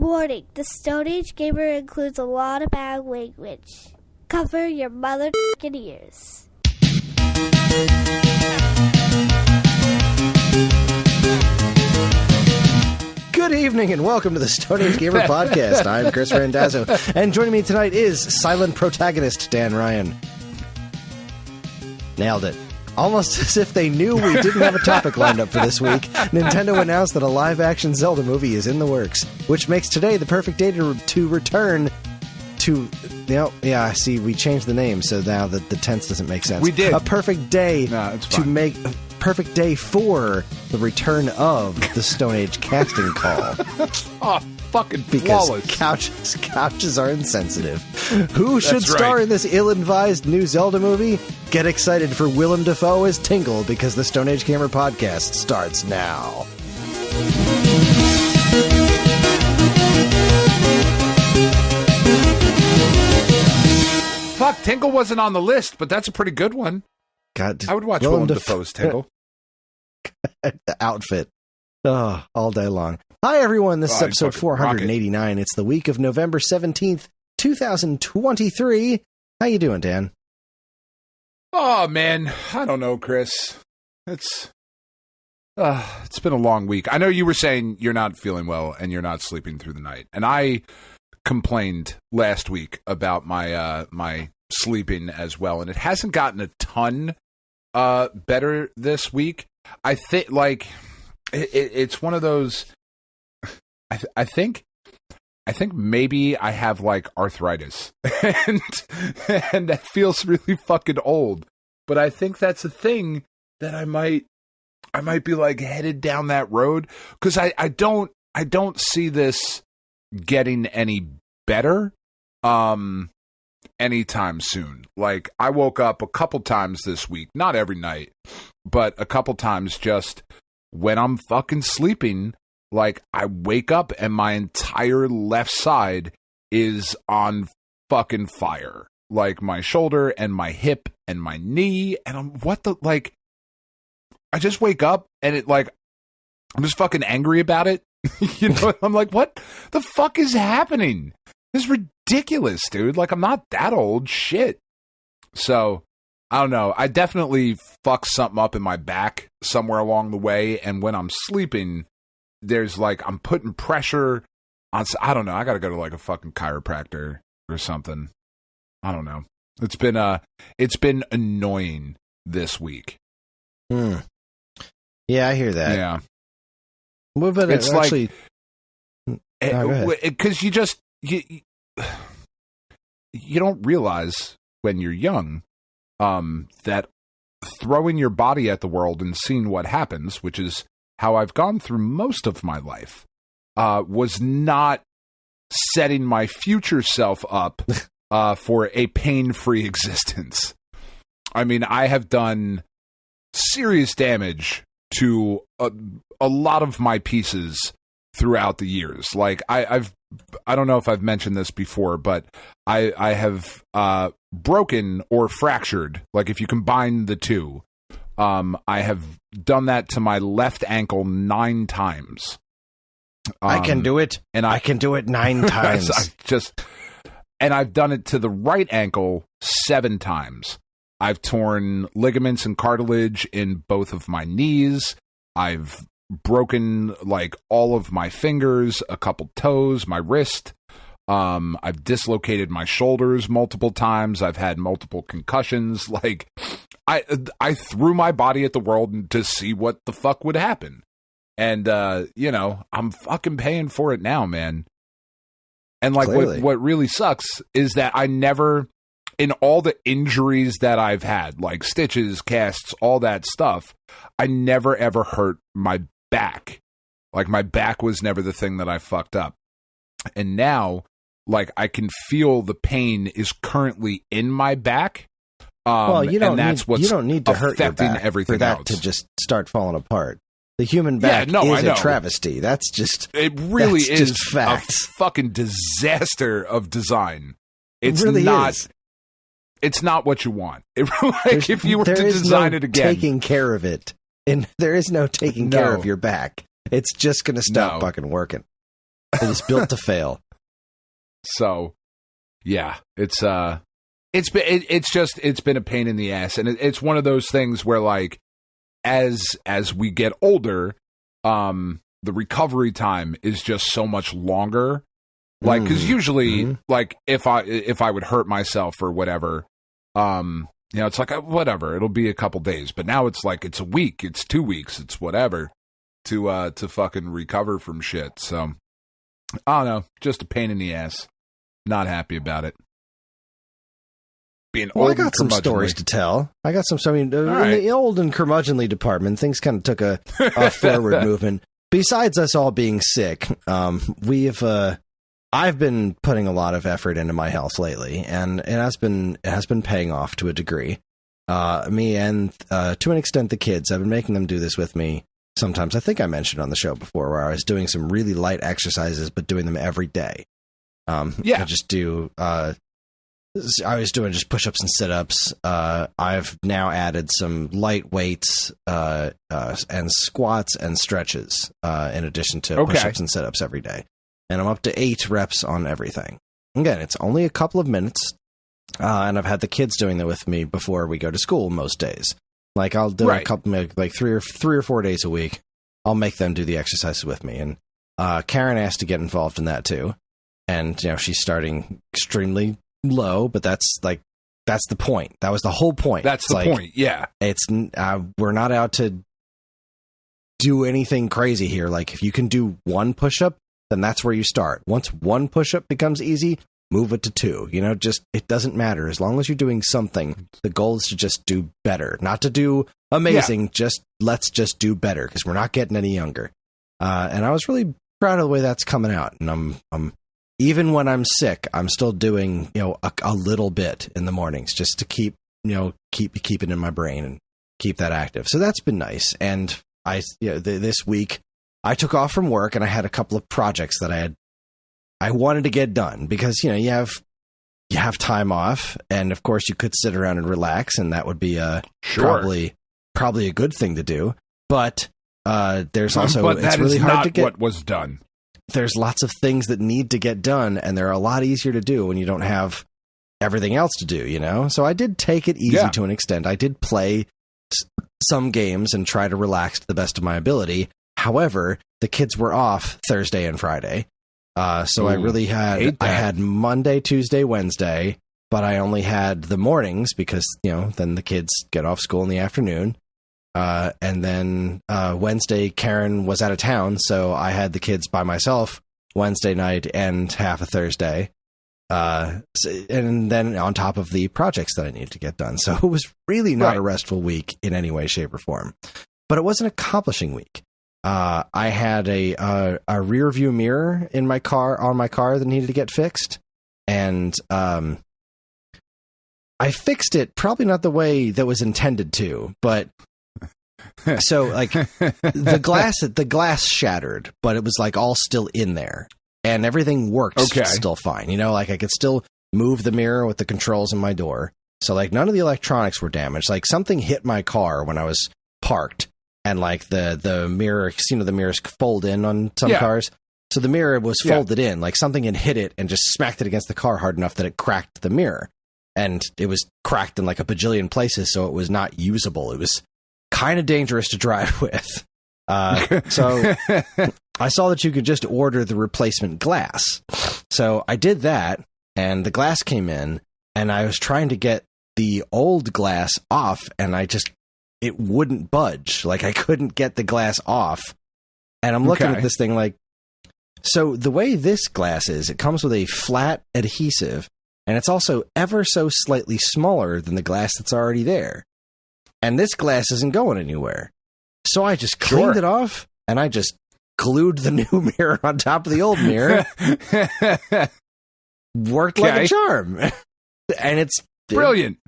Warning, the Stone Age Gamer includes a lot of bad language. Cover your mother***ing ears. Good evening and welcome to the Stone Age Gamer Podcast. I'm Kris Randazzo, and joining me tonight is silent protagonist Dan Ryan. Nailed it. Almost as if they knew we didn't have a topic lined up for this week, Nintendo announced that a live-action Zelda movie is in the works, which makes today the perfect day to return to... see, we changed the name, so now the tense doesn't make sense. We did. A perfect day make... perfect day for the return of the Stone Age Casting Gall. Oh, fucking flawless. Because couches are insensitive. Who should star in this ill-advised new Zelda movie? Get excited for Willem Dafoe as Tingle, because the Stone Age Gamer Podcast starts now. Fuck, Tingle wasn't on the list, but that's a pretty good one. God, I would watch Willem Dafoe's Tingle. The outfit. Oh, all day long. Hi, everyone. This is episode 489. It's the week of November 17th, 2023. How you doing, Dan? Oh, man. I don't know, Kris. It's been a long week. I know you were saying you're not feeling well and you're not sleeping through the night. And I complained last week about my my sleeping as well. And it hasn't gotten a ton better this week. I think, like, it's one of those. I think maybe I have like arthritis, and that feels really fucking old. But I think that's a thing that I might be like headed down that road, because I don't see this getting any better anytime soon. Like, I woke up a couple times this week, not every night, but a couple times just when I'm fucking sleeping. Like, I wake up and my entire left side is on fucking fire. Like, my shoulder and my hip and my knee, and I just wake up and I'm just fucking angry about it. You know, I'm like, what the fuck is happening? This is ridiculous, dude. Like, I'm not that old. Shit. So, I don't know. I definitely fucked something up in my back somewhere along the way, and when I'm sleeping, there's like, I'm putting pressure on, I don't know. I gotta go to like a fucking chiropractor or something. I don't know. It's been annoying this week. Yeah, I hear that. Yeah. What about it's actually? Because you don't realize when you're young that throwing your body at the world and seeing what happens, which is how I've gone through most of my life, was not setting my future self up for a pain-free existence. I mean, I have done serious damage to a lot of my pieces throughout the years. Like, I don't know if I've mentioned this before, but I have broken or fractured, like if you combine the two, I have done that to my left ankle 9 times. I can do it, and I can do it 9 times. And I've done it to the right ankle 7 times. I've torn ligaments and cartilage in both of my knees. I've broken like all of my fingers, a couple toes, my wrist. I've dislocated my shoulders multiple times. I've had multiple concussions. Like, I threw my body at the world to see what the fuck would happen. And, I'm fucking paying for it now, man. And like, what really sucks is that I never, in all the injuries that I've had, like stitches, casts, all that stuff, I never ever hurt my back. Like, my back was never the thing that I fucked up. And now, like, I can feel the pain is currently in my back. Well, you don't need to hurt your affecting back everything for that else to just start falling apart. The human back is a travesty. That's just it. Really is just fact. A fucking disaster of design. It's really not. Is. It's not what you want. If you were to design it again, taking care of it, and there is no taking care of your back. It's just going to stop fucking working. It is built to fail. So, yeah, it's been a pain in the ass, and it's one of those things where, like, as we get older, the recovery time is just so much longer. Like, because usually, like, if I would hurt myself or whatever, it's like whatever, it'll be a couple days. But now it's like it's a week, it's 2 weeks, it's whatever to fucking recover from shit. So I don't know, just a pain in the ass. Not happy about it. Being old. I got some stories to tell. In the old and curmudgeonly department, things kind of took a forward movement. Besides us all being sick, I've been putting a lot of effort into my health lately, and it has been paying off to a degree. Me and to an extent the kids. I've been making them do this with me sometimes. I think I mentioned on the show before where I was doing some really light exercises, but doing them every day. I was doing just push-ups and sit-ups. I've now added some light weights and squats and stretches in addition to push-ups and sit-ups every day. And I'm up to 8 reps on everything. Again, it's only a couple of minutes, and I've had the kids doing that with me before we go to school most days. Like, I'll do a couple, like 3 or 4 days a week. I'll make them do the exercises with me. And Karen asked to get involved in that too. And, she's starting extremely low, but that's the point. That was the whole point. That's the point. Yeah. It's we're not out to do anything crazy here. Like, if you can do 1 push-up, then that's where you start. Once 1 push-up becomes easy, move it to 2. It doesn't matter. As long as you're doing something, the goal is to just do better. Not to do amazing, let's just do better, because we're not getting any younger. And I was really proud of the way that's coming out. And I'm even when I'm sick, I'm still doing, a little bit in the mornings just to keep it in my brain and keep that active. So that's been nice. And this week I took off from work and I had a couple of projects that I wanted to get done because, you have time off, and of course you could sit around and relax, and that would be probably a good thing to do. But there's also it's really hard to get what was done. There's lots of things that need to get done, and they're a lot easier to do when you don't have everything else to do, So I did take it easy to an extent. I did play some games and try to relax to the best of my ability. However, the kids were off Thursday and Friday. So I had Monday, Tuesday, Wednesday, but I only had the mornings because, then the kids get off school in the afternoon. And then Wednesday, Karen was out of town, so I had the kids by myself Wednesday night and half a Thursday. And then on top of the projects that I needed to get done. So it was really not a restful week in any way, shape, or form. But it was an accomplishing week. I had a rear view mirror on my car that needed to get fixed. And I fixed it probably not the way that was intended to, but so like the glass shattered, but it was like all still in there and everything worked still fine. Like I could still move the mirror with the controls in my door. So like none of the electronics were damaged. Like something hit my car when I was parked, and like the mirror, the mirrors fold in on some cars. So the mirror was folded in, like something had hit it and just smacked it against the car hard enough that it cracked the mirror. And it was cracked in like a bajillion places, so it was not usable. It was kind of dangerous to drive with. So I saw that you could just order the replacement glass. So I did that, and the glass came in, and I was trying to get the old glass off, and it wouldn't budge. Like I couldn't get the glass off. And I'm looking at this thing like, so the way this glass is, it comes with a flat adhesive, and it's also ever so slightly smaller than the glass that's already there. And this glass isn't going anywhere. So I just cleaned it off, and I just glued the new mirror on top of the old mirror. Worked like a charm. And it's brilliant.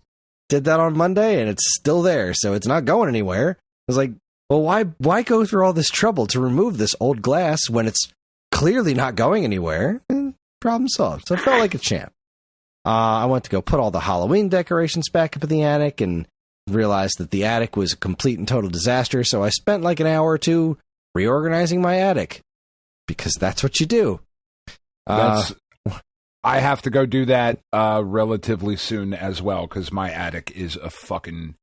Did that on Monday, and it's still there, so it's not going anywhere. I was like, well, why go through all this trouble to remove this old glass when it's clearly not going anywhere? Problem solved. So I felt like a champ. I went to go put all the Halloween decorations back up in the attic and realized that the attic was a complete and total disaster, so I spent like an hour or two reorganizing my attic. Because that's what you do. I have to go do that relatively soon as well, because my attic is a fucking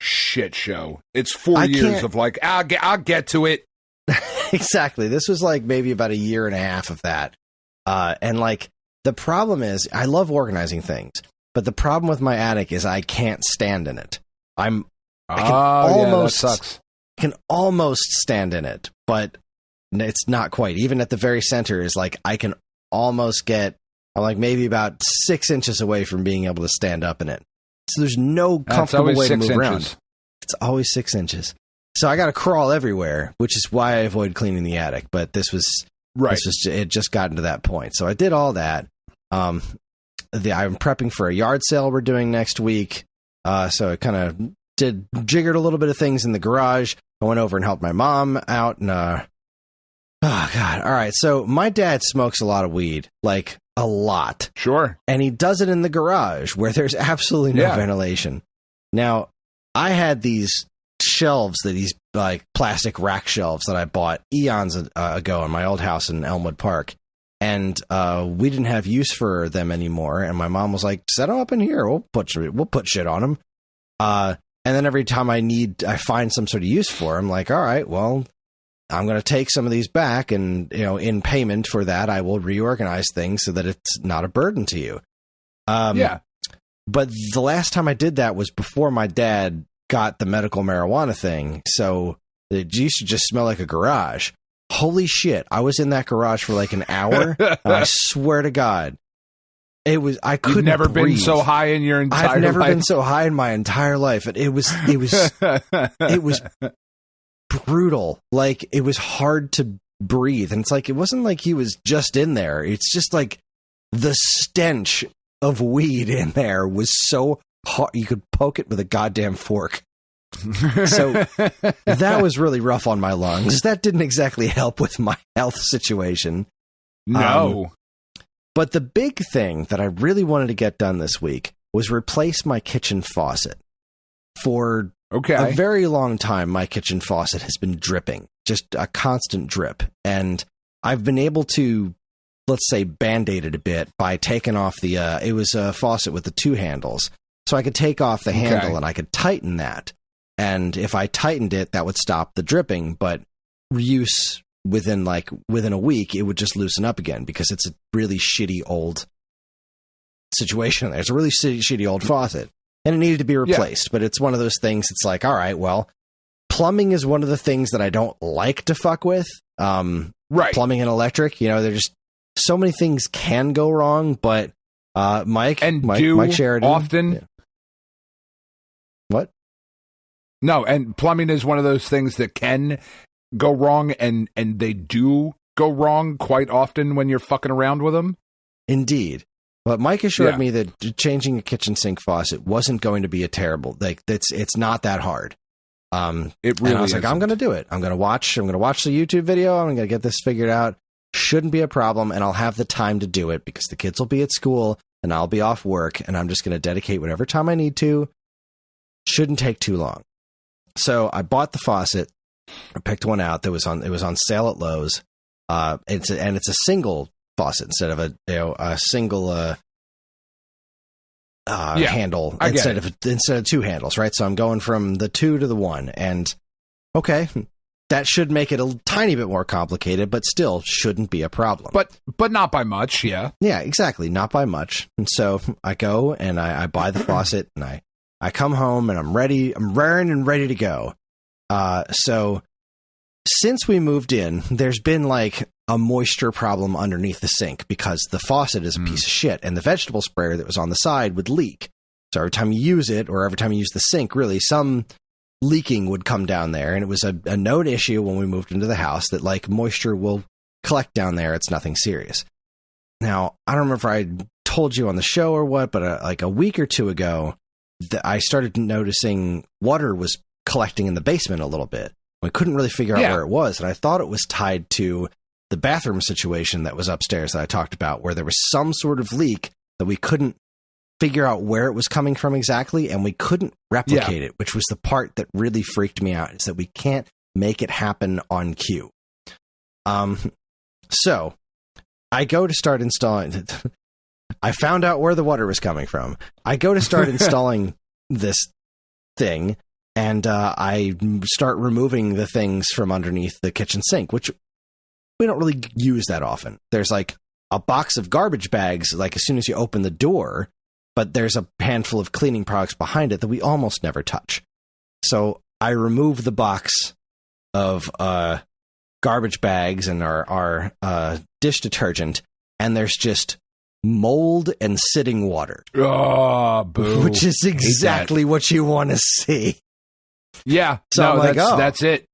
shit show. It's 4 years of like, I'll get to it. Exactly. This was like maybe about a year and a half of that. And like the problem is, I love organizing things, but the problem with my attic is I can't stand in it. I can almost stand in it, but it's not quite. Even at the very center is like I can almost get. I'm like maybe about 6 inches away from being able to stand up in it. So there's no comfortable way to move around. It's always 6 inches. So I got to crawl everywhere, which is why I avoid cleaning the attic. But this was it just gotten to that point. So I did all that. I'm prepping for a yard sale we're doing next week. So I kind of jiggered a little bit of things in the garage. I went over and helped my mom out. And oh God. All right. So my dad smokes a lot of weed, like a lot. Sure. And he does it in the garage where there's absolutely no ventilation. Now, I had these shelves, these like plastic rack shelves that I bought eons ago in my old house in Elmwood Park. And we didn't have use for them anymore. And my mom was like, set them up in here. We'll put shit on them. And then every time I find some sort of use for them, like, all right, well, I'm going to take some of these back, and in payment for that, I will reorganize things so that it's not a burden to you. But the last time I did that was before my dad got the medical marijuana thing, so it used to just smell like a garage. Holy shit! I was in that garage for like an hour. And I swear to God, I couldn't. You've never breathe. been so high in your entire life. I've never been so high in my entire life. It was brutal. Like, it was hard to breathe, and it's like it wasn't like he was just in there. It's just like the stench of weed in there was so hot you could poke it with a goddamn fork. So that was really rough on my lungs. That didn't exactly help with my health situation. No. But the big thing that I really wanted to get done this week was replace my kitchen faucet. For a very long time, my kitchen faucet has been dripping, just a constant drip. And I've been able to, let's say, band-aid it a bit by taking off it was a faucet with the 2 handles. So I could take off the handle and I could tighten that. And if I tightened it, that would stop the dripping. But use within a week, it would just loosen up again because it's a really shitty old situation there. It's a really shitty old faucet. And it needed to be replaced, but it's one of those things. It's like, all right, well, plumbing is one of the things that I don't like to fuck with. Plumbing and electric, there's just so many things can go wrong. But Mike Sheridan often. Yeah. What? No, and plumbing is one of those things that can go wrong, and they do go wrong quite often when you're fucking around with them. Indeed. But Mike assured me that changing a kitchen sink faucet wasn't going to be a terrible, like, it's not that hard. It really and I was isn't. like, I'm going to do it. I'm going to watch the YouTube video. I'm going to get this figured out. Shouldn't be a problem. And I'll have the time to do it because the kids will be at school and I'll be off work, and I'm just going to dedicate whatever time I need to. Shouldn't take too long. So I bought the faucet. I picked one out that was on sale at Lowe's. It's a single faucet instead of a single handle instead of 2 handles, right? So I'm going from the 2 to the 1, and that should make it a tiny bit more complicated, but still shouldn't be a problem. But not by much, yeah. Yeah, exactly, not by much. And so I go and I buy the faucet, and I come home and I'm raring and ready to go. So since we moved in, there's been like a moisture problem underneath the sink because the faucet is a piece of shit, and the vegetable sprayer that was on the side would leak. So every time you use it, or every time you use the sink, really, some leaking would come down there. And it was a known issue when we moved into the house that like moisture will collect down there. It's nothing serious. Now, I don't remember if I told you on the show or what, but like a week or 2 ago, I started noticing water was collecting in the basement a little bit. We couldn't really figure out where it was, and I thought it was tied to the bathroom situation that was upstairs that I talked about, where there was some sort of leak that we couldn't figure out where it was coming from exactly, and we couldn't replicate it, which was the part that really freaked me out, is that we can't make it happen on cue. So I go to start installing. I found out where the water was coming from. I go to start installing this thing, and I start removing the things from underneath the kitchen sink, which we don't really use that often. There's like a box of garbage bags, like as soon as you open the door, but there's a handful of cleaning products behind it that we almost never touch. So I remove the box of garbage bags and our dish detergent, and there's just mold and sitting water. Oh, boo. Which is exactly what you want to see. Yeah. So no, I'm like, that's it.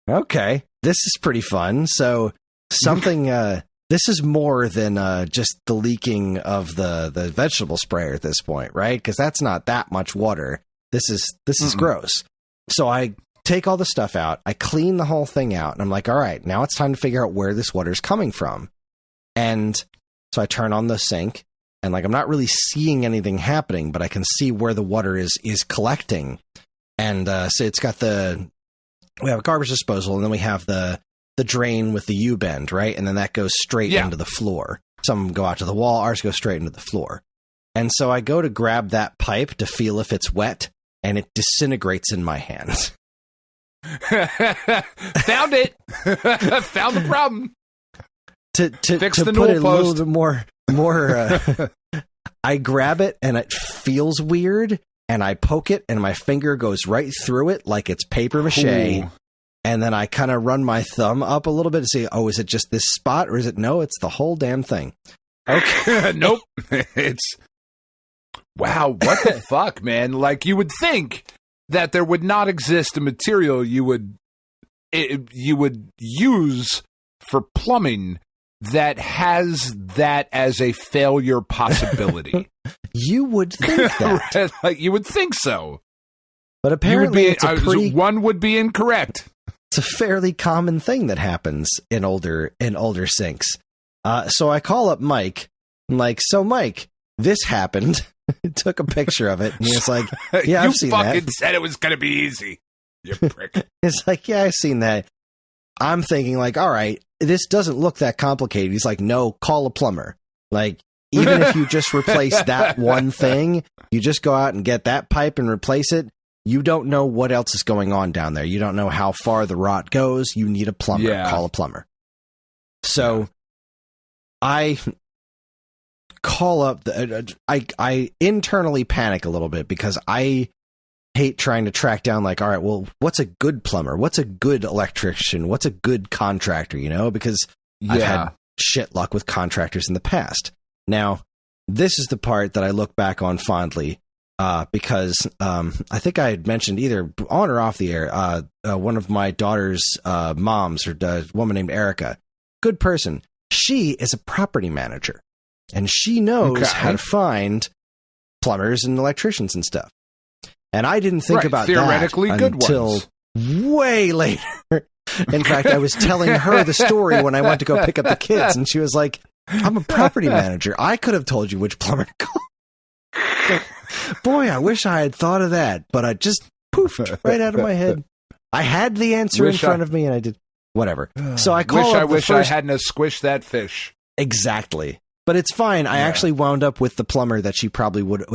Okay, this is pretty fun. So something, this is more than just the leaking of the vegetable sprayer at this point, right? Because that's not that much water. This is gross. So I take all the stuff out, I clean the whole thing out, and I'm like, all right, now it's time to figure out where this water is coming from. And so I turn on the sink, and like I'm not really seeing anything happening, but I can see where the water is collecting. And so it's got we have a garbage disposal, and then we have the drain with the U-bend, right? And then that goes straight into the floor. Some of them go out to the wall, ours go straight into the floor. And so I go to grab that pipe to feel if it's wet, and it disintegrates in my hands. Found it. Found the problem. To fix to the put newel it a post. little bit more I grab it and it feels weird, and I poke it and my finger goes right through it like it's paper mache. Ooh. And then I kind of run my thumb up a little bit to see, oh, is it just this spot, or is it, no, it's the whole damn thing. Okay. Nope. It's, wow, what the fuck, man? Like, you would think that there would not exist a material you would use for plumbing that has that as a failure possibility. You would think that. Like, you would think so. But apparently one would be incorrect. It's a fairly common thing that happens in older sinks. So I call up Mike. I'm like, so Mike, this happened. Took a picture of it, and he was like, yeah, I've seen that. You fucking said it was going to be easy, you prick. It's like, yeah, I've seen that. I'm thinking like, all right, this doesn't look that complicated. He's like, no, call a plumber. Like, even if you just replace that one thing, you just go out and get that pipe and replace it. You don't know what else is going on down there. You don't know how far the rot goes. You need a plumber. Yeah. Call a plumber. So I call up I internally panic a little bit because I hate trying to track down like, all right, well, what's a good plumber? What's a good electrician? What's a good contractor? You know, because I've had shit luck with contractors in the past. Now, this is the part that I look back on fondly. Because I think I had mentioned either on or off the air, one of my daughter's moms, or a woman named Erica, good person. She is a property manager, and she knows how to find plumbers and electricians and stuff. And I didn't think about theoretically that good until ones. Way later. In fact, I was telling her the story when I went to go pick up the kids, and she was like, I'm a property manager. I could have told you which plumber to call. Boy, I wish I had thought of that, but I just poofed right out of my head. I had the answer in front of me, and I did whatever. So I call I wish I hadn't squished that fish. Exactly, but it's fine. I actually wound up with the plumber that she probably would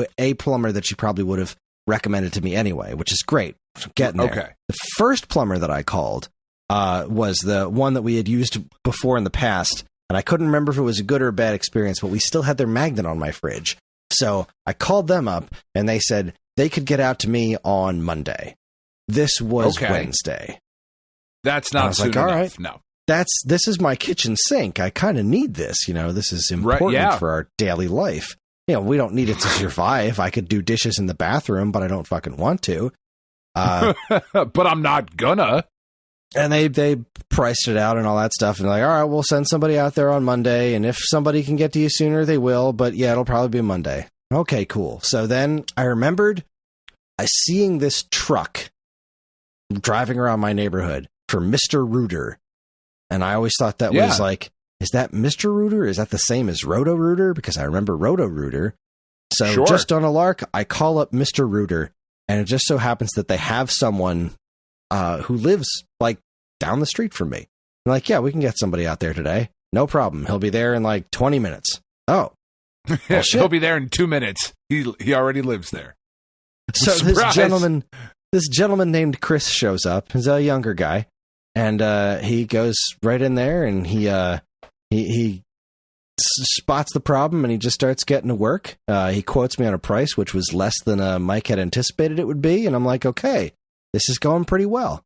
have recommended to me anyway, which is great. Getting there. Okay. The first plumber that I called was the one that we had used before in the past, and I couldn't remember if it was a good or a bad experience, but we still had their magnet on my fridge. So I called them up, and they said they could get out to me on Monday. This was Wednesday. That's not soon enough. All right, no. This is my kitchen sink. I kind of need this. You know, this is important for our daily life. You know, we don't need it to survive. I could do dishes in the bathroom, but I don't fucking want to. But I'm not gonna. And they priced it out and all that stuff. And they're like, all right, we'll send somebody out there on Monday. And if somebody can get to you sooner, they will. But yeah, it'll probably be Monday. Okay, cool. So then I remembered seeing this truck driving around my neighborhood for Mr. Rooter. And I always thought that was like, is that Mr. Rooter? Is that the same as Roto Rooter? Because I remember Roto Rooter. So just on a lark, I call up Mr. Rooter. And it just so happens that they have someone who lives like down the street from me. I'm like, yeah, we can get somebody out there today. no problem. He'll be there in like 20 minutes. Oh. Well, He'll be there in 2 minutes. He already lives there. So Surprise. this gentleman named Kris shows up. He's a younger guy, and he goes right in there, and he spots the problem, and he just starts getting to work. He quotes me on a price which was less than Mike had anticipated it would be, and I'm like, okay, this is going pretty well.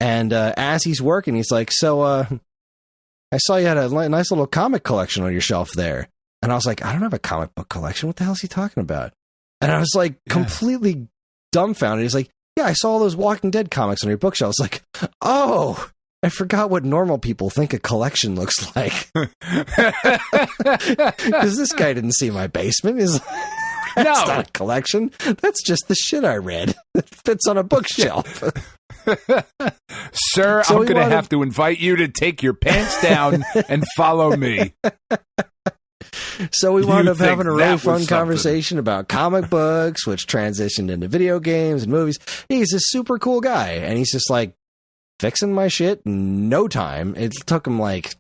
And as he's working, he's like, so I saw you had a nice little comic collection on your shelf there. And I was like, I don't have a comic book collection. What the hell is he talking about? And I was like completely dumbfounded. He's like, yeah, I saw all those Walking Dead comics on your bookshelf. I was like, oh, I forgot what normal people think a collection looks like. Because this guy didn't see my basement. He's like, that's not a collection. That's just the shit I read. It fits on a bookshelf. Sir, I'm going to have to invite you to take your pants down and follow me. So we wound up having a really fun conversation about comic books, which transitioned into video games and movies. He's a super cool guy, and he's just like fixing my shit in no time. It took him like,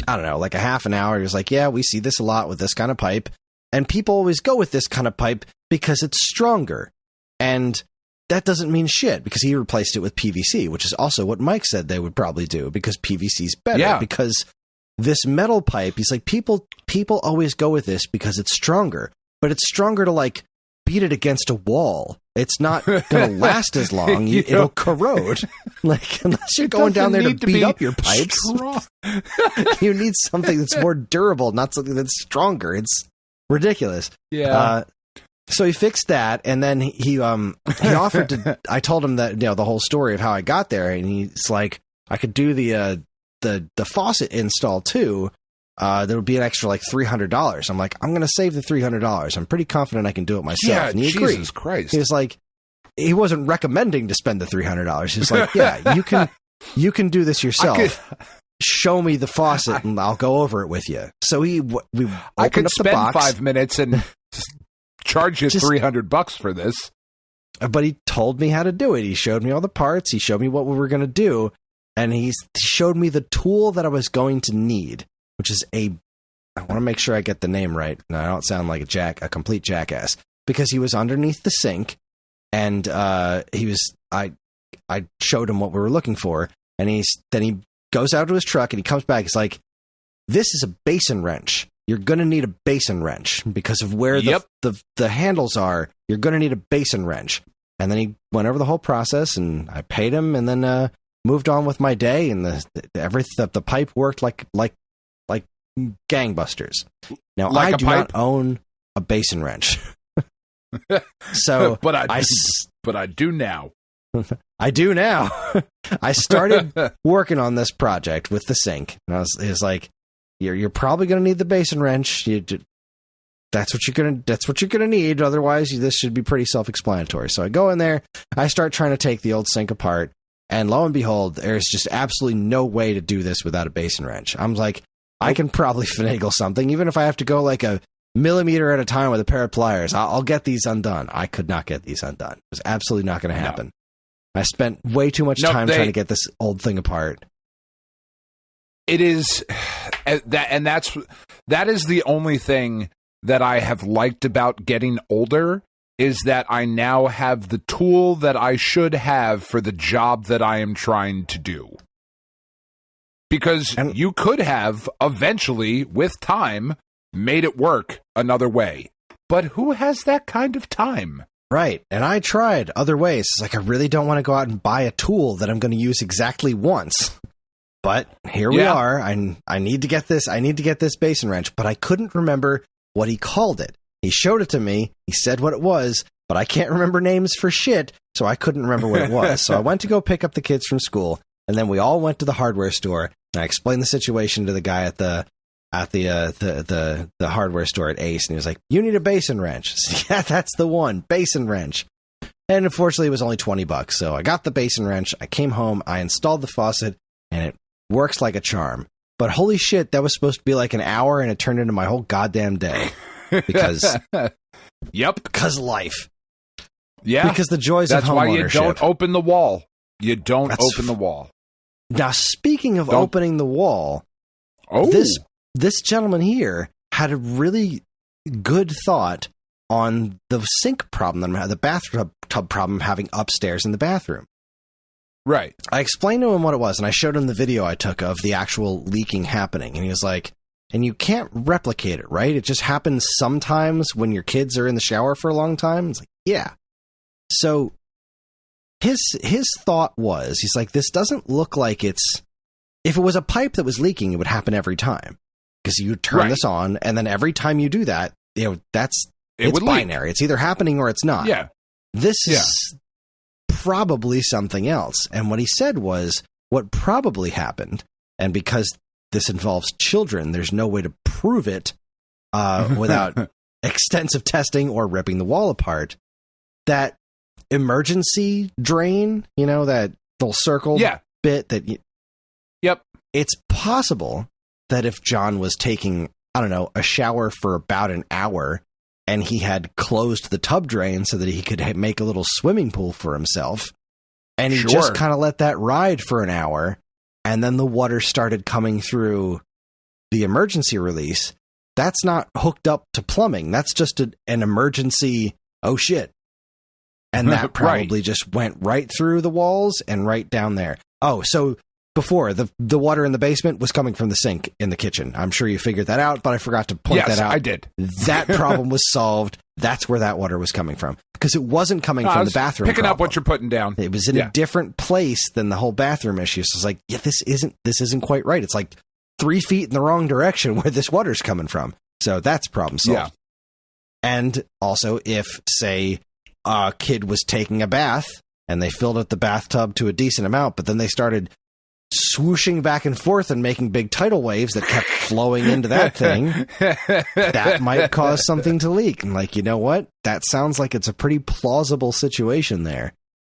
I don't know, like a half an hour. He was like, yeah, we see this a lot with this kind of pipe, and people always go with this kind of pipe because it's stronger. And that doesn't mean shit, because he replaced it with PVC, which is also what Mike said they would probably do, because PVC's better. Yeah. Because this metal pipe, he's like, people always go with this because it's stronger, but it's stronger to like beat it against a wall. It's not going to last as long. It'll corrode. Like, unless you're going down there to beat up your pipes, you need something that's more durable, not something that's stronger. It's ridiculous. Yeah. So he fixed that, and then he offered to. I told him that, the whole story of how I got there, and he's like, I could do the faucet install too. There would be an extra like $300. I'm like, I'm going to save the $300. I'm pretty confident I can do it myself. Yeah, and he Jesus agreed. Christ. He was like, he wasn't recommending to spend the $300. He's like, yeah, you can do this yourself. Show me the faucet, and I'll go over it with you. So we opened I could up the spend box. 5 minutes and charge you $300 for this. But he told me how to do it. He showed me all the parts. He showed me what we were going to do. And he showed me the tool that I was going to need, which is I want to make sure I get the name right. No, I don't sound like a complete jackass, because he was underneath the sink, and I showed him what we were looking for, and then he goes out to his truck, and he comes back. He's like, this is a basin wrench. You're going to need a basin wrench because of where the handles are. You're going to need a basin wrench. And then he went over the whole process, and I paid him, and then moved on with my day, and the pipe worked like gangbusters. Now, like I do not own a basin wrench. So but I do now. I do now. I started working on this project with the sink, and it was like, you're probably going to need the basin wrench. That's what you're gonna need. Otherwise, this should be pretty self-explanatory. So I go in there, I start trying to take the old sink apart, and lo and behold, there's just absolutely no way to do this without a basin wrench. I'm like, I can probably finagle something, even if I have to go like a millimeter at a time with a pair of pliers. I'll get these undone. I could not get these undone. It was absolutely not going to happen. No. I spent way too much time trying to get this old thing apart. It is that is the only thing that I have liked about getting older, is that I now have the tool that I should have for the job that I am trying to do. Because you could have eventually, with time, made it work another way. But who has that kind of time? Right. And I tried other ways. It's like, I really don't want to go out and buy a tool that I'm going to use exactly once. But here we are. I need to get this. I need to get this basin wrench. But I couldn't remember what he called it. He showed it to me. He said what it was, but I can't remember names for shit, so I couldn't remember what it was. So I went to go pick up the kids from school, and then we all went to the hardware store, and I explained the situation to the guy at the hardware store at Ace, and he was like, "You need a basin wrench." I said, "Yeah, that's the one, basin wrench." And unfortunately, it was only $20, so I got the basin wrench. I came home, I installed the faucet, and it works like a charm. But holy shit, that was supposed to be like an hour, and it turned into my whole goddamn day. Because because life. Yeah. Because the joys of homeownership. That's why you don't open the wall. You don't open the wall. Now, speaking of opening the wall, Oh. This gentleman here had a really good thought on the sink problem, the bathtub problem having upstairs in the bathroom. Right. I explained to him what it was, and I showed him the video I took of the actual leaking happening, and he was like, and you can't replicate it, right? It just happens sometimes when your kids are in the shower for a long time. It's like, yeah. So his thought was, he's like, this doesn't look like it's, if it was a pipe that was leaking, it would happen every time. Because you turn this on, and then every time you do that, it's binary. Leak. It's either happening or it's not. Yeah. This is probably something else. And what he said was, what probably happened, and because this involves children, there's no way to prove it without extensive testing or ripping the wall apart, that emergency drain, that little circle bit that... Yep. It's possible that if John was taking, I don't know, a shower for about an hour, and he had closed the tub drain so that he could make a little swimming pool for himself, and he just kind of let that ride for an hour, and then the water started coming through the emergency release, that's not hooked up to plumbing. That's just an emergency, oh shit. And that probably just went right through the walls and right down there. Oh, so before, the water in the basement was coming from the sink in the kitchen. I'm sure you figured that out, but I forgot to point that out. I did. That problem was solved. That's where that water was coming from. Because it wasn't coming from the bathroom. Picking up what you're putting down. It was in a different place than the whole bathroom issue. So it's like, this isn't quite right. It's like 3 feet in the wrong direction where this water's coming from. So that's problem solved. Yeah. And also, if, say, a kid was taking a bath and they filled up the bathtub to a decent amount, but then they started swooshing back and forth and making big tidal waves that kept flowing into that thing, that might cause something to leak. And like, you know what? That sounds like it's a pretty plausible situation there.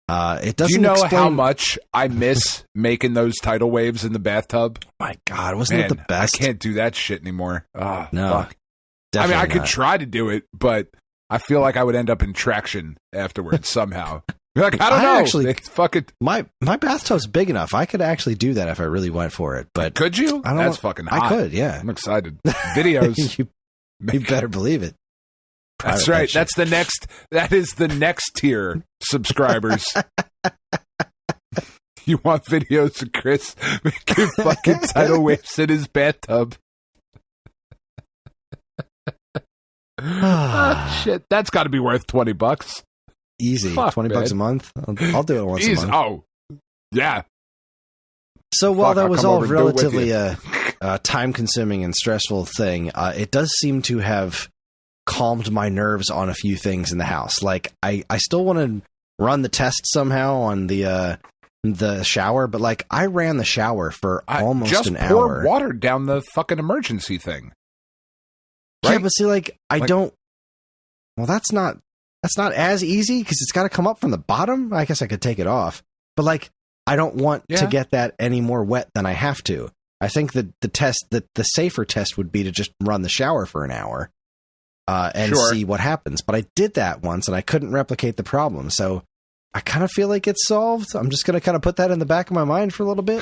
It doesn't. Do you know how much I miss making those tidal waves in the bathtub? My God, wasn't it the best? I can't do that shit anymore. Oh, no, fuck. I mean, I could try to do it, but I feel like I would end up in traction afterwards somehow. Like, I don't know. Actually, my bathtub's big enough. I could actually do that if I really went for it. But could you? That's fucking hot. I could, yeah. I'm excited. Videos. you better believe it. That's right. That is the next tier, subscribers. You want videos of Kris making fucking tidal waves in his bathtub. Oh, shit. That's got to be worth $20. Easy. $20 a month. I'll do it once a month. Oh, yeah. So while that was all relatively a time-consuming and stressful thing, it does seem to have calmed my nerves on a few things in the house. Like, I still want to run the test somehow on the shower, but like, I ran the shower for almost an hour. Just pour water down the fucking emergency thing. Right? Yeah, but see, like, I don't... Well, that's not as easy because it's got to come up from the bottom. I guess I could take it off. But, like, I don't want to get that any more wet than I have to. I think that the safer test would be to just run the shower for an hour and see what happens. But I did that once and I couldn't replicate the problem. So I kind of feel like it's solved. I'm just going to kind of put that in the back of my mind for a little bit.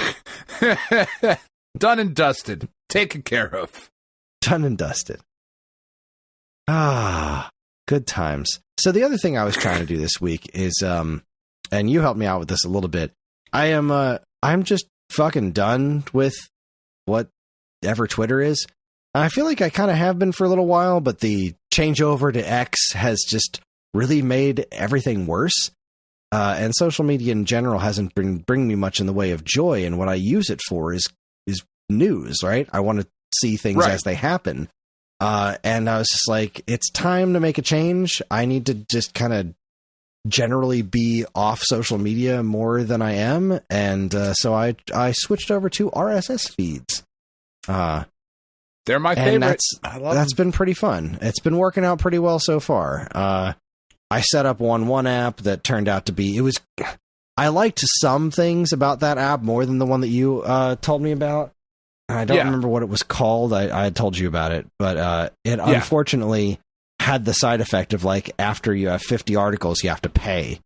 Done and dusted. Taken care of. Done and dusted. Ah, good times. So the other thing I was trying to do this week is, and you helped me out with this a little bit. I'm just fucking done with whatever Twitter is. I feel like I kind of have been for a little while, but the changeover to X has just really made everything worse. And social media in general hasn't been bringing me much in the way of joy. And what I use it for is news, right? I want to see things as they happen. And I was just like, it's time to make a change. I need to just kind of generally be off social media more than I am. And so I switched over to RSS feeds. They're my favorite. That's been pretty fun. It's been working out pretty well so far. I set up one app that turned out to be, I liked some things about that app more than the one that you told me about. I don't remember what it was called. I had told you about it, but it unfortunately had the side effect of, like, after you have 50 articles, you have to pay. I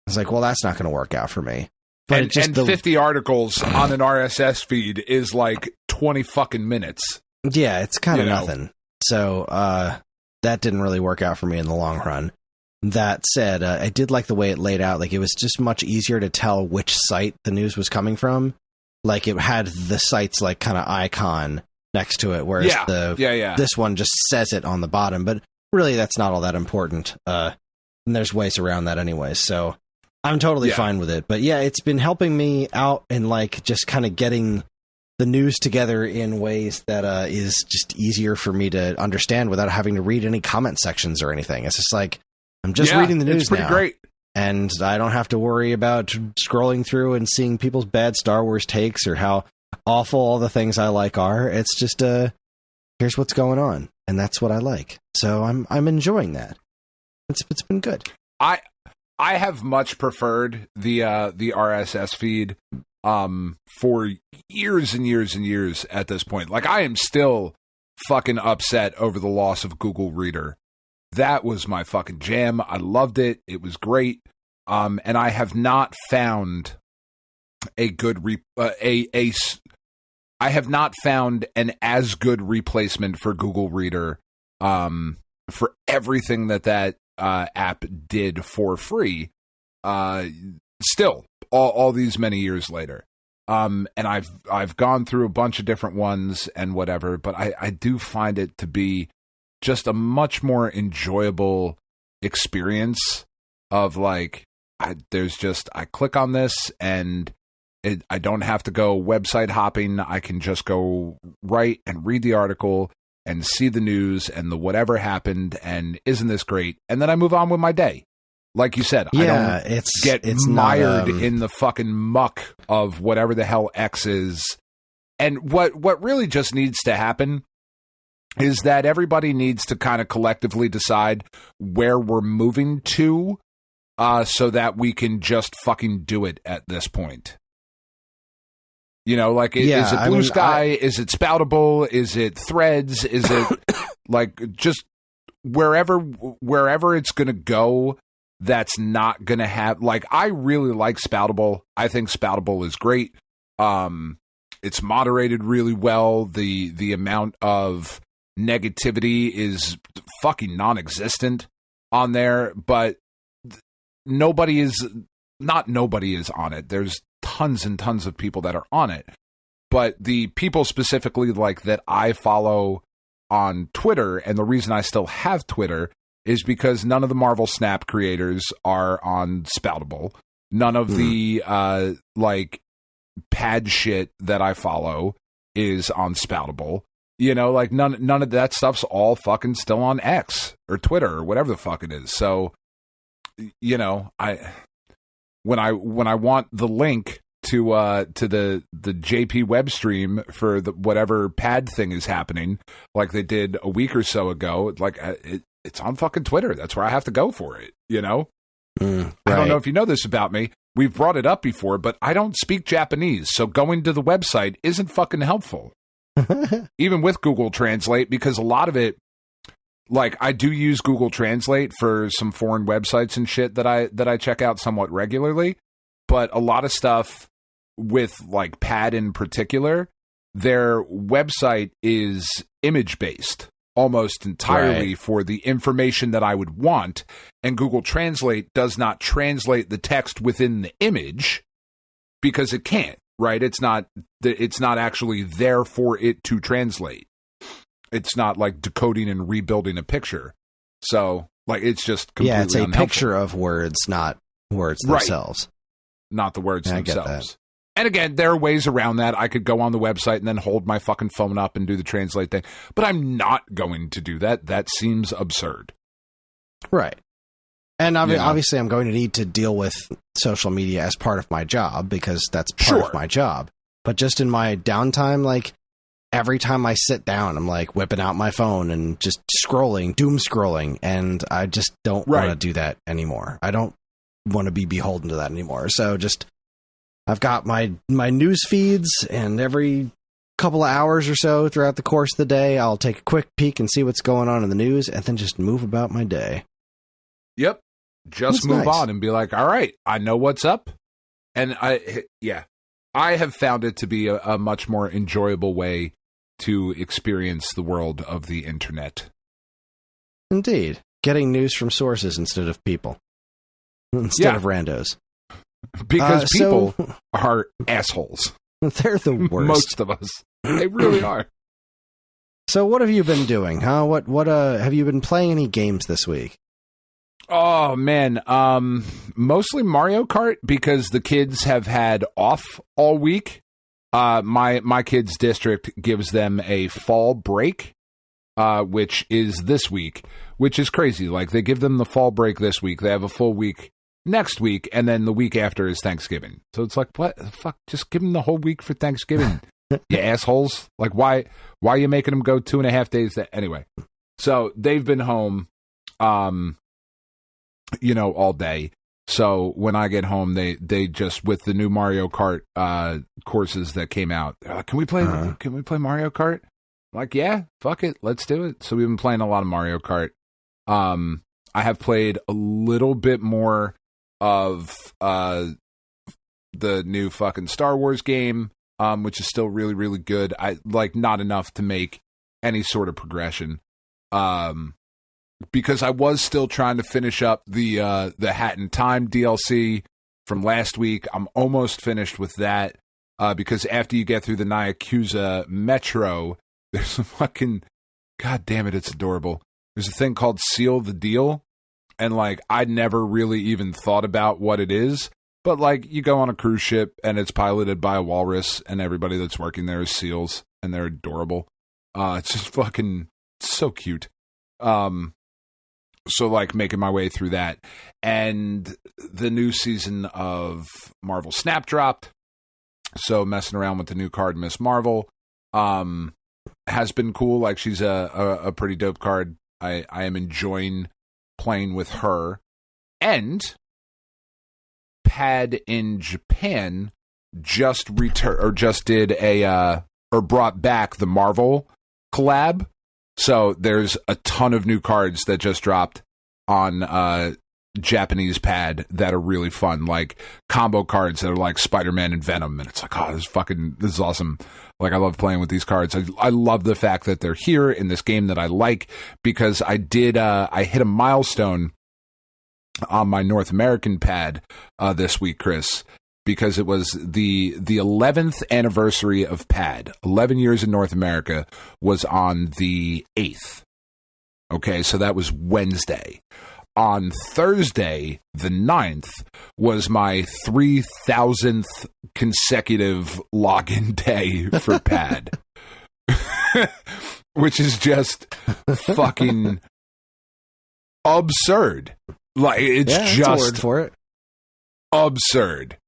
was like, well, that's not going to work out for me. But and 50 articles on an RSS feed is like 20 fucking minutes. Yeah, it's kind of nothing. So that didn't really work out for me in the long run. That said, I did like the way it laid out. Like, it was just much easier to tell which site the news was coming from. Like, it had the site's, like, kind of icon next to it, whereas this one just says it on the bottom. But really, that's not all that important. And there's ways around that anyway, so I'm totally fine with it. But yeah, it's been helping me out in, like, just kind of getting the news together in ways that is just easier for me to understand without having to read any comment sections or anything. It's just like, I'm just reading the news it's pretty now. Great. And I don't have to worry about scrolling through and seeing people's bad Star Wars takes or how awful all the things I like are. It's just, here's what's going on. And that's what I like. So I'm enjoying that. It's been good. I have much preferred the RSS feed for years and years and years at this point. Like, I am still fucking upset over the loss of Google Reader. That was my fucking jam. I loved it. It was great. And I have not found a good I have not found an as good replacement for Google Reader for everything that app did for free. Still, all these many years later. And I've gone through a bunch of different ones and whatever, but I do find it to be just a much more enjoyable experience of, like, I click on this and I don't have to go website hopping. I can just go right and read the article and see the news and the whatever happened, and isn't this great? And then I move on with my day. Like you said, I don't get mired in the fucking muck of whatever the hell X is. And what really just needs to happen is that everybody needs to kind of collectively decide where we're moving to, so that we can just fucking do it at this point. You know, like, is it Blue Sky? Is it Spoutable? Is it Threads? Is it like just wherever it's going to go? That's not going to have, like, I really like Spoutable. I think Spoutable is great. It's moderated really well. The amount of negativity is fucking non-existent on there, but nobody is on it. There's tons and tons of people that are on it, but the people specifically, like, that I follow on Twitter, and the reason I still have Twitter is because none of the Marvel Snap creators are on Spoutable. None of the like pad shit that I follow is on Spoutable. You know, like, none of that stuff's all fucking still on X or Twitter or whatever the fuck it is. So, you know, when I want the link to the JP web stream for the whatever pad thing is happening, like they did a week or so ago, like, it's on fucking Twitter. That's where I have to go for it, you know? Right. I don't know if you know this about me. We've brought it up before, but I don't speak Japanese, so going to the website isn't fucking helpful. Even with Google Translate, because a lot of it, like, I do use Google Translate for some foreign websites and shit that I check out somewhat regularly, but a lot of stuff with, like, Pad in particular, their website is image-based almost entirely for the information that I would want, and Google Translate does not translate the text within the image because it can't, right? It's not actually there for it to translate. It's not like decoding and rebuilding a picture. So, like, it's just completely it's a unhelpful. picture of words, not words themselves. Not the words I themselves. get that. And again, there are ways around that. I could go on the website and then hold my fucking phone up and do the translate thing. But I'm not going to do that. That seems absurd. Right. And obviously I'm going to need to deal with social media as part of my job, because that's part of my job. But just in my downtime, like, every time I sit down, I'm like whipping out my phone and just scrolling, doom scrolling. And I just don't want to do that anymore. I don't want to be beholden to that anymore. So just, I've got my news feeds, and every couple of hours or so throughout the course of the day, I'll take a quick peek and see what's going on in the news, and then just move about my day. Yep. Just move on and be like, all right, I know what's up. And I I have found it to be a much more enjoyable way to experience the world of the internet. Indeed. Getting news from sources instead of people. Instead of randos. Because people are assholes. They're the worst. Most of us. They really are. So what have you been doing, huh? What have you been playing any games this week? Oh, man. Mostly Mario Kart because the kids have had off all week. My kids' district gives them a fall break, which is this week, which is crazy. Like, they give them the fall break this week. They have a full week next week, and then the week after is Thanksgiving. So it's like, what the fuck? Just give them the whole week for Thanksgiving, you assholes. Like, why are you making them go 2.5 days? Anyway, so they've been home, all day. So when I get home, they just, with the new Mario Kart courses that came out, they're like, can we play Mario Kart? I'm like, yeah, fuck it, let's do it. So we've been playing a lot of Mario Kart. I have played a little bit more of the new fucking Star Wars game, which is still really, really good. I like not enough to make any sort of progression. Because I was still trying to finish up the Hat in Time DLC from last week. I'm almost finished with that because after you get through the Yakuza Metro, there's a fucking, god damn it, it's adorable. There's a thing called Seal the Deal, and like I'd never really even thought about what it is, but like you go on a cruise ship and it's piloted by a walrus, and everybody that's working there is seals, and they're adorable. It's just fucking so cute. So, like, making my way through that. And the new season of Marvel Snap dropped. So, messing around with the new card, Miss Marvel, has been cool. Like, she's a pretty dope card. I am enjoying playing with her. And Pad in Japan just brought back the Marvel collab. So there's a ton of new cards that just dropped on Japanese Pad that are really fun, like combo cards that are like Spider-Man and Venom, and it's like, oh, this is awesome. Like, I love playing with these cards. I love the fact that they're here in this game that I like, because I hit a milestone on my North American Pad this week, Chris, because it was the 11th anniversary of PAD. 11 years in North America was on the 8th. Okay, so that was Wednesday. On Thursday, the 9th, was my 3,000th consecutive login day for PAD. Which is just fucking absurd. Like, it's just that's a word for it. Absurd.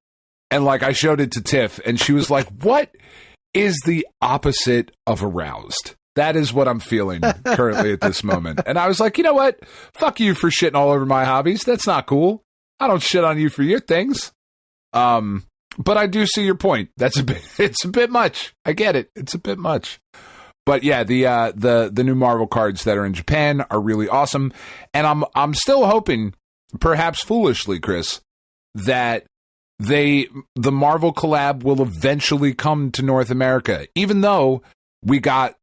And, like, I showed it to Tiff, and she was like, what is the opposite of aroused? That is what I'm feeling currently at this moment. And I was like, you know what? Fuck you for shitting all over my hobbies. That's not cool. I don't shit on you for your things. But I do see your point. It's a bit much. I get it. It's a bit much. But yeah, the new Marvel cards that are in Japan are really awesome. And I'm still hoping, perhaps foolishly, Chris, that the Marvel collab will eventually come to North America, even though we got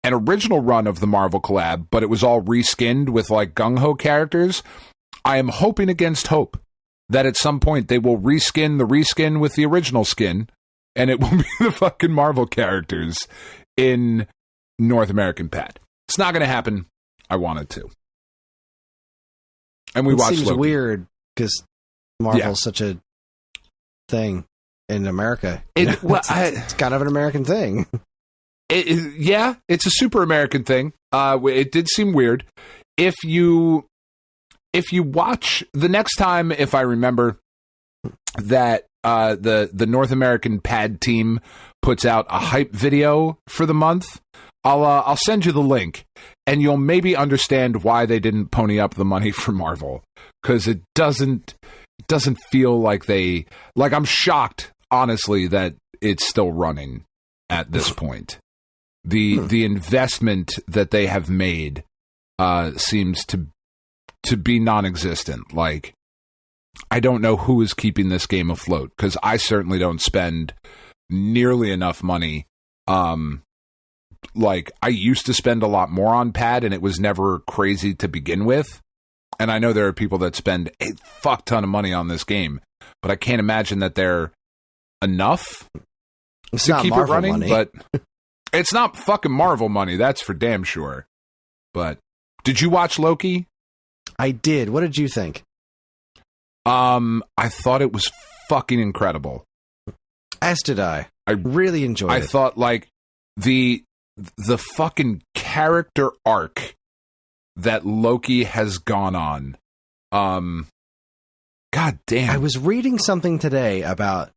an original run of the Marvel collab, but it was all reskinned with like gung-ho characters. I am hoping against hope that at some point they will reskin the reskin with the original skin, and it will be the fucking Marvel characters in North American Pad. It's not going to happen. I want it to. And we watched seems Loki. Weird because Marvel's such a thing in America. It's kind of an American thing. It's a super American thing. It did seem weird. If you watch the next time, if I remember that the North American Pad team puts out a hype video for the month, I'll send you the link, and you'll maybe understand why they didn't pony up the money for Marvel, because it doesn't feel like they, like, I'm shocked, honestly, that it's still running at this point. The investment that they have made seems to be non-existent. Like, I don't know who is keeping this game afloat, because I certainly don't spend nearly enough money. Like, I used to spend a lot more on pad, and it was never crazy to begin with. And I know there are people that spend a fuck ton of money on this game, but I can't imagine that they're enough to keep Marvel it running. money. But it's not fucking Marvel money, that's for damn sure. But did you watch Loki? I did. What did you think? I thought it was fucking incredible. As did I. I really enjoyed it. I thought, like, the fucking character arc that Loki has gone on. God damn. I was reading something today about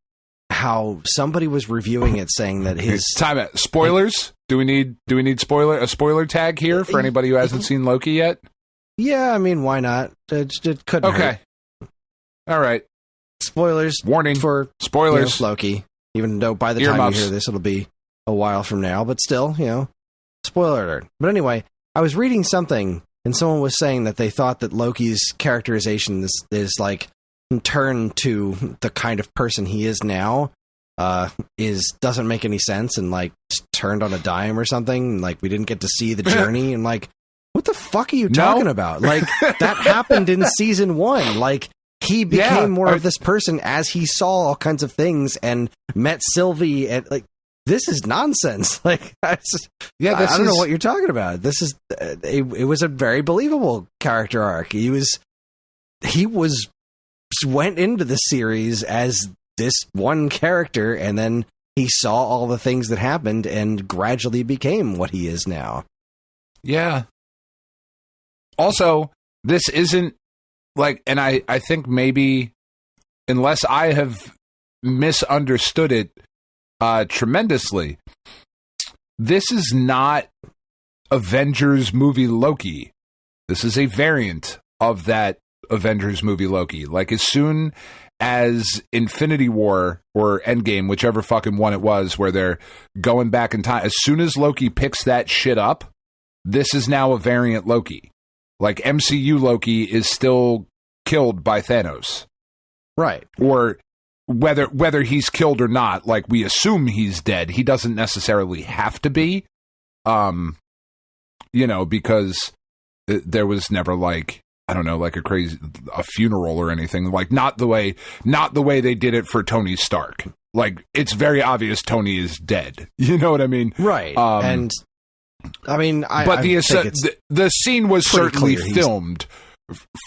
how somebody was reviewing it, saying that his time out. Spoilers? Do we need a spoiler tag here for anybody who hasn't seen Loki yet? Yeah, I mean, why not? It couldn't hurt. Okay. All right. Spoilers. Warning for spoilers. Loki. Even though by the time you hear this, it'll be a while from now. But still, spoiler alert. But anyway, I was reading something, and someone was saying that they thought that Loki's characterization is like turned to the kind of person he is now. Doesn't make any sense, and like turned on a dime or something. And, like, we didn't get to see the journey, and like, what the fuck are you talking about? Like, that happened in season 1. Like, he became more of this person as he saw all kinds of things and met Sylvie, and like, this is nonsense. Like, I don't know what you're talking about. This is it was a very believable character arc. He went into the series as this one character, and then he saw all the things that happened and gradually became what he is now. Yeah. Also, this isn't like, and I think maybe, unless I have misunderstood it tremendously, this is not Avengers movie Loki. This is a variant of that Avengers movie Loki. Like, as soon as Infinity War or Endgame, whichever fucking one it was, where they're going back in time, as soon as Loki picks that shit up, this is now a variant Loki. Like, MCU Loki is still killed by Thanos. Right. Or whether he's killed or not, like, we assume he's dead. He doesn't necessarily have to be. Because there was never, like, I don't know, like a funeral or anything. Like, not the way they did it for Tony Stark. Like, it's very obvious Tony is dead. You know what I mean? Right. And I mean, the scene was certainly filmed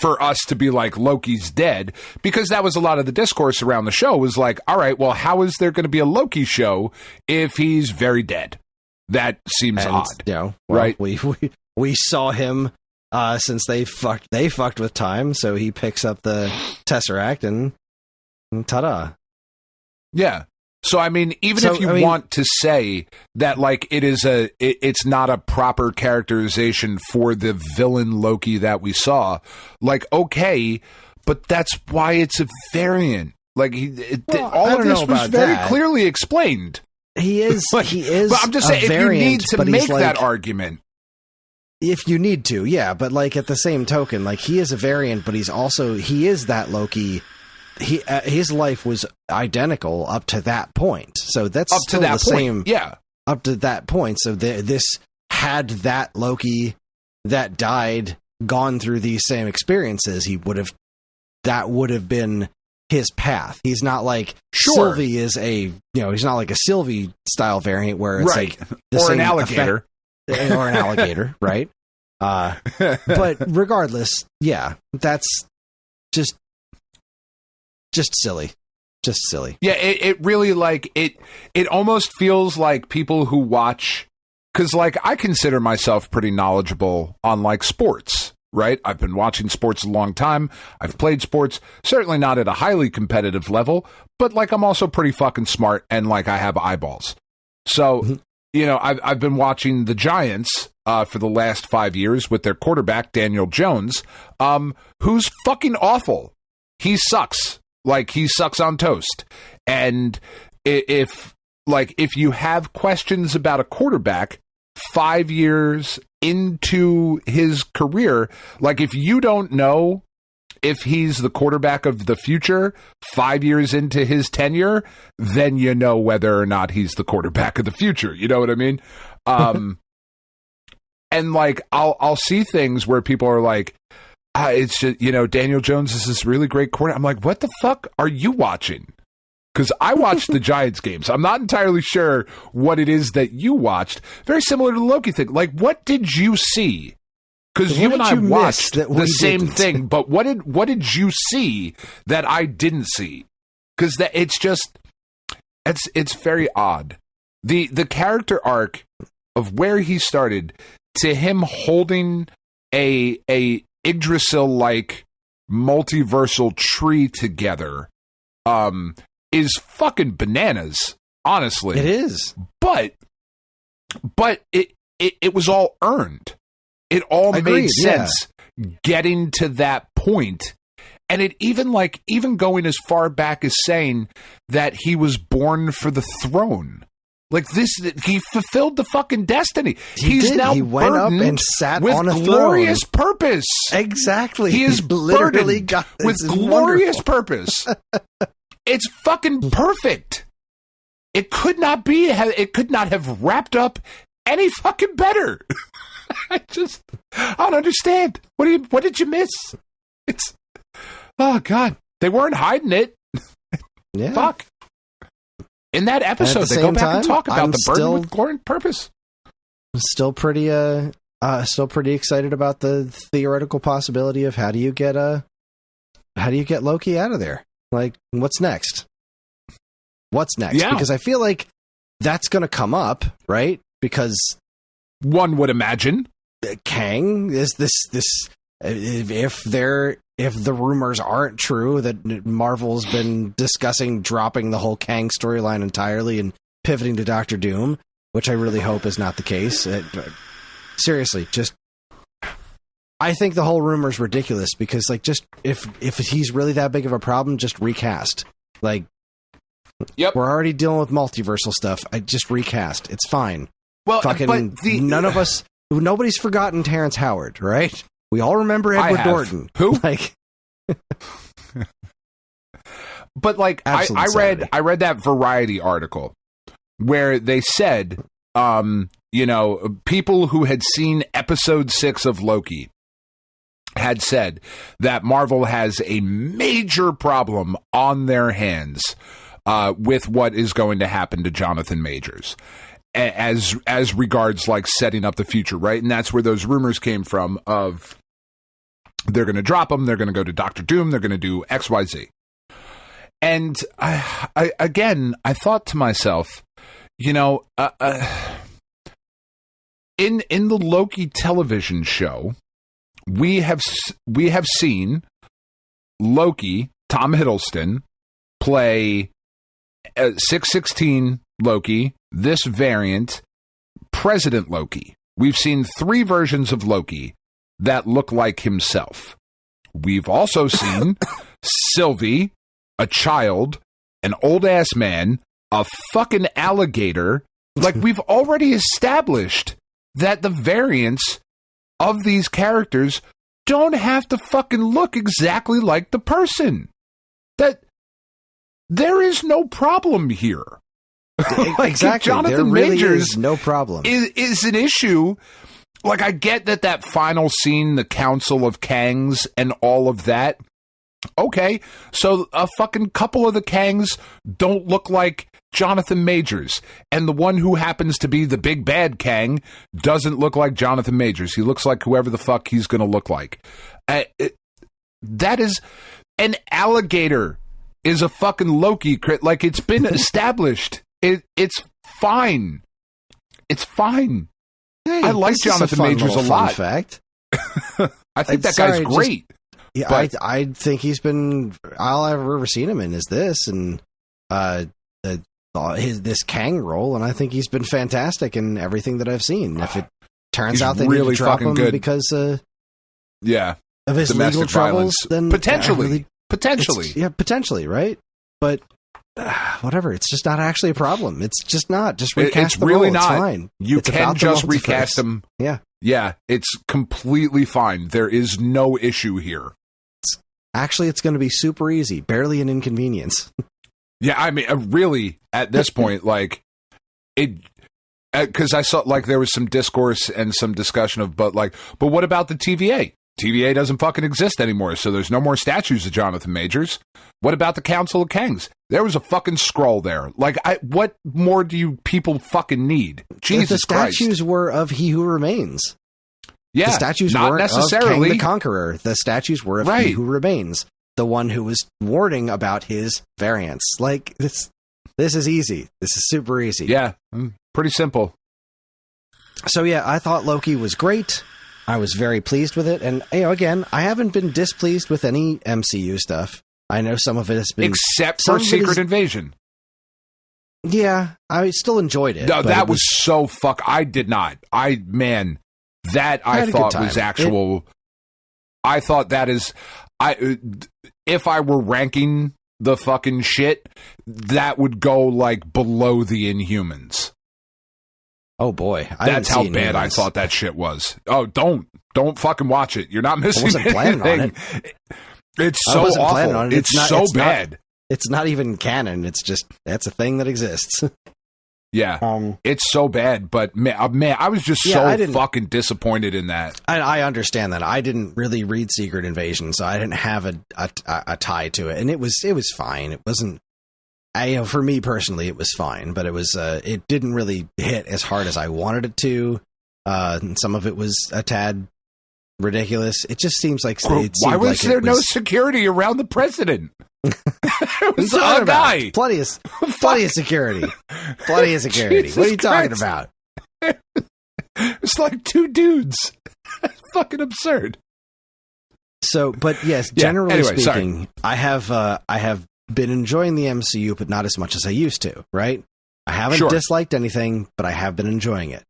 for us to be like, Loki's dead, because that was a lot of the discourse around the show, was like, all right, well, how is there going to be a Loki show if he's very dead? That seems odd. Right? We saw him since they fucked with time, so he picks up the Tesseract and ta-da. Yeah. So, I mean, even if you want to say that, like, it's not a proper characterization for the villain Loki that we saw, like, okay, but that's why it's a variant. Like, all of this was very clearly explained. He is. But I'm just saying, if you need to make that argument. If you need to, yeah. But, like, at the same token, like, he is a variant, but he is that Loki. His life was identical up to that point, so that's still the same. Yeah, up to that point. So this had that Loki that died gone through these same experiences, that would have been his path. He's not like Sylvie is he's not like a Sylvie style variant where it's like the or same an alligator effect, or an alligator, right? But regardless, yeah, that's just silly. Just silly. Yeah, it really, like, it almost feels like people who watch, because, like, I consider myself pretty knowledgeable on, like, sports, right? I've been watching sports a long time. I've played sports, certainly not at a highly competitive level, but, like, I'm also pretty fucking smart, and, like, I have eyeballs. So, I've been watching the Giants for the last 5 years with their quarterback, Daniel Jones, who's fucking awful. He sucks. Like, he sucks on toast. And if you have questions about a quarterback 5 years into his career, like, if you don't know if he's the quarterback of the future 5 years into his tenure, then you know whether or not he's the quarterback of the future. You know what I mean? And like, I'll see things where people are like, it's just, Daniel Jones is this really great quarterback. I'm like, what the fuck are you watching? Because I watched the Giants games. I'm not entirely sure what it is that you watched. Very similar to the Loki thing. Like, what did you see? Because you and I watched the same thing, but what did you see that I didn't see? Because it's very odd. The character arc of where he started to him holding a Yggdrasil-like multiversal tree together is fucking bananas, honestly. It is. But it was all earned. It all made sense getting to that point. And it even going as far back as saying that he was born for the throne. Like this, he fulfilled the fucking destiny. He went up and sat on a glorious throne. Purpose. Exactly. He is literally got with glorious purpose. It's fucking perfect. It could not have wrapped up any fucking better. I don't understand. What did you miss? Oh God, they weren't hiding it. Yeah. Fuck. In that episode, they go back and talk about the burden with glory and purpose. Still pretty excited about the theoretical possibility of how do you get Loki out of there? Like, what's next? Yeah. Because I feel like that's going to come up, right? Because one would imagine Kang is this if the rumors aren't true that Marvel's been discussing dropping the whole Kang storyline entirely and pivoting to Doctor Doom, which I really hope is not the case. Seriously, I think the whole rumor is ridiculous because, like, just if he's really that big of a problem, just recast. Like, yep, we're already dealing with multiversal stuff. I just recast. It's fine. Well, nobody's forgotten Terrence Howard, right? We all remember Edward Norton. Who? Like, but like, I read that Variety article where they said, people who had seen episode 6 of Loki had said that Marvel has a major problem on their hands with what is going to happen to Jonathan Majors as regards like setting up the future, right? And that's where those rumors came from of they're going to drop him, they're going to go to Doctor Doom, they're going to do XYZ. And I thought to myself, in the Loki television show, we have seen Loki, Tom Hiddleston, play 616 Loki, this variant, President Loki. We've seen 3 versions of Loki that look like himself. We've also seen Sylvie, a child, an old-ass man, a fucking alligator. Like, we've already established that the variants of these characters don't have to fucking look exactly like the person. That there is no problem here. Like, exactly. Jonathan there really Majors is no problem. Is an issue. Like, I get that final scene, the Council of Kangs and all of that. Okay, so a fucking couple of the Kangs don't look like Jonathan Majors, and the one who happens to be the big bad Kang doesn't look like Jonathan Majors. He looks like whoever the fuck he's going to look like. That is an alligator is a fucking Loki crit. Like, it's been established. It's fine. It's fine. Hey, I like Jonathan Majors a lot. Fact. I think that guy's great. Yeah, but I think he's been. All I've ever seen him in is this and this Kang role, and I think he's been fantastic in everything that I've seen. If it turns out they really need to drop him good because of his legal troubles, then potentially, potentially, right? But whatever, it's just not actually a problem. It's just not. Just recast the really role. not. It's fine. You can just recast him. Yeah. Yeah, it's completely fine. There is no issue here. Actually, it's going to be super easy, barely an inconvenience. Yeah, I mean, really, at this point, like, it... Because I saw, like, there was some discourse and some discussion of, but what about the TVA? TVA doesn't fucking exist anymore, so there's no more statues of Jonathan Majors. What about the Council of Kings? There was a fucking scroll there. Like, what more do you people fucking need? Jesus Christ. The statues were of He Who Remains. Yeah, the statues not weren't necessarily of Kang the Conqueror. The statues were of He Who Remains, the one who was warning about his variants. Like, this is easy. This is super easy. Yeah, pretty simple. So yeah, I thought Loki was great. I was very pleased with it, and again, I haven't been displeased with any MCU stuff. I know some of it has been, except for Secret Invasion. Yeah, I still enjoyed it. No, that was so I did not. I thought was actual. I thought that is. If I were ranking the fucking shit, that would go like below the Inhumans. Oh boy, that's how bad I thought that shit was. Oh, don't fucking watch it. You're not missing anything. I wasn't planning on it. It's so awful. It's so bad. It's not even canon. It's just that's a thing that exists. Yeah, it's so bad. But man, I was just so fucking disappointed in that. I understand that. I didn't really read Secret Invasion, so I didn't have a tie to it, and it was fine. It wasn't. For me personally, it was fine, but it didn't really hit as hard as I wanted it to. And some of it was a tad ridiculous. It just seems like why was there no security around the president? It was a guy. Plenty of security. Plenty of security. What are you talking about? It's like two dudes. Fucking absurd. So, but yes, generally speaking, I have been enjoying the MCU, but not as much as I used to, right? I haven't disliked anything, but I have been enjoying it.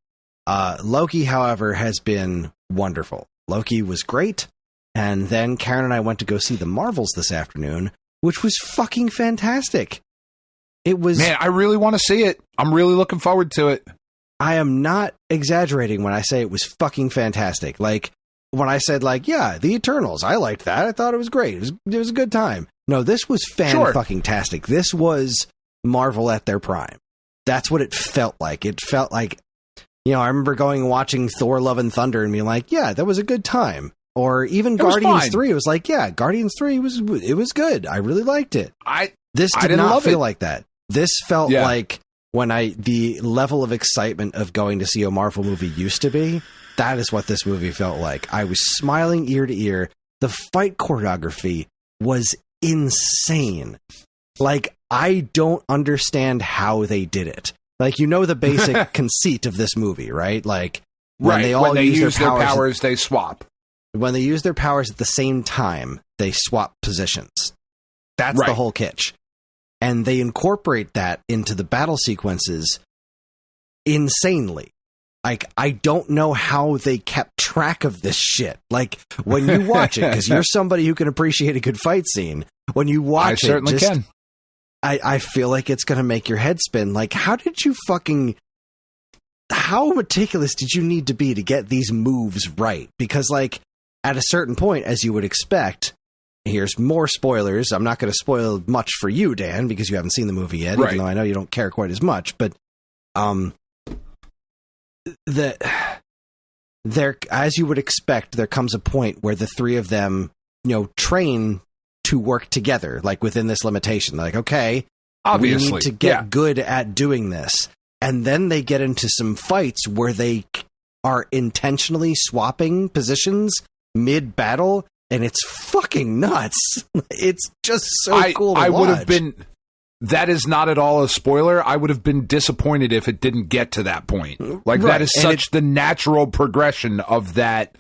Loki, however, has been wonderful. Loki was great, and then Karen and I went to go see the Marvels this afternoon, which was fucking fantastic. It was... Man, I really want to see it. I'm really looking forward to it. I am not exaggerating when I say it was fucking fantastic. Like, when I said, like, yeah, the Eternals, I liked that. I thought it was great. It was a good time. No, this was fan-fucking-tastic. This was Marvel at their prime. That's what it felt like. It felt like, I remember going and watching Thor Love and Thunder and being like, yeah, that was a good time. Or even Guardians 3, it was like, yeah, Guardians 3, it was good. I really liked it. This did not feel like that. This felt like when the level of excitement of going to see a Marvel movie used to be. That is what this movie felt like. I was smiling ear to ear. The fight choreography was insane. Like, I don't understand how they did it. Like, the basic conceit of this movie, right? Like, when they all use their powers, they swap. When they use their powers at the same time, they swap positions. That's the whole kitsch. And they incorporate that into the battle sequences insanely. Like, I don't know how they kept track of this shit. Like, when you watch it, because you're somebody who can appreciate a good fight scene, when you watch I certainly can. I feel like it's going to make your head spin. Like, how meticulous did you need to be to get these moves right? Because, like, at a certain point, as you would expect, here's more spoilers. I'm not going to spoil much for you, Dan, because you haven't seen the movie yet, even though I know you don't care quite as much. But, as you would expect, there comes a point where the three of them, train to work together, like within this limitation. Like, okay, obviously, we need to get good at doing this. And then they get into some fights where they are intentionally swapping positions mid-battle, and it's fucking nuts. It's just so cool to watch. Would have been... That is not at all a spoiler. I would have been disappointed if it didn't get to that point. Like, that is such the natural progression of that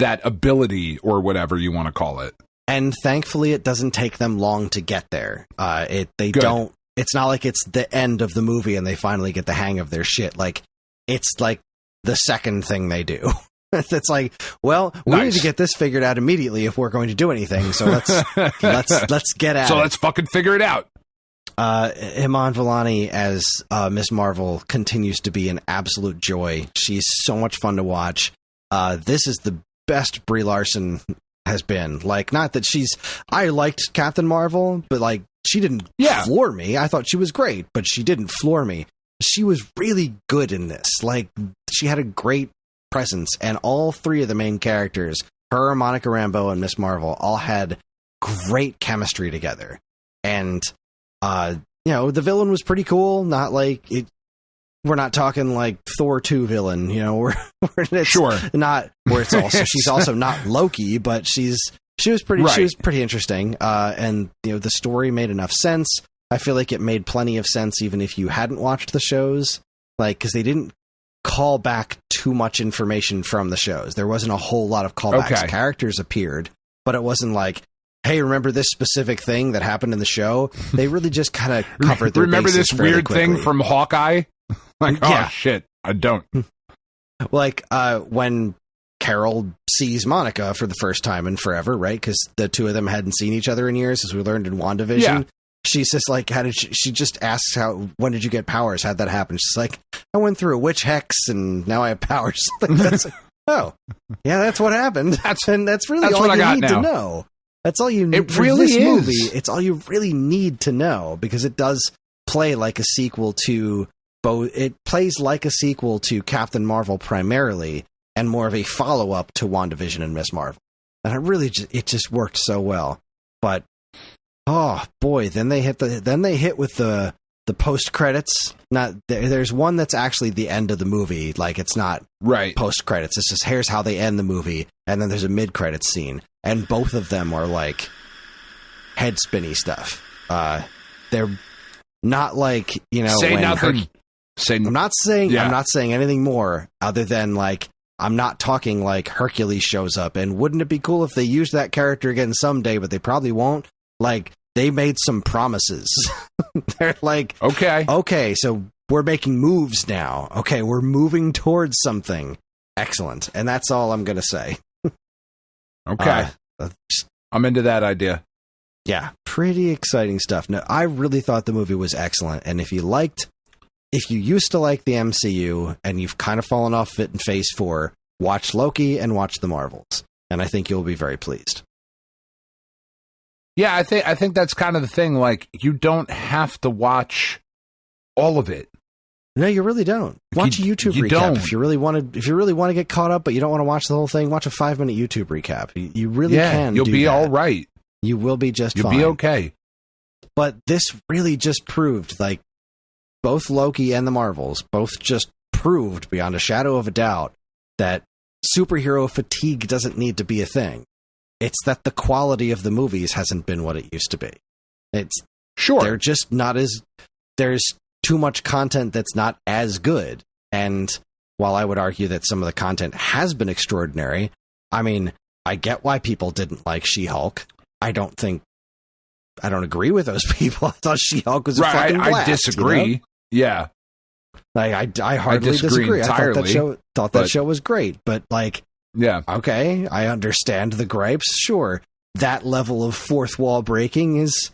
ability, or whatever you want to call it. And thankfully, it doesn't take them long to get there. Don't. It's not like it's the end of the movie and they finally get the hang of their shit. Like, it's like the second thing they do. It's like, well, we need to get this figured out immediately if we're going to do anything. So let's get at it. So let's fucking figure it out. Iman Vellani as Miss Marvel continues to be an absolute joy. She's so much fun to watch. This is the best Brie Larson has been. Like, not that I liked Captain Marvel, but like, she didn't floor me. I thought she was great, but she didn't floor me. She was really good in this. Like, she had a great presence, and all three of the main characters, her, Monica Rambeau, and Miss Marvel, all had great chemistry together. And, the villain was pretty cool. Not like it. We're not talking like Thor 2 villain, where it's not where it's also she's also not Loki, but she was pretty interesting. And the story made enough sense. I feel like it made plenty of sense even if you hadn't watched the shows, like, because they didn't call back too much information from the shows. There wasn't a whole lot of callbacks. Okay. Characters appeared, but it wasn't like, hey, remember this specific thing that happened in the show? They really just kind of covered their remember bases this weird quickly. thing from Hawkeye? Like, oh shit, I don't. Like, when Carol sees Monica for the first time in forever, right? Because the two of them hadn't seen each other in years, as we learned in WandaVision. Yeah. She's just like, she just asks, when did you get powers? How'd that happen? She's like, I went through a witch hex and now I have powers. That's like, oh, yeah, that's what happened. That's really all you need to know. That's all you need for this movie. It's all you really need to know, because it does play like a sequel to both. It plays like a sequel to Captain Marvel primarily, and more of a follow-up to WandaVision and Miss Marvel. And it just worked so well. But oh boy, then they hit with the post credits. There's one that's actually the end of the movie. Like, it's not post credits. It's just, here's how they end the movie, and then there's a mid credits scene, and both of them are like head spinny stuff. They're not like, say nothing. I'm not saying anything more other than, like, I'm not talking like Hercules shows up, and wouldn't it be cool if they used that character again someday, but they probably won't. Like, they made some promises. They're like, okay, so we're making moves now. Okay, we're moving towards something. Excellent. And that's all I'm going to say. Okay. I'm into that idea. Yeah, pretty exciting stuff. No, I really thought the movie was excellent. And if you used to like the MCU and you've kind of fallen off it in Phase 4, watch Loki and watch The Marvels. And I think you'll be very pleased. Yeah, I think that's kind of the thing. Like, you don't have to watch all of it. No, you really don't. Watch a YouTube recap. Don't. If you really want to get caught up, but you don't want to watch the whole thing, watch a 5-minute YouTube recap. You really can. You'll be all right. You will be just fine. You'll be okay. But this really just proved, like, both Loki and the Marvels both just proved beyond a shadow of a doubt that superhero fatigue doesn't need to be a thing. It's that the quality of the movies hasn't been what it used to be. They're just not as, there's too much content that's not as good. And while I would argue that some of the content has been extraordinary, I mean, I get why people didn't like She-Hulk. I don't agree with those people. I thought She-Hulk was a fucking blast. I disagree. Yeah. Like, I hardly disagree. Entirely, I thought that show was great, but like, yeah. Okay, I understand the gripes. Sure, that level of fourth wall breaking is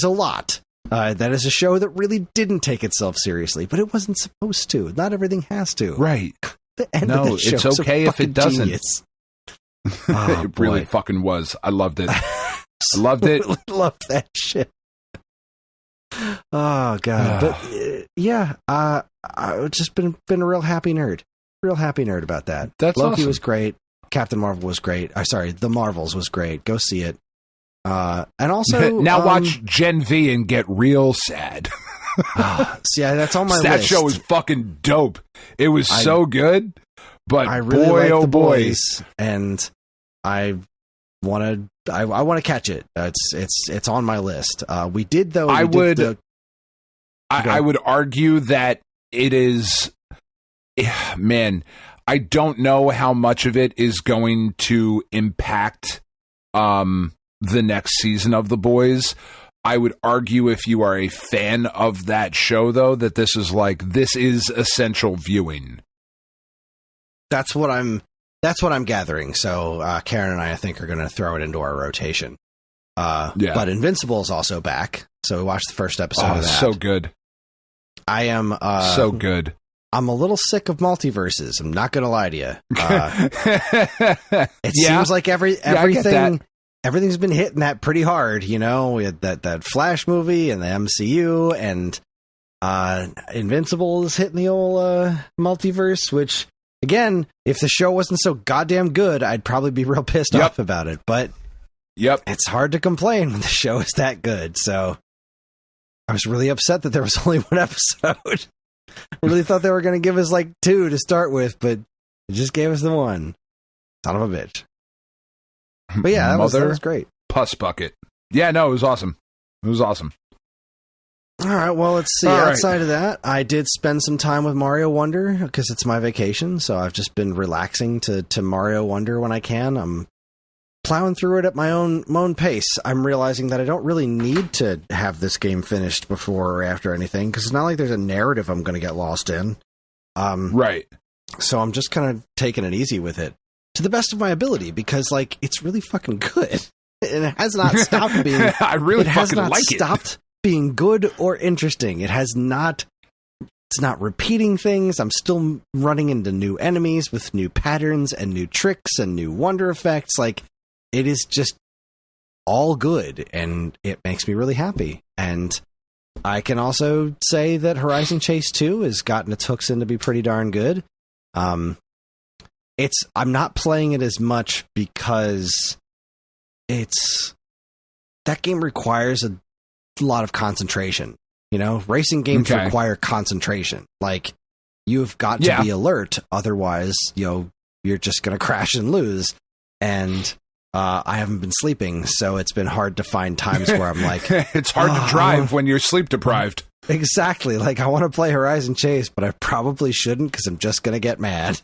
a lot. That is a show that really didn't take itself seriously, but it wasn't supposed to. Not everything has to. Right. The end of the show it's okay if it doesn't. It really fucking was. I loved it. I loved it. Love that shit. Oh god. But I've just been a real happy nerd. Real happy nerd about that. That's Loki awesome. was great. Captain Marvel was great. The Marvels was great. Go see it. And also now watch Gen V and get real sad. See, that's on my list. That show was fucking dope. It was so good. But I really boy, like oh the boy, boys, and I want to catch it. It's on my list. We did though. I would argue that it is. Man, I don't know how much of it is going to impact the next season of The Boys. I would argue, if you are a fan of that show, though, that this is essential viewing. That's what I'm gathering. So Karen and I think, are going to throw it into our rotation. But Invincible is also back. So we watched the first episode of that. So good. I am so good. I'm a little sick of multiverses. I'm not going to lie to you. It seems like everything's been hitting that pretty hard. You know, we had that Flash movie and the MCU, and Invincible is hitting the old multiverse, which, again, if the show wasn't so goddamn good, I'd probably be real pissed off about it. But it's hard to complain when the show is that good. So I was really upset that there was only one episode. I really thought they were going to give us like 2 to start with, but it just gave us the 1. Son of a bitch. But yeah, that was great. Puss bucket. Yeah, no, it was awesome. It was awesome. All right, well, let's see. Outside of that, I did spend some time with Mario Wonder because it's my vacation, so I've just been relaxing to Mario Wonder when I can. I'm plowing through it at my own pace. I'm realizing that I don't really need to have this game finished before or after anything, because it's not like there's a narrative I'm going to get lost in. Right. So I'm just kind of taking it easy with it to the best of my ability, because like it's really fucking good, and it has not stopped being. I really fucking like it. Stopped being good or interesting. It has not. It's not repeating things. I'm still running into new enemies with new patterns and new tricks and new wonder effects. Like, it is just all good, and it makes me really happy. And I can also say that Horizon Chase 2 has gotten its hooks in to be pretty darn good. I'm not playing it as much because that game requires a lot of concentration. You know, racing games require concentration. Like, you've got to be alert, otherwise, you're just going to crash and lose. And I haven't been sleeping, so it's been hard to find times where I'm like... It's hard to drive when you're sleep deprived. Exactly. Like, I want to play Horizon Chase, but I probably shouldn't because I'm just going to get mad.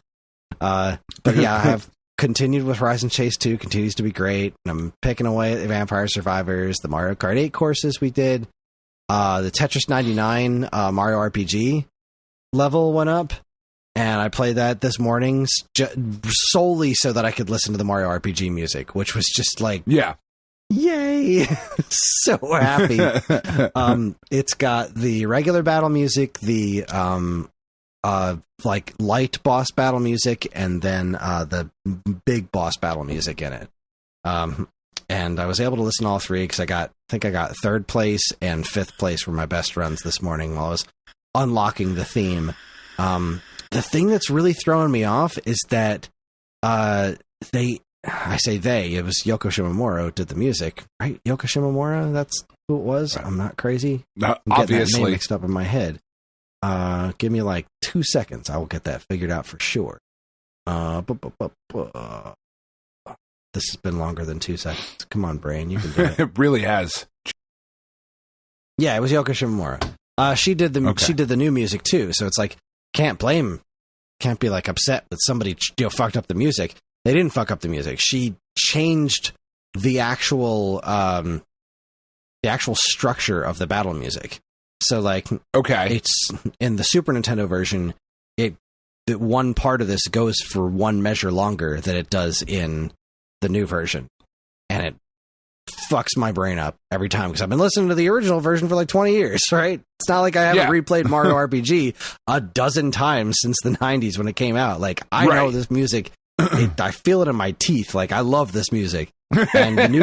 But yeah, I have continued with Horizon Chase 2, continues to be great. And I'm picking away at the Vampire Survivors, the Mario Kart 8 courses we did. The Tetris 99 Mario RPG level went up, and I played that this morning solely so that I could listen to the Mario RPG music, which was just like, yay! So happy. It's got the regular battle music, the like light boss battle music, and then the big boss battle music in it. And I was able to listen to all three because I think I got 3rd place and 5th place were my best runs this morning while I was unlocking the theme. The thing that's really throwing me off is that it was Yoko Shimomura did the music, right? Yoko Shimomura, that's who it was? I'm not crazy. No, I'm getting that name mixed up in my head. Give me like 2 seconds. I will get that figured out for sure. This has been longer than 2 seconds. Come on, brain. You can do it. It really has. Yeah, it was Yoko Shimomura. She did the new music too. So it's like, can't be like upset that somebody fucked up the music. They didn't fuck up the music. She changed the actual structure of the battle music. So like, it's in the Super Nintendo version, the one part of this goes for one measure longer than it does in the new version, and it fucks my brain up every time because I've been listening to the original version for like 20 years, right? It's not like I haven't replayed Mario RPG a dozen times since the 90s when it came out. Like, I know this music, I feel it in my teeth. Like, I love this music. And the new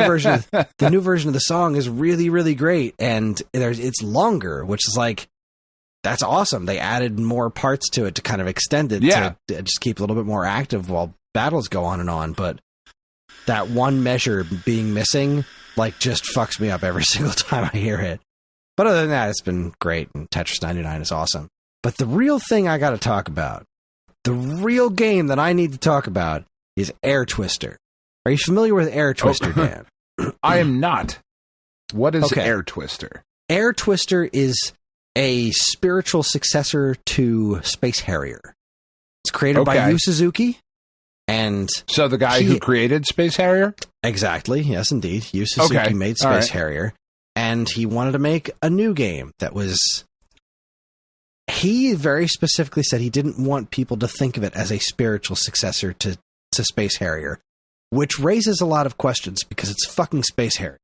version of the song is really, really great, and it's longer, which is like, that's awesome. They added more parts to it to kind of extend it to just keep a little bit more active while battles go on and on. But that one measure being missing, like, just fucks me up every single time I hear it. But other than that, it's been great, and Tetris 99 is awesome. But the real thing I got to talk about, the real game that I need to talk about, is Air Twister. Are you familiar with Air Twister, Dan? I am not. What is Air Twister? Air Twister is a spiritual successor to Space Harrier. It's created by Yu Suzuki. And so the guy who created Space Harrier? Exactly. Yes, indeed. Yu Suzuki made Space Harrier. And he wanted to make a new game that was... He very specifically said he didn't want people to think of it as a spiritual successor to Space Harrier, which raises a lot of questions because it's fucking Space Harrier.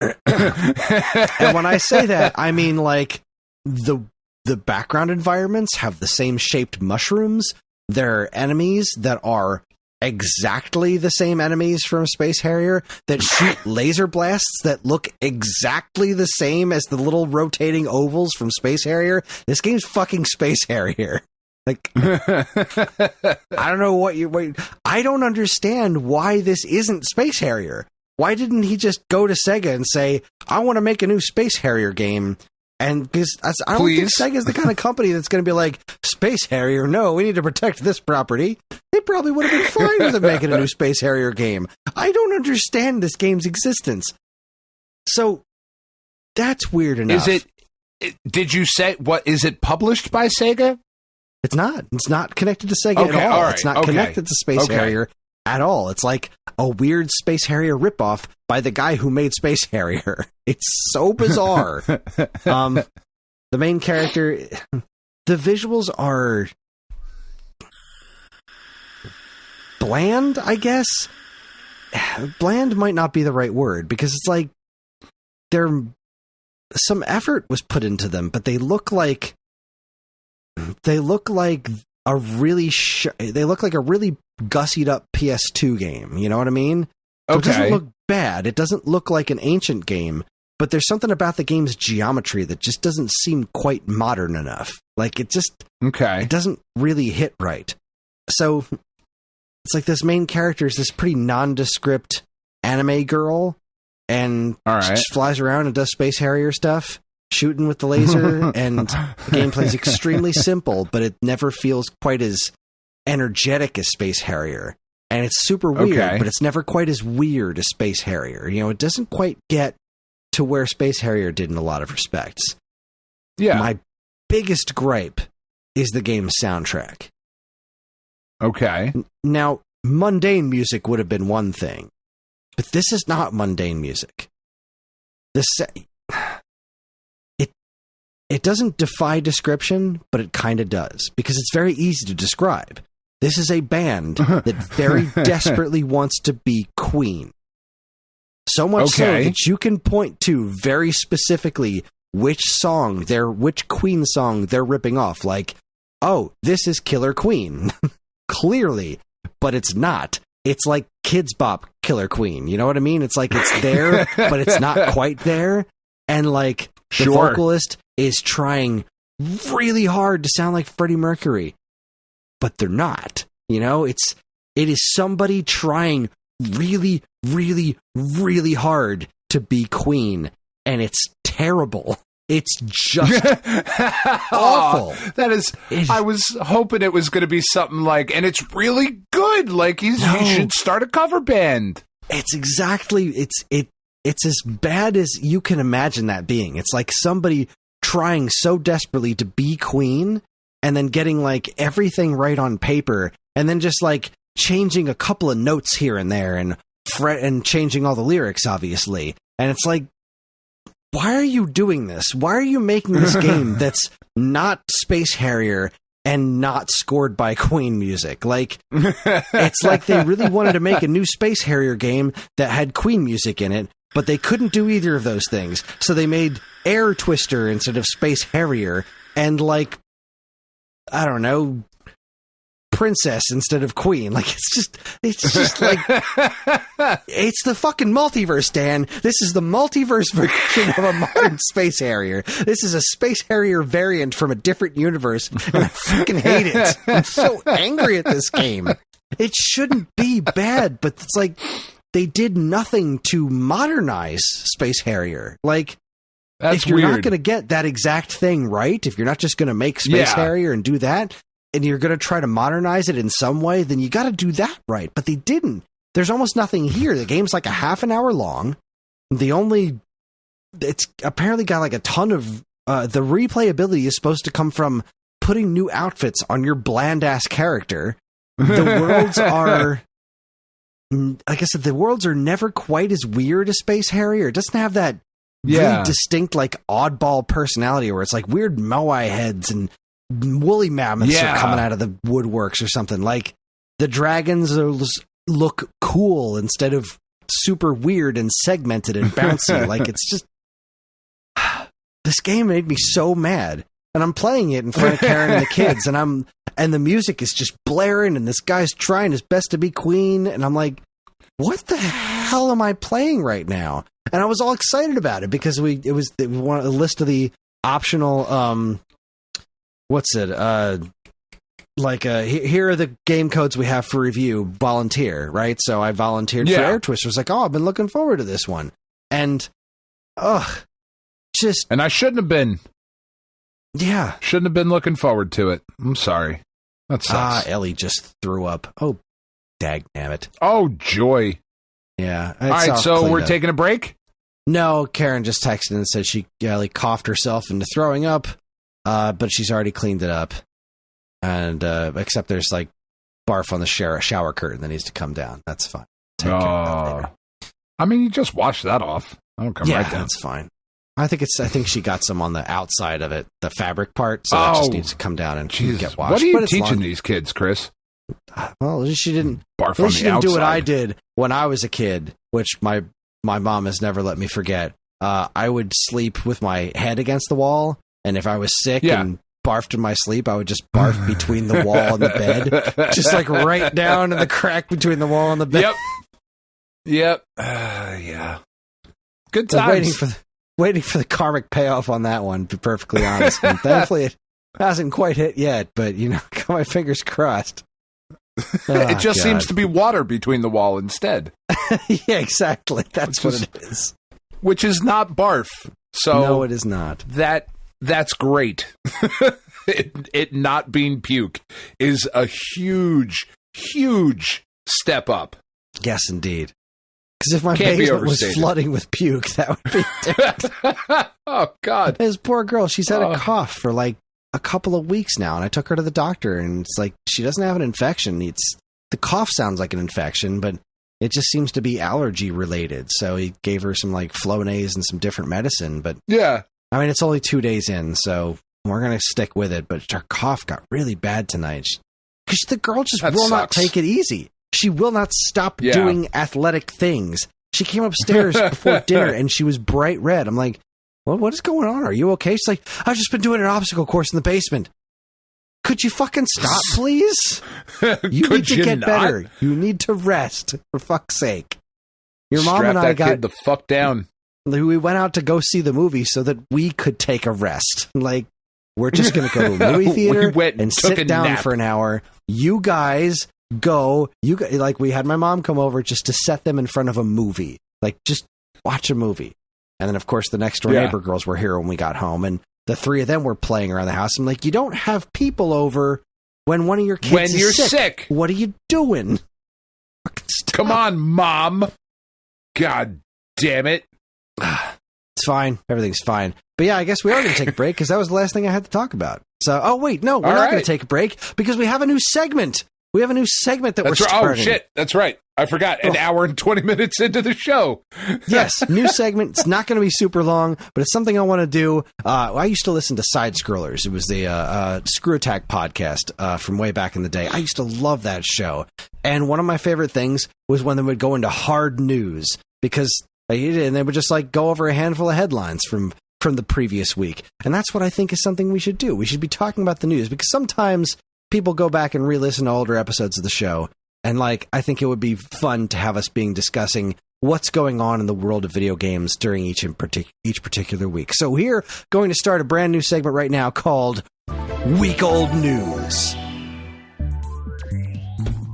And when I say that, I mean, like, the the background environments have the same shaped mushrooms. There are enemies that are exactly the same enemies from Space Harrier that shoot laser blasts that look exactly the same as the little rotating ovals from Space Harrier. This game's fucking Space Harrier. Like, I don't know what I don't understand why this isn't Space Harrier. Why didn't he just go to Sega and say, I want to make a new Space Harrier game? And because I don't think Sega's the kind of company that's going to be like, Space Harrier, no, we need to protect this property. They probably would have been fine with them making a new Space Harrier game. I don't understand this game's existence. So, that's weird enough. Did you say, is it published by Sega? It's not. It's not connected to Sega at all. It's not connected to Space Harrier at all. It's like a weird Space Harrier ripoff by the guy who made Space Harrier. It's so bizarre. The main character, the visuals are bland, I guess. Bland might not be the right word, because it's like some effort was put into them, but they look like a really gussied up PS2 game. You know what I mean? So it doesn't look bad. It doesn't look like an ancient game, but there's something about the game's geometry that just doesn't seem quite modern enough. Like, it just it doesn't really hit right. So it's like this main character is this pretty nondescript anime girl, and she just flies around and does Space Harrier stuff, shooting with the laser, and the gameplay is extremely simple, but it never feels quite as energetic as Space Harrier. And it's super weird, but it's never quite as weird as Space Harrier. You know, it doesn't quite get to where Space Harrier did in a lot of respects. Yeah. My biggest gripe is the game's soundtrack. Okay. Now, mundane music would have been one thing, but this is not mundane music. It doesn't defy description, but it kind of does, because it's very easy to describe. This is a band that very desperately wants to be Queen. So much so that you can point to very specifically which Queen song they're ripping off. Like, oh, this is Killer Queen. Clearly. But it's not. It's like Kids Bop Killer Queen. You know what I mean? It's like it's there, but it's not quite there. And like the vocalist is trying really hard to sound like Freddie Mercury, but they're not. You know, it is somebody trying really, really, really hard to be Queen, and it's terrible. It's just awful. I was hoping it was going to be something like, and it's really good. Like he should start a cover band. It's exactly it's as bad as you can imagine that being. It's like somebody trying so desperately to be Queen, and then getting like everything right on paper, and then just like changing a couple of notes here and there, and changing all the lyrics, obviously. And it's like, why are you doing this? Why are you making this game that's not Space Harrier and not scored by Queen music? Like, it's like they really wanted to make a new Space Harrier game that had Queen music in it, but they couldn't do either of those things. So they made Air Twister instead of Space Harrier, and like, I don't know, Princess instead of Queen. Like, it's just like, it's the fucking multiverse, Dan. This is the multiverse version of a modern Space Harrier. This is a Space Harrier variant from a different universe, and I fucking hate it. I'm so angry at this game. It shouldn't be bad, but it's like, they did nothing to modernize Space Harrier. Like, if you're not going to get that exact thing right, if you're not just going to make Space Harrier and do that, and you're going to try to modernize it in some way, then you got to do that right. But they didn't. There's almost nothing here. The game's like a half an hour long. It's apparently got like a ton of, the replayability is supposed to come from putting new outfits on your bland ass character. The worlds are, like I said, the worlds are never quite as weird as Space Harrier. It doesn't have that really distinct, like, oddball personality where it's like weird moai heads and woolly mammoths are coming out of the woodworks or something. Like, the dragons look cool instead of super weird and segmented and bouncy. Like, it's just, this game made me so mad. and I'm playing it in front of Karen and the kids, and the music is just blaring, and this guy's trying his best to be Queen, and I'm like, what the hell am I playing right now? And I was all excited about it because it was a list of the optional, here are the game codes we have for review, volunteer, right? So I volunteered for Air Twist. I was like, oh, I've been looking forward to this one. And, and I shouldn't have been. Yeah. Shouldn't have been looking forward to it. I'm sorry. That sucks. Ellie just threw up. Oh, dagnammit. Oh, joy. Yeah. All right, so we're taking a break? No, Karen just texted and said she coughed herself into throwing up, but she's already cleaned it up. And except there's like barf on the shower curtain that needs to come down. That's fine. Take care of that later. I mean, you just wash that off. That'll come right down. That's fine. I think she got some on the outside of it, the fabric part, so that just needs to come down and get washed. What are you teaching these kids, Chris? Well, at least she didn't barf on the outside. She didn't do what I did when I was a kid, which my mom has never let me forget. I would sleep with my head against the wall, and if I was sick and barfed in my sleep, I would just barf between the wall and the bed, just like right down in the crack between the wall and the bed. Yep. Yeah. Good times. Waiting for the karmic payoff on that one, to be perfectly honest. And thankfully, it hasn't quite hit yet, but, got my fingers crossed. It just seems to be water between the wall instead. Yeah, exactly. That's what it is. Which is not barf. So no, it is not. That's great. It not being puke is a huge, huge step up. Yes, indeed. Because if my basement was flooding with puke, that would be different. Oh, God. This poor girl, she's had a cough for like a couple of weeks now, and I took her to the doctor, and it's like she doesn't have an infection. The cough sounds like an infection, but it just seems to be allergy related. So he gave her some like Flonase and some different medicine. But I mean, it's only 2 days in, so we're going to stick with it. But her cough got really bad tonight. Because the girl just will not take it easy. She will not stop doing athletic things. She came upstairs before dinner and she was bright red. I'm like, well, what is going on? Are you okay? She's like, I've just been doing an obstacle course in the basement. Could you fucking stop, please? You need to get better. You need to rest, for fuck's sake. Your mom and I got kid the fuck down. We went out to go see the movie so that we could take a rest. Like, we're just going to go to a movie theater and sit down for an hour. You guys go. Like, we had my mom come over just to set them in front of a movie. Like, just watch a movie. And then, of course, the next door neighbor girls were here when we got home. And the three of them were playing around the house. I'm like, you don't have people over when one of your kids is sick. What are you doing? Come on, Mom. God damn it. It's fine. Everything's fine. But yeah, I guess we are going to take a break because that was the last thing I had to talk about. So, we're not going to take a break because we have a new segment. We have a new segment that we're starting. Oh, shit. That's right. I forgot. An hour and 20 minutes into the show. Yes, new segment. It's not going to be super long, but it's something I want to do. I used to listen to Side Scrollers. It was the Screw Attack podcast from way back in the day. I used to love that show. And one of my favorite things was when they would go into hard news because they would just like go over a handful of headlines from the previous week. And that's what I think is something we should do. We should be talking about the news because sometimes people go back and re-listen to older episodes of the show. And like, I think it would be fun to have us discussing what's going on in the world of video games during each particular week. So we're going to start a brand new segment right now called Week Old News.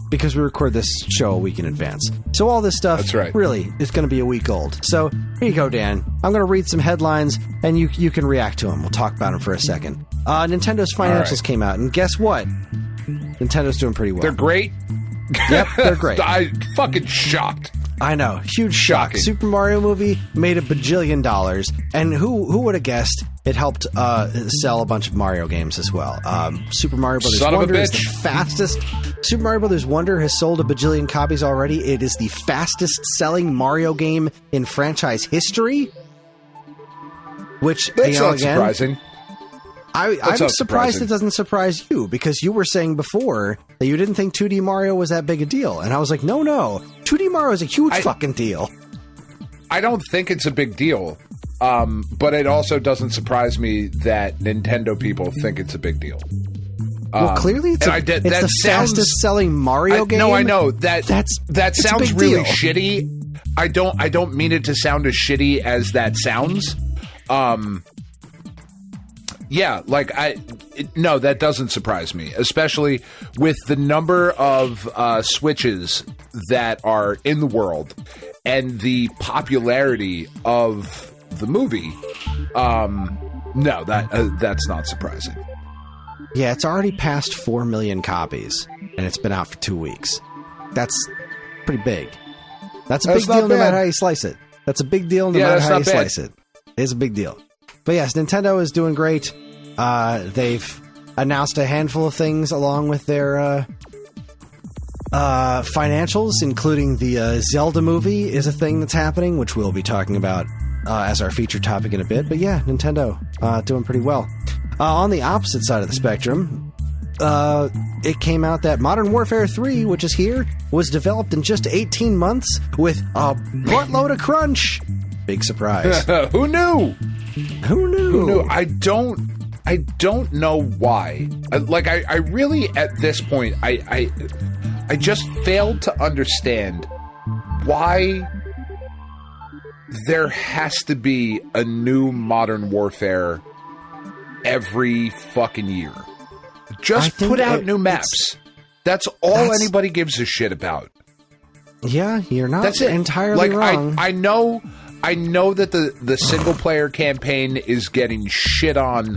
Because we record this show a week in advance. So all this stuff really is going to be a week old. So here you go, Dan. I'm going to read some headlines and you can react to them. We'll talk about them for a second. Nintendo financials came out, and guess what? Nintendo's doing pretty well. They're great. Yep, they're great. I'm fucking shocked. I know. Huge shock. Super Mario movie made $1 bajillion. And who would have guessed it helped sell a bunch of Mario games as well. Super Mario Brothers Wonder is the fastest. Super Mario Brothers Wonder has sold 1 bajillion copies already. It is the fastest selling Mario game in franchise history. Which, that's not surprising. I'm surprised it doesn't surprise you, because you were saying before that you didn't think 2D Mario was that big a deal. And I was like, no. 2D Mario is a huge fucking deal. I don't think it's a big deal. But it also doesn't surprise me that Nintendo people think it's a big deal. Well, clearly it's the fastest selling Mario game. No, I know that sounds really shitty. I don't mean it to sound as shitty as that sounds. Yeah, like no, that doesn't surprise me, especially with the number of Switches that are in the world and the popularity of the movie. No, that's not surprising. Yeah, it's already passed 4 million copies, and it's been out for 2 weeks. That's pretty big. That's a big deal no matter how you slice it. That's a big deal no matter how you slice it. It's a big deal. But yes, Nintendo is doing great. They've announced a handful of things along with their financials, including the Zelda movie is a thing that's happening, which we'll be talking about as our feature topic in a bit. But yeah, Nintendo doing pretty well. On the opposite side of the spectrum, it came out that Modern Warfare 3, which is here, was developed in just 18 months with a buttload of crunch. Big surprise. Who knew? Who knew? I don't know why. I really, at this point, I just failed to understand why there has to be a new Modern Warfare every fucking year. Just put out new maps. That's all anybody gives a shit about. Yeah, you're not entirely wrong. I know that the single player campaign is getting shit on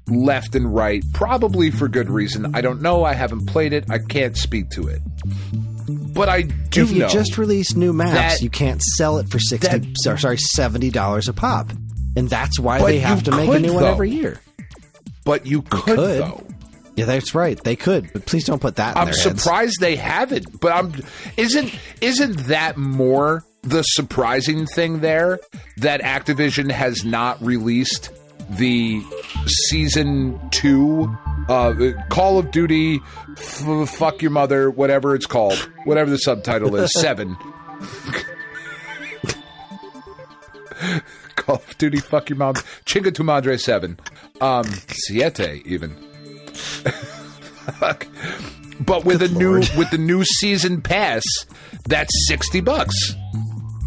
left and right, probably for good reason. I don't know. I haven't played it. I can't speak to it. But I do know. If you just release new maps, you can't sell it for $70 a pop. And that's why they have to make a new one every year. But you could, though. Yeah, that's right. They could, but please don't put that in their heads. I'm surprised they haven't. But isn't that more the surprising thing there, that Activision has not released the Season 2 Call of Duty Fuck Your Mother, whatever it's called, whatever the subtitle is, 7. Call of Duty Fuck Your Mom, Chinga tu Madre 7. Siete, even. But with the new season pass, that's $60.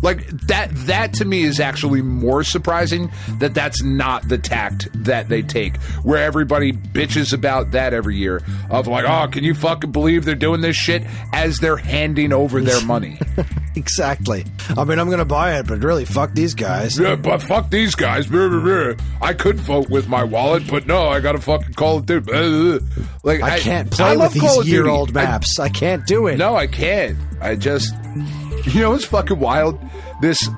Like that to me is actually more surprising that that's not the tact that they take, where everybody bitches about that every year of like, oh, can you fucking believe they're doing this shit, as they're handing over their money. Exactly. I mean, I'm gonna buy it, but really, fuck these guys. Yeah, but fuck these guys. I could vote with my wallet, but no, I gotta fucking Call of Duty. Like, I can't play with these year-old maps. I can't do it. No, I can't. I just... You know what's fucking wild?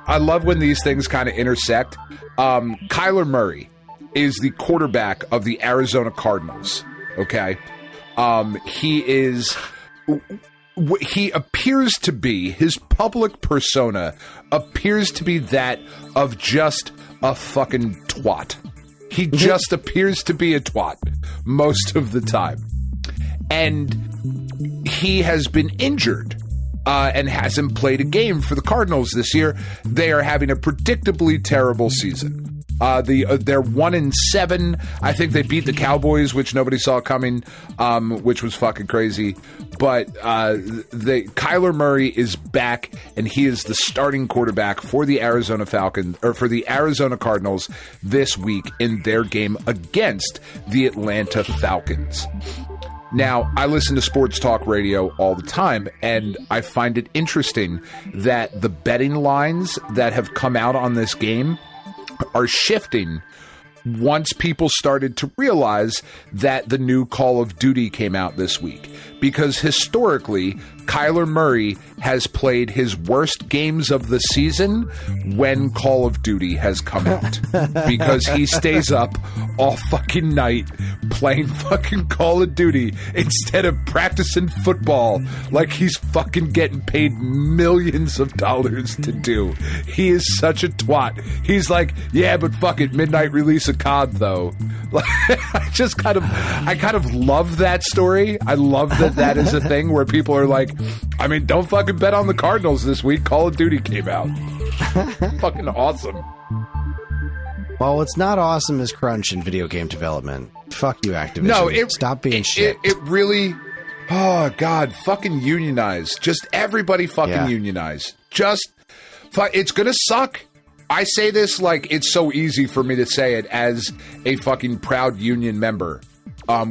I love when these things kind of intersect. Kyler Murray is the quarterback of the Arizona Cardinals. Okay, he appears to be, his public persona appears to be that of just a fucking twat. He just appears to be a twat most of the time, and he has been injured. And hasn't played a game for the Cardinals this year. They are having a predictably terrible season. They're 1-7. I think they beat the Cowboys, which nobody saw coming, which was fucking crazy. But Kyler Murray is back, and he is the starting quarterback for the Arizona Cardinals this week in their game against the Atlanta Falcons. Now, I listen to sports talk radio all the time, and I find it interesting that the betting lines that have come out on this game are shifting once people started to realize that the new Call of Duty came out this week. Because historically, Kyler Murray has played his worst games of the season when Call of Duty has come out. Because he stays up all fucking night playing fucking Call of Duty instead of practicing football like he's fucking getting paid millions of dollars to do. He is such a twat. He's like, yeah, but fuck it, midnight release a COD though. I kind of love that story. I love that is a thing where people are like, I mean, don't fucking bet on the Cardinals this week. Call of Duty came out. Fucking awesome. Well, what's not awesome is crunch in video game development. Fuck you, Activision. No, stop being shit. It really... Oh, God, fucking unionize. Just everybody fucking unionize. Just... It's gonna suck. I say this like it's so easy for me to say it as a fucking proud union member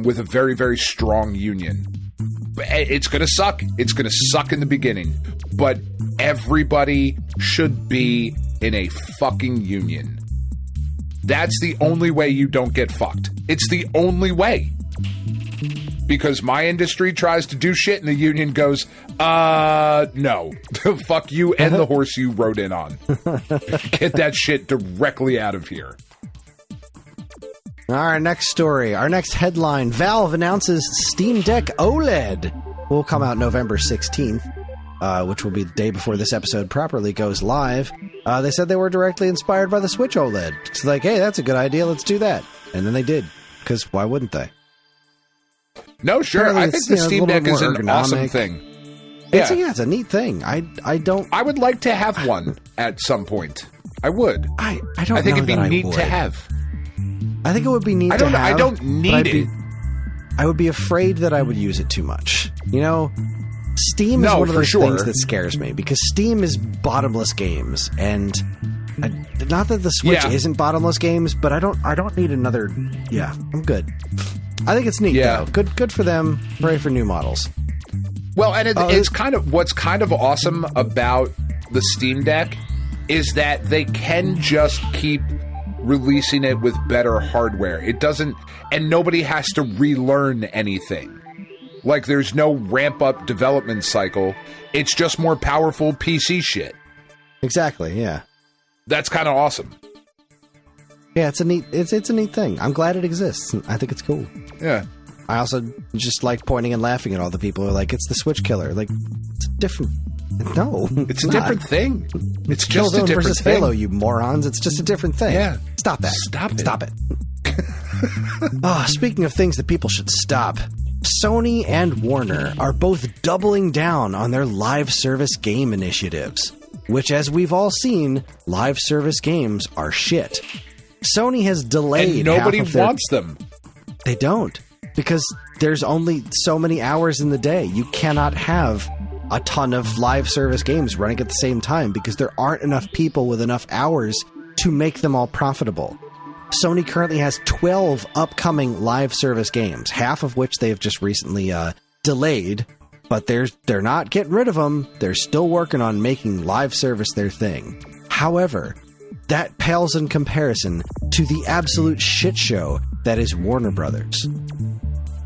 with a very, very strong union. It's gonna suck. It's gonna suck in the beginning. But everybody should be in a fucking union. That's the only way you don't get fucked. It's the only way. Because my industry tries to do shit and the union goes, no. Fuck you and the horse you rode in on. Get that shit directly out of here. All right, next story. Our next headline. Valve announces Steam Deck OLED will come out November 16th, which will be the day before this episode properly goes live. They said they were directly inspired by the Switch OLED. It's like, hey, that's a good idea. Let's do that. And then they did. Because why wouldn't they? No, sure. Apparently I think the Steam Deck is an awesome thing. Yeah. It's a neat thing. I would like to have one at some point. I would. I think it'd be neat to have. I think it would be neat to have. I don't need it. I would be afraid that I would use it too much. You know, Steam is one of those things that scares me because Steam is bottomless games, and not that the Switch isn't bottomless games, but I don't need another. Yeah, I'm good. I think it's neat though. Good for them. Hooray for new models. Well, and it's kind of what's kind of awesome about the Steam Deck is that they can just keep releasing it with better hardware. It doesn't, and nobody has to relearn anything. Like there's no ramp up development cycle. It's just more powerful PC shit. Exactly. Yeah. That's kind of awesome. Yeah, it's a neat thing. I'm glad it exists. I think it's cool. Yeah. I also just like pointing and laughing at all the people who are like, it's the Switch killer. Like, it's a different... No, it's a different thing. It's just a different versus thing. Halo, you morons. It's just a different thing. Yeah. Stop that. Stop it. Speaking of things that people should stop, Sony and Warner are both doubling down on their live service game initiatives, which, as we've all seen, live service games are shit. Sony has delayed and nobody wants them. They don't, because there's only so many hours in the day. You cannot have a ton of live service games running at the same time because there aren't enough people with enough hours to make them all profitable. Sony currently has 12 upcoming live service games, half of which they've just recently delayed, but they're not getting rid of them. They're still working on making live service their thing. However, that pales in comparison to the absolute shit show that is Warner Brothers.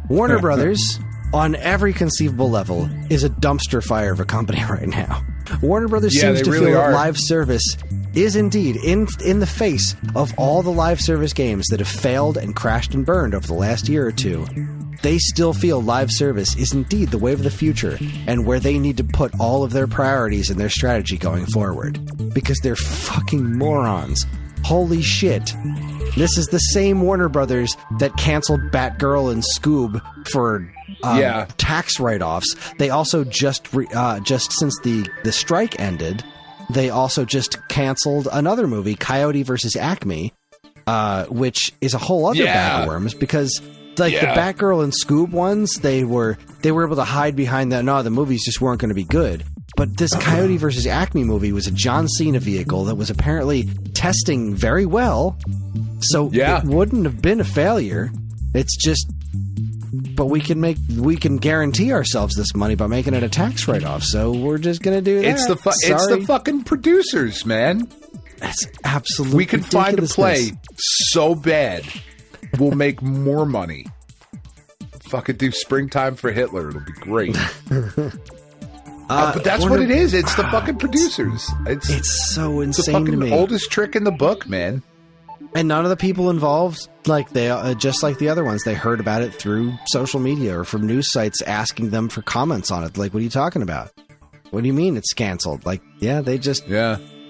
Warner Brothers, on every conceivable level, is a dumpster fire of a company right now. Warner Brothers seems to feel that live service is indeed, in the face of all the live service games that have failed and crashed and burned over the last year or two, they still feel live service is indeed the wave of the future and where they need to put all of their priorities and their strategy going forward. Because they're fucking morons. Holy shit. This is the same Warner Brothers that canceled Batgirl and Scoob for tax write-offs. They also just since the strike ended, they also just canceled another movie, Coyote vs. Acme, which is a whole other bag of worms because the Batgirl and Scoob ones, they were able to hide behind that. No, the movies just weren't going to be good. But this Coyote vs. Acme movie was a John Cena vehicle that was apparently testing very well. So it wouldn't have been a failure. It's just, but we can guarantee ourselves this money by making it a tax write-off. So we're just gonna do that. It's the fucking producers, man. That's absolutely. We can find a play so bad, we'll make more money. Fucking do Springtime for Hitler. It'll be great. But that's what it is. It's the fucking producers. It's so insane it's the fucking to me. Oldest trick in the book, man. And none of the people involved, like they, just like the other ones, they heard about it through social media or from news sites asking them for comments on it. Like, what are you talking about? What do you mean it's canceled? Like, they just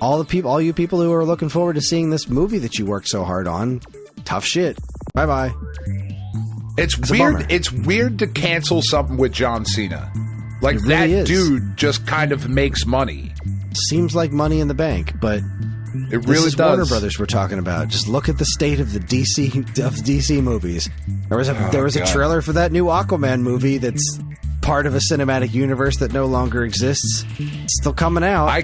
all you people who are looking forward to seeing this movie that you worked so hard on, tough shit. Bye bye. It's weird. It's weird to cancel something with John Cena. Like, really that dude just kind of makes money. Seems like money in the bank, but It This really is does. Warner Brothers we're talking about. Just look at the state of the DC movies. There was a trailer for that new Aquaman movie that's part of a cinematic universe that no longer exists. It's still coming out. I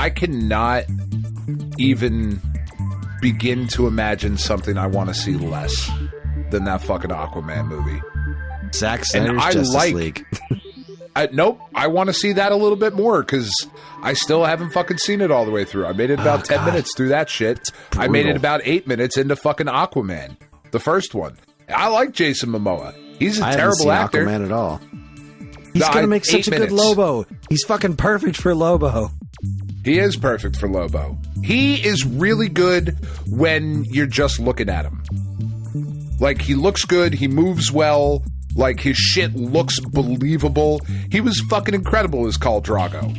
cannot even begin to imagine something I want to see less than that fucking Aquaman movie. Zack Snyder's I Justice like- League. Nope, I want to see that a little bit more because I still haven't fucking seen it all the way through. I made it about 10 minutes through that shit. I made it about 8 minutes into fucking Aquaman, the first one. I like Jason Momoa. He's a I haven't terrible seen actor. Aquaman at all. He's gonna make such a good Lobo. He's fucking perfect for Lobo. He is perfect for Lobo. He is really good when you're just looking at him. Like, he looks good, he moves well, like, his shit looks believable. He was fucking incredible as Khal Drogo.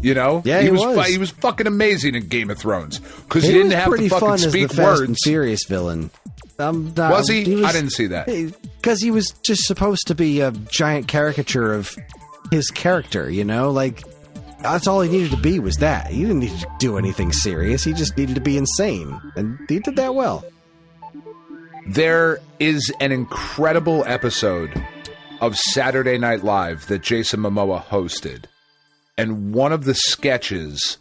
You know? Yeah, he was. He was fucking amazing in Game of Thrones. Because he He didn't was have pretty to fucking fun as speak the Fast and words. Furious villain. Was he? I didn't see that. Because he was just supposed to be a giant caricature of his character, you know? Like, that's all he needed to be was that. He didn't need to do anything serious. He just needed to be insane. And he did that well. There is an incredible episode of Saturday Night Live that Jason Momoa hosted. And one of the sketches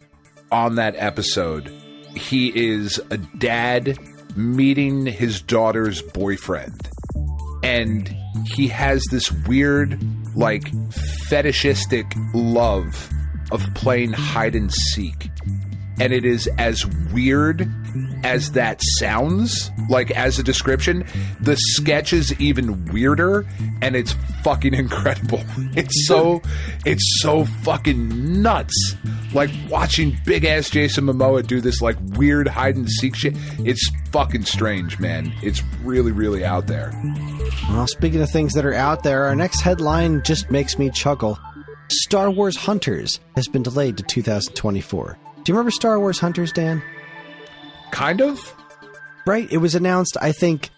on that episode, he is a dad meeting his daughter's boyfriend. And he has this weird, like, fetishistic love of playing hide and seek. And it is as weird as that sounds, like, as a description. The sketch is even weirder, and it's fucking incredible. It's so fucking nuts. Like, watching big-ass Jason Momoa do this, like, weird hide-and-seek shit. It's fucking strange, man. It's really, really out there. Well, speaking of things that are out there, our next headline just makes me chuckle. Star Wars Hunters has been delayed to 2024. Do you remember Star Wars Hunters, Dan? Kind of? Right? It was announced, I think,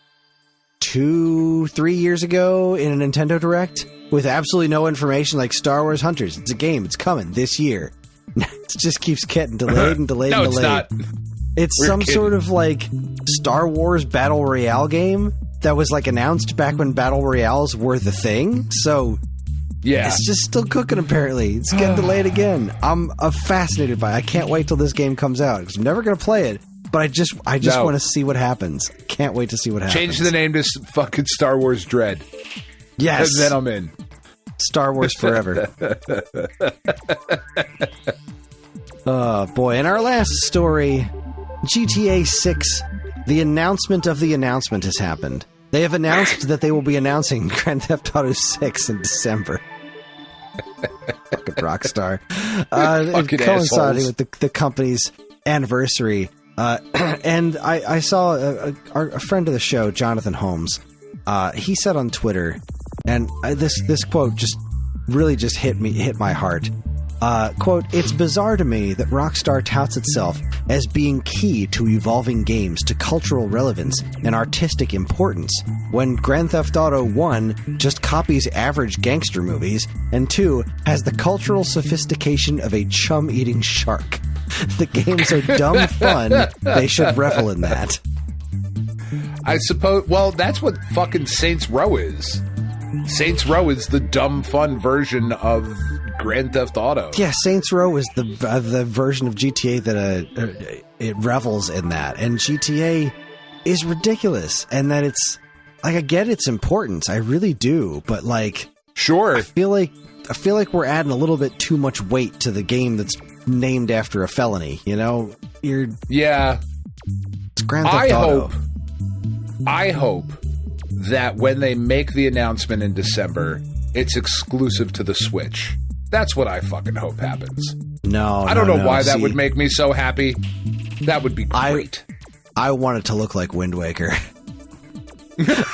2-3 years ago in a Nintendo Direct with absolutely no information, like Star Wars Hunters. It's a game. It's coming this year. It just keeps getting delayed and delayed No, and delayed. it's not. It's We're some kidding. sort of like Star Wars Battle Royale game that was like announced back when Battle Royales were the thing. So Yeah. it's just still cooking, apparently. It's getting delayed again. I'm fascinated by it. I can't wait till this game comes out because I'm never going to play it. But I just No. want to see what happens. Can't wait to see what happens. Change the name to fucking Star Wars Dread. Yes. And then I'm in. Star Wars forever. Oh, boy. And our last story, GTA 6, the announcement of the announcement has happened. They have announced that they will be announcing Grand Theft Auto 6 in December. Fucking Rockstar. Fucking coinciding assholes. with the company's anniversary. And I saw a friend of the show, Jonathan Holmes. He said on Twitter, and this quote just really just hit my heart. Quote, "It's bizarre to me that Rockstar touts itself as being key to evolving games to cultural relevance and artistic importance, when Grand Theft Auto 1 just copies average gangster movies, and 2 has the cultural sophistication of a chum-eating shark. The games are dumb fun. They should revel in that." I suppose. Well, that's what fucking Saints Row is. Saints Row is the dumb fun version of Grand Theft Auto. Yeah, Saints Row is the version of GTA that it revels in that, and GTA is ridiculous, and that it's like, I get its importance, I really do, but like, Sure. I feel like we're adding a little bit too much weight to the game that's named after a felony. You know, Yeah. it's Grand Theft Auto. I hope that when they make the announcement in December, it's exclusive to the Switch. That's what I fucking hope happens. No, I don't know why that See, would make me so happy. That would be great. I want it to look like Wind Waker.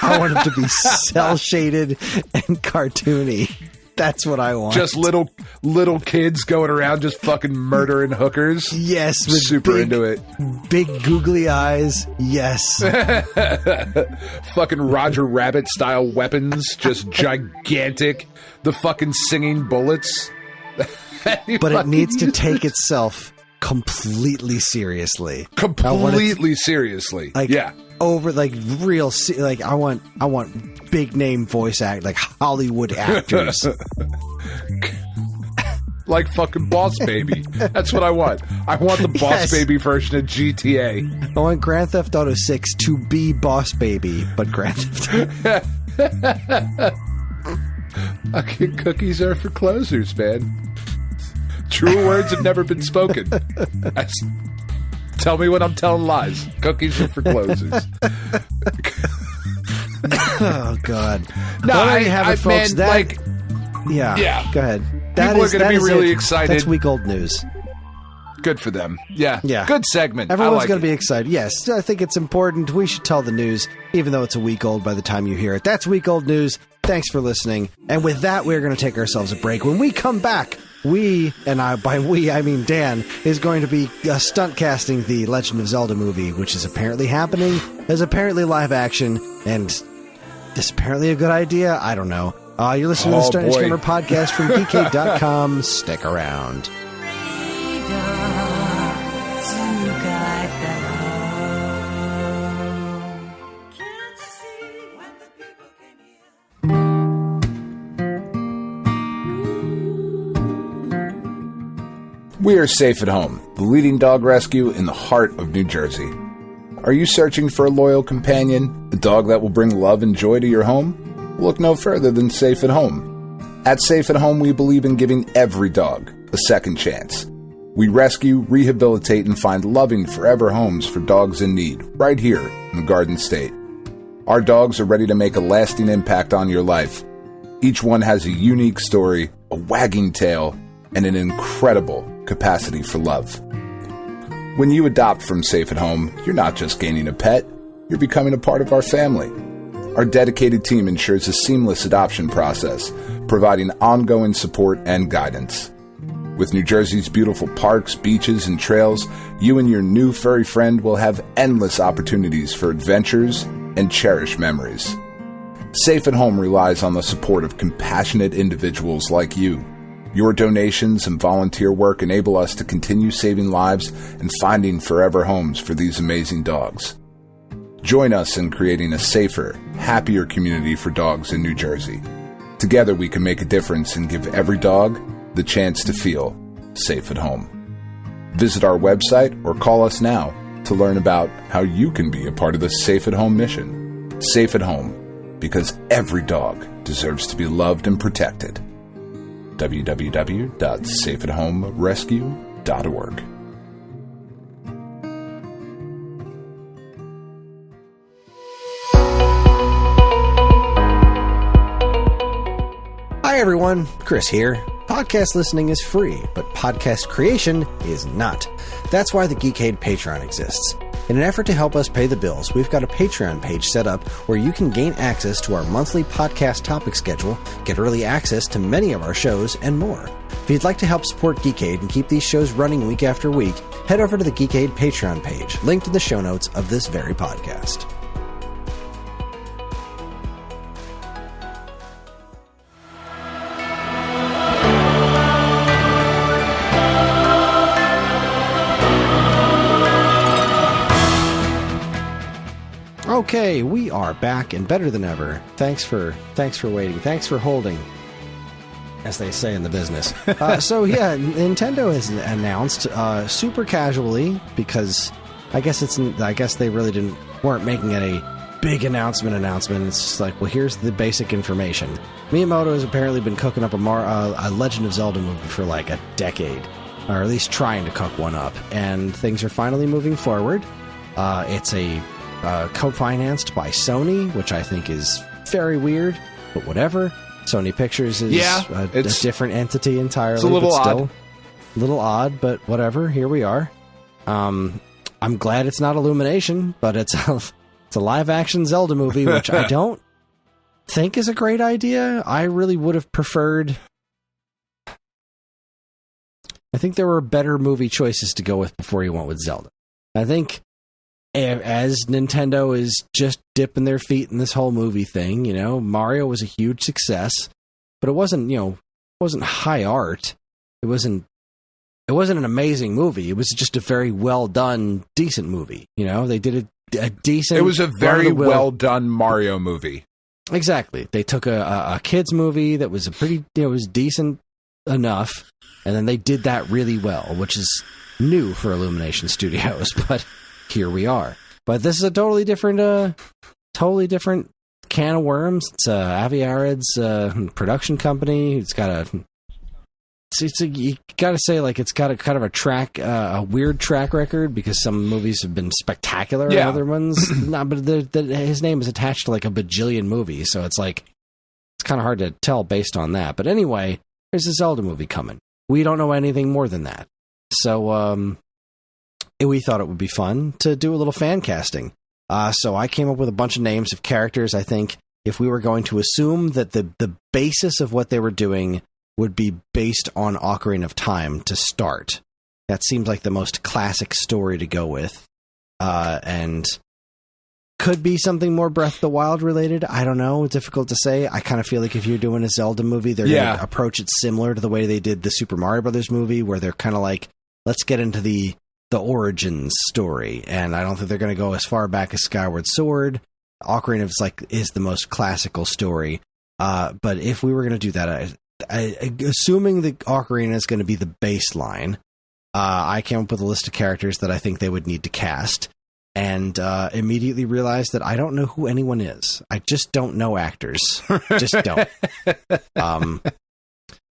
I want it to be cel shaded and cartoony. That's what I want. Just little kids going around just fucking murdering hookers. Yes, with Super into it. Big googly eyes. Yes. Fucking Roger Rabbit style weapons, just gigantic. The fucking singing bullets. But it needs to take itself completely seriously. Completely seriously. Like, yeah. Over, like, real, like, I want big name voice act, like Hollywood actors. Like fucking Boss Baby. That's what I want. I want the Boss Baby version of GTA. I want Grand Theft Auto 6 to be Boss Baby, but Grand Theft Fucking cookies are for closers, man. True words have never been spoken. Tell me when I'm telling lies. Cookies are for closers. Oh, God. No, I have it, folks. Man, like... Yeah. Go ahead. People are going to be really excited. That's week-old news. Good for them. Yeah. Yeah. Good segment. Everyone's going to be excited. Yes, I think it's important. We should tell the news, even though it's a week old by the time you hear it. That's week-old news. Thanks for listening. And with that, we're going to take ourselves a break. When we come back, by we, I mean Dan, is going to be stunt casting the Legend of Zelda movie, which is apparently happening, is apparently live action, and is apparently a good idea. I don't know. You're listening to the Stone Age Gamer podcast from geekade.com. Stick around. We are Safe at Home, the leading dog rescue in the heart of New Jersey. Are you searching for a loyal companion, a dog that will bring love and joy to your home? Look no further than Safe at Home. At Safe at Home, we believe in giving every dog a second chance. We rescue, rehabilitate, and find loving forever homes for dogs in need, right here in the Garden State. Our dogs are ready to make a lasting impact on your life. Each one has a unique story, a wagging tail, and an incredible capacity for love. When you adopt from Safe at Home, you're not just gaining a pet, you're becoming a part of our family. Our dedicated team ensures a seamless adoption process, providing ongoing support and guidance. With New Jersey's beautiful parks, beaches, and trails, you and your new furry friend will have endless opportunities for adventures and cherished memories. Safe at Home relies on the support of compassionate individuals like you. Your donations and volunteer work enable us to continue saving lives and finding forever homes for these amazing dogs. Join us in creating a safer, happier community for dogs in New Jersey. Together we can make a difference and give every dog the chance to feel safe at home. Visit our website or call us now to learn about how you can be a part of the Safe at Home mission. Safe at Home, because every dog deserves to be loved and protected. www.safeathomerescue.org. Hi everyone, Kris here. Podcast listening is free, but podcast creation is not. That's why the Geekade Patreon exists. In an effort to help us pay the bills, we've got a Patreon page set up where you can gain access to our monthly podcast topic schedule, get early access to many of our shows, and more. If you'd like to help support Geekade and keep these shows running week after week, head over to the Geekade Patreon page, linked in the show notes of this very podcast. Okay, we are back and better than ever. Thanks for waiting. Thanks for holding, as they say in the business. So yeah, Nintendo has announced super casually, because I guess they really weren't making any big announcement. It's just like, well, here's the basic information. Miyamoto has apparently been cooking up a Legend of Zelda movie for like a decade, or at least trying to cook one up, and things are finally moving forward. It's a co-financed by Sony, which I think is very weird, but whatever. Sony Pictures is a different entity entirely. It's a little odd. A little odd, but whatever. Here we are. I'm glad it's not Illumination, but it's a live-action Zelda movie, which I don't think is a great idea. I really would have preferred... I think there were better movie choices to go with before you went with Zelda. I think... as Nintendo is just dipping their feet in this whole movie thing, Mario was a huge success, but it wasn't high art. It wasn't it wasn't an amazing movie. It was just a very well done, decent movie. You know, they did a decent. It was a very well done Mario movie. Exactly. They took a kids movie that was it was decent enough, and then they did that really well, which is new for Illumination Studios. But here we are. But this is a totally different can of worms. It's Avi Arad's production company. It's got you gotta say, like, it's got a kind of a weird track record, because some movies have been spectacular and other ones not, but his name is attached to like a bajillion movies, so it's like it's kind of hard to tell based on that. But anyway, there's a Zelda movie coming. We don't know anything more than that, so we thought it would be fun to do a little fan casting. So I came up with a bunch of names of characters. I think if we were going to assume that the basis of what they were doing would be based on Ocarina of Time to start, that seems like the most classic story to go with. And could be something more Breath of the Wild related. I don't know. It's difficult to say. I kind of feel like if you're doing a Zelda movie, they're going to approach it similar to the way they did the Super Mario Brothers movie, where they're kind of like, let's get into the origins story. And I don't think they're going to go as far back as Skyward Sword. Ocarina is the most classical story. But if we were going to do that, assuming the Ocarina is going to be the baseline, I came up with a list of characters that I think they would need to cast, and immediately realized that I don't know who anyone is. I just don't know actors. Just don't.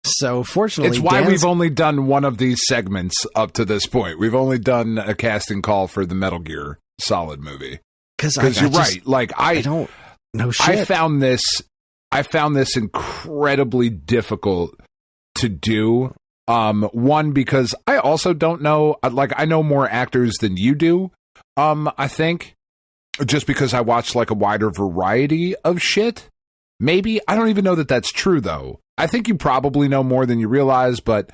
So fortunately, it's why we've only done one of these segments up to this point. We've only done a casting call for the Metal Gear Solid movie. Because you're right. Like, I don't know shit. I found this incredibly difficult to do. One, because I also don't know, like, I know more actors than you do. I think just because I watch like a wider variety of shit. Maybe I don't even know that that's true though. I think you probably know more than you realize, but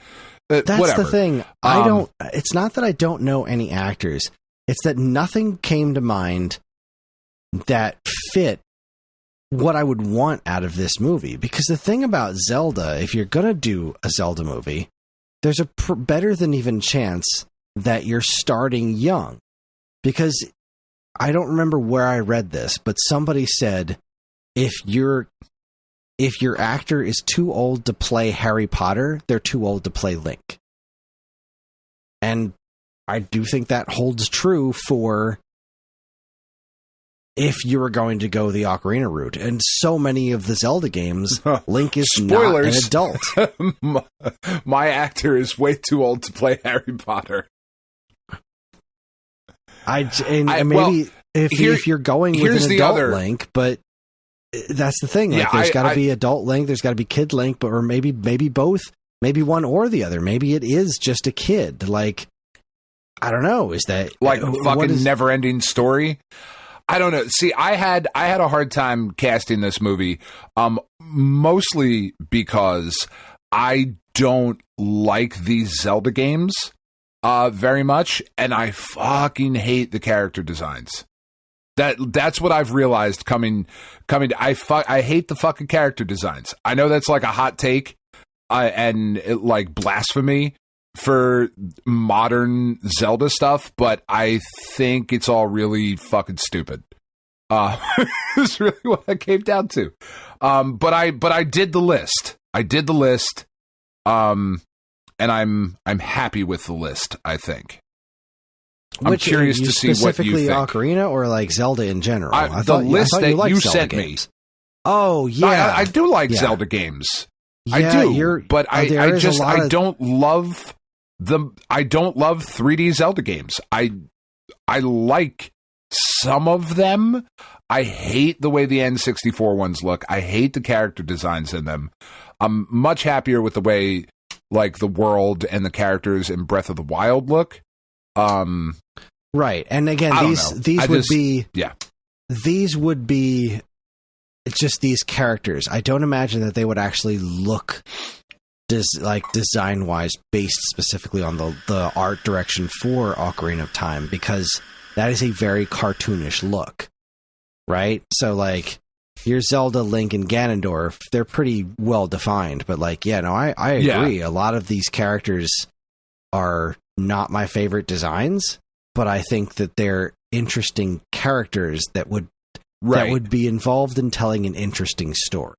that's whatever. The thing. I don't. It's not that I don't know any actors. It's that nothing came to mind that fit what I would want out of this movie. Because the thing about Zelda, if you're gonna do a Zelda movie, there's a better than even chance that you're starting young. Because I don't remember where I read this, but somebody said if your actor is too old to play Harry Potter, they're too old to play Link. And I do think that holds true for if you were going to go the Ocarina route. And so many of the Zelda games, Link is Spoilers. not an adult. My actor is way too old to play Harry Potter. If you're going with an adult Link, but that's the thing. Like, there's got to be adult Link, there's got to be kid Link, or maybe both, maybe one or the other. Maybe it is just a kid. Like, I don't know. Is that like fucking never-ending story? I don't know. See, I had a hard time casting this movie, mostly because I don't like these Zelda games very much, and I fucking hate the character designs. That's what I've realized coming. I hate the fucking character designs. I know that's like a hot take, and like blasphemy for modern Zelda stuff, but I think it's all really fucking stupid. It's really what I came down to. But I did the list. And I'm happy with the list, I think. I'm curious to see what you think. Specifically Ocarina or like Zelda in general? The list that you sent me. Oh, yeah. I do like Zelda games. Yeah, I do. But I don't love them. I don't love 3D Zelda games. I like some of them. I hate the way the N64 ones look. I hate the character designs in them. I'm much happier with the way like the world and the characters in Breath of the Wild look. Right. And again, these would be just these characters. I don't imagine that they would actually look design wise based specifically on the art direction for Ocarina of Time, because that is a very cartoonish look. Right? So like your Zelda, Link, and Gannondorf, they're pretty well defined, but like, yeah, no, I agree. Yeah. A lot of these characters are not my favorite designs, but I think that they're interesting characters that would be involved in telling an interesting story.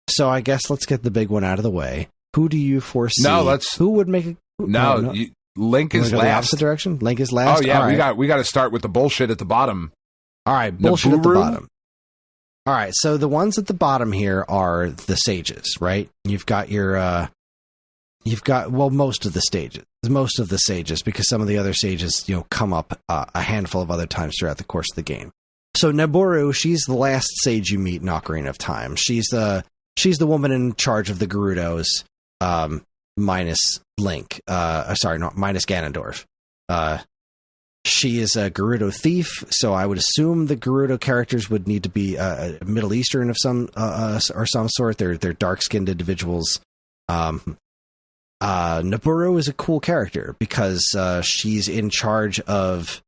So I guess let's get the big one out of the way. Who do you foresee? Who would make a... Link is last. The opposite direction? Link is last? Oh, yeah, right. we got to start with the bullshit at the bottom. All right, bullshit at the bottom. All right, so the ones at the bottom here are the sages, right? You've got most of the sages, because some of the other sages, come up a handful of other times throughout the course of the game. So Nabooru, she's the last sage you meet in Ocarina of Time. She's the woman in charge of the Gerudos, minus Link. Minus Gannondorf. She is a Gerudo thief, so I would assume the Gerudo characters would need to be Middle Eastern of some sort. They're dark-skinned individuals. Nabooru is a cool character because she's in charge of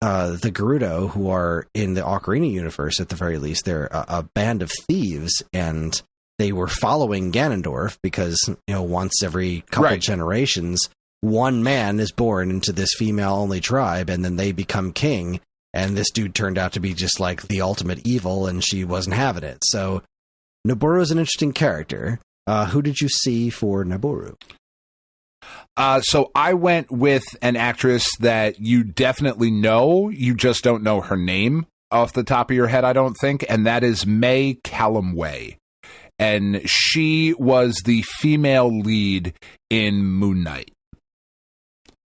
the Gerudo, who are in the Ocarina universe at the very least. They're a band of thieves, and they were following Gannondorf because, once every couple generations, one man is born into this female-only tribe, and then they become king, and this dude turned out to be just like the ultimate evil, and she wasn't having it. So Nabooru is an interesting character. Who did you see for Nabooru? So I went with an actress that you definitely know. You just don't know her name off the top of your head, I don't think, and that is May Callum-Way. And she was the female lead in Moon Knight.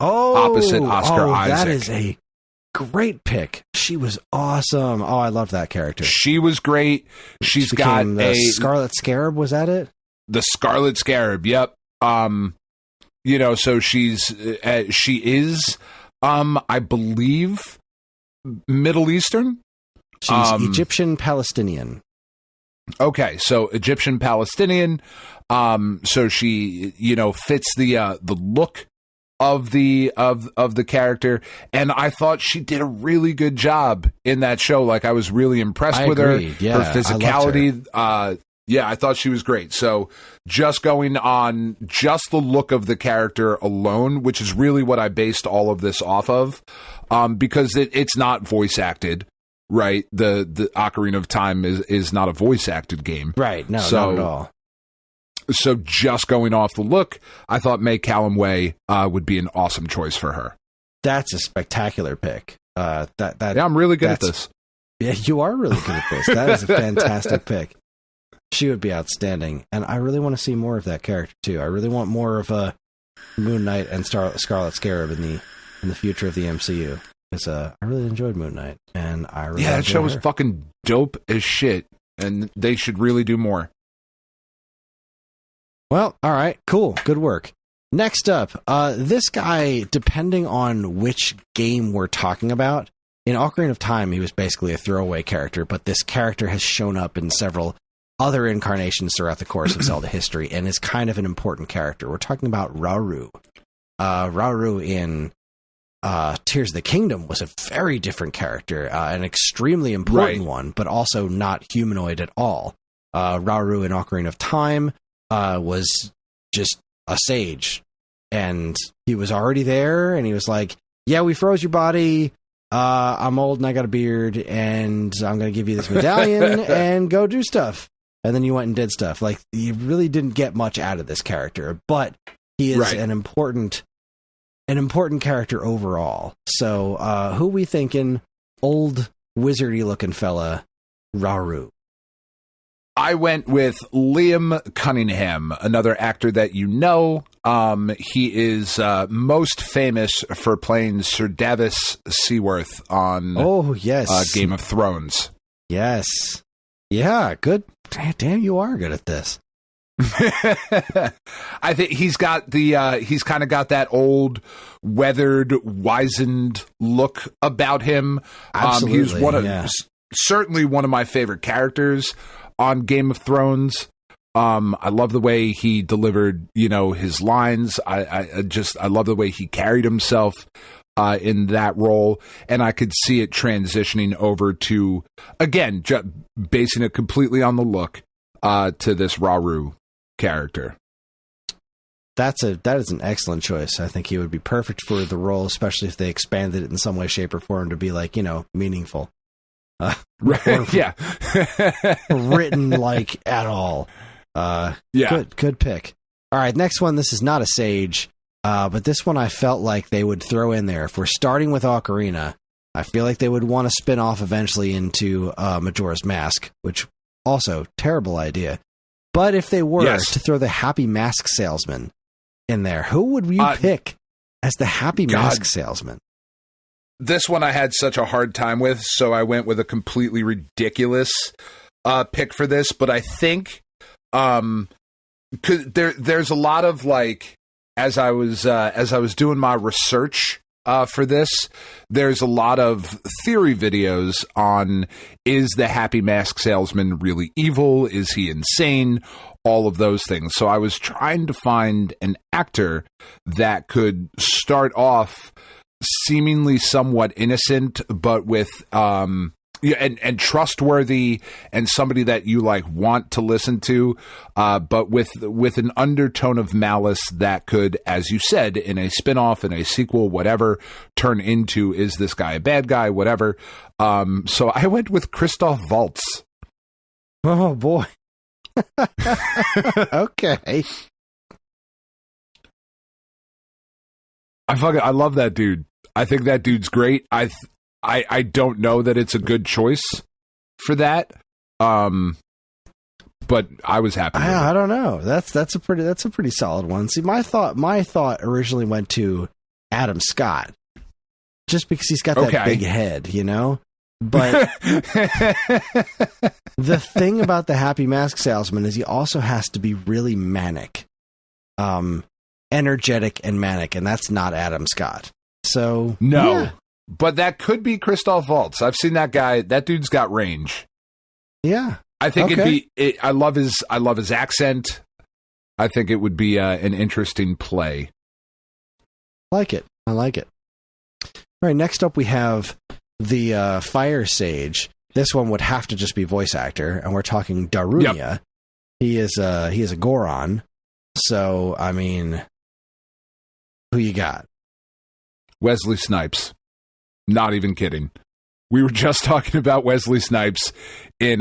Opposite Oscar Isaac. That is a great pick. She was awesome. Oh, I love that character. She was great. She's got the Scarlet Scarab. Was that it? The Scarlet Scarab. Yep. So she is, I believe, Middle Eastern. She's Egyptian Palestinian. Okay, so Egyptian Palestinian. So she, fits the look of the character, and I thought she did a really good job in that show. Like, I was really impressed with her. Yeah, her physicality. I thought she was great. So just going on just the look of the character alone, which is really what I based all of this off of, because it's not voice acted, right? The Ocarina of Time is not a voice acted game. Right. No, not at all. So just going off the look, I thought May Callum-Way would be an awesome choice for her. That's a spectacular pick. I'm really good at this. Yeah, you are really good at this. That is a fantastic pick. She would be outstanding, and I really want to see more of that character too. I really want more of a Moon Knight and Scarlet Scarab in the future of the MCU. Because I really enjoyed Moon Knight, and I really that show was fucking dope as shit, and they should really do more. Well, all right, cool, good work. Next up, this guy, depending on which game we're talking about, in Ocarina of Time, he was basically a throwaway character, but this character has shown up in several other incarnations throughout the course of Zelda history, and is kind of an important character. We're talking about Rauru. Rauru in Tears of the Kingdom was a very different character, an extremely important one, but also not humanoid at all. Rauru in Ocarina of Time was just a sage, and he was already there, and he was like, yeah, we froze your body, I'm old and I got a beard, and I'm going to give you this medallion and go do stuff. And then you went and did stuff. Like, you really didn't get much out of this character, but he is an important character overall. So, who we thinking? Old wizardy looking fella, Rauru. I went with Liam Cunningham, another actor that you know. He is most famous for playing Sir Davos Seaworth on Game of Thrones. Yes. Yeah, good. Damn, you are good at this. I think he's got he's kind of got that old, weathered, wizened look about him. Absolutely, he's certainly one of my favorite characters on Game of Thrones. I love the way he delivered, his lines. I love the way he carried himself in that role, and I could see it transitioning over to, again, basing it completely on the look, to this Rauru character. that is an excellent choice. I think he would be perfect for the role, especially if they expanded it in some way, shape, or form to be like, meaningful. Right? Yeah. Written like at all. Yeah. Good pick. All right, next one. This is not a Sage, but this one I felt like they would throw in there. If we're starting with Ocarina, I feel like they would want to spin off eventually into Majora's Mask, which also terrible idea. But if they were to throw the Happy Mask Salesman in there, who would you pick as the Happy Mask Salesman? This one I had such a hard time with, so I went with a completely ridiculous pick for this. But I think there's a lot of like as I was doing my research for this, there's a lot of theory videos on, is the Happy Mask Salesman really evil? Is he insane? All of those things. So I was trying to find an actor that could start off seemingly somewhat innocent, but with and trustworthy, and somebody that you like want to listen to, but with an undertone of malice that could, as you said, in a spinoff, in a sequel, whatever, turn into, is this guy a bad guy, whatever. So I went with Christoph Waltz. Oh boy. Okay. I love that dude. I think that dude's great. I don't know that it's a good choice for that. But I was happy. I don't know. That's a pretty solid one. See, my thought originally went to Adam Scott, just because he's got that big head, But the thing about the Happy Mask Salesman is he also has to be really manic, energetic and manic, and that's not Adam Scott. So no. Yeah. But that could be Christoph Waltz. I've seen that guy. That dude's got range. Yeah, I think I love his accent. I think it would be an interesting play. I like it. All right, next up we have the Fire Sage. This one would have to just be voice actor, and we're talking Darunia. Yep. He is a Goron. So I mean, who you got? Wesley Snipes. Not even kidding. We were just talking about Wesley Snipes in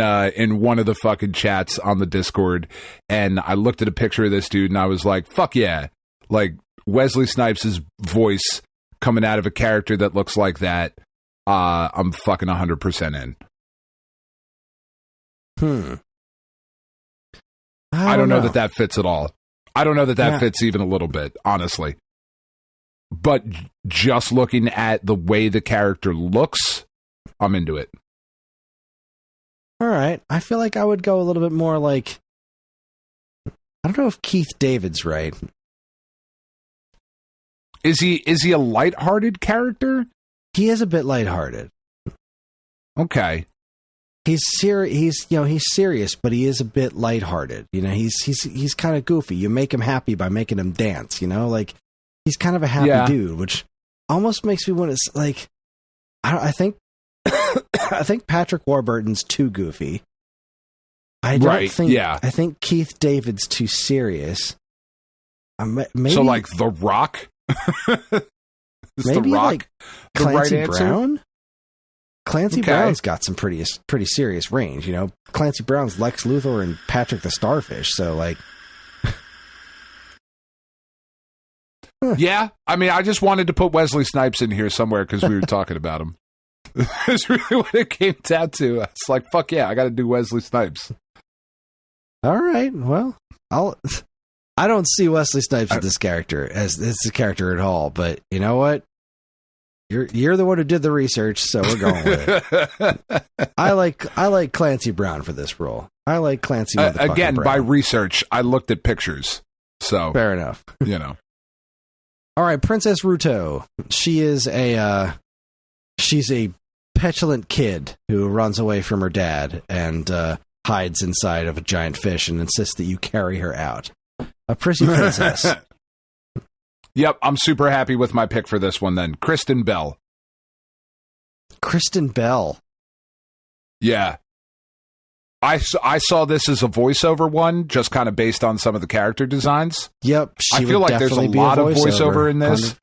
one of the fucking chats on the Discord, and I looked at a picture of this dude and I was like, fuck yeah. Like Wesley Snipes' voice coming out of a character that looks like that, I'm fucking 100% in. I don't know that fits at all. I don't know that fits even a little bit, honestly. But just looking at the way the character looks, I'm into it. All right. I feel like I would go a little bit more like, I don't know if Keith David's right. Is he a lighthearted character? He is a bit lighthearted. Okay. He's serious, but he is a bit lighthearted. He's kind of goofy. You make him happy by making him dance, like he's kind of a happy dude, which almost makes me want to like. I think Patrick Warburton's too goofy. I think Keith David's too serious. Maybe, so like The Rock. Maybe The Rock like Clancy right Brown. Clancy Brown's got some pretty serious range. Clancy Brown's Lex Luthor and Patrick the Starfish. So like. Yeah, I mean, I just wanted to put Wesley Snipes in here somewhere because we were talking about him. That's really what it came down to. It's like, fuck yeah, I got to do Wesley Snipes. All right, well, I don't see Wesley Snipes as this character as a character at all. But you know what? You're the one who did the research, so we're going with it. I like Clancy Brown for this role. I like Clancy again Brown. By research. I looked at pictures, so fair enough. All right, Princess Ruto. She's a petulant kid who runs away from her dad and hides inside of a giant fish and insists that you carry her out. A prissy princess. Yep, I'm super happy with my pick for this one then. Kristen Bell. Kristen Bell. Yeah. I saw this as a voiceover one, just kind of based on some of the character designs. Yep. I feel like there's a lot of voiceover in this.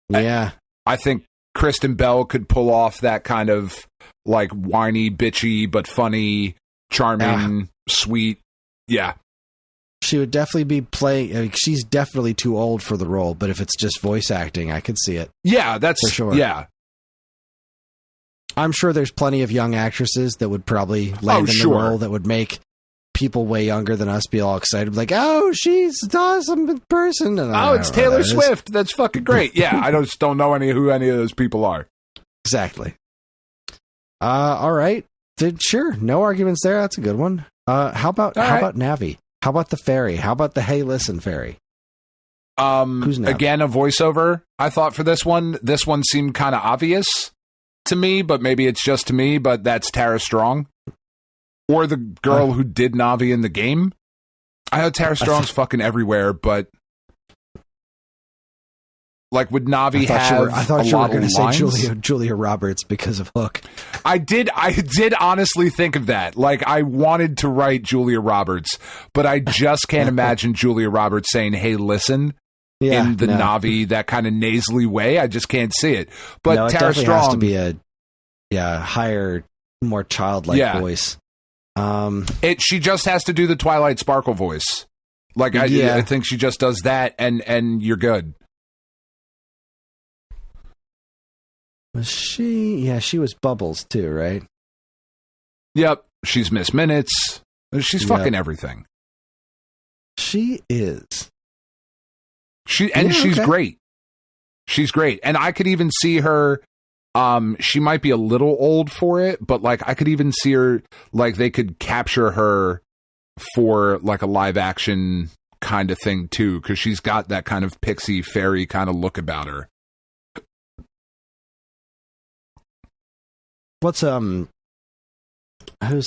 100. Yeah. I think Kristen Bell could pull off that kind of like whiny, bitchy, but funny, charming, sweet. Yeah. She would definitely be playing. She's definitely too old for the role, but if it's just voice acting, I could see it. Yeah, that's for sure. Yeah. I'm sure there's plenty of young actresses that would probably land in the role that would make people way younger than us be all excited, like, oh, she's an awesome person. And it's Taylor Swift. That's fucking great. Yeah, I just don't know who any of those people are. Exactly. All right. Sure. No arguments there. That's a good one. How about Navi? How about the fairy? How about the Hey Listen fairy? Who's Navi? Again, a voiceover. I thought for this one seemed kind of obvious to me, but maybe it's just to me, but that's Tara Strong. Or the girl who did Navi in the game. I know Tara Strong's fucking everywhere, but like, would Navi I thought you were going to say Julia Roberts because of Hook. I did honestly think of that. Like, I wanted to write Julia Roberts, but I just can't imagine Julia Roberts saying, hey, listen, in the Navi, that kind of nasally way. I just can't see it. But Tara Strong has to be a higher, more childlike voice. She just has to do the Twilight Sparkle voice. Like, I think she just does that, and you're good. Was she? Yeah, she was Bubbles too, right? Yep, she's Miss Minutes. She's fucking everything. She is. She's great. She's great, and I could even see her. She might be a little old for it, but like I could even see her, like they could capture her for like a live action kind of thing too, because she's got that kind of pixie fairy kind of look about her. What's who's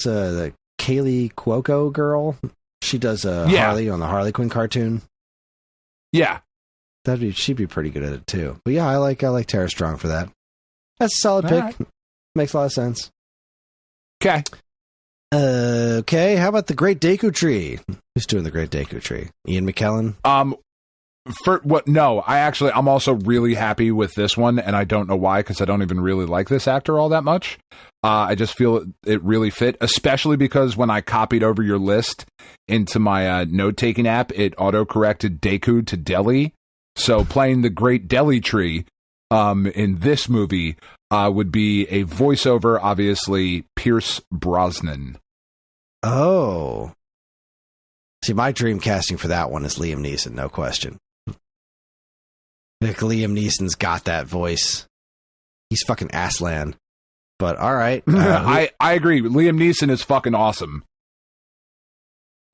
the Kaylee Cuoco girl? She does Harley on the Harley Quinn cartoon. Yeah, she'd be pretty good at it too. But yeah, I like Tara Strong for that. That's a solid pick. Right. Makes a lot of sense. Okay. Okay. How about the Great Deku Tree? Who's doing the Great Deku Tree? Ian McKellen? For what? No, I'm also really happy with this one, and I don't know why, because I don't even really like this actor all that much. I just feel it really fit, especially because when I copied over your list into my note-taking app, it auto-corrected Deku to Deli. So playing the Great Deli Tree in this movie would be a voiceover, obviously, Pierce Brosnan. Oh. See, my dream casting for that one is Liam Neeson, no question. Like, Liam Neeson's got that voice. He's fucking Aslan. But all right. I agree. Liam Neeson is fucking awesome.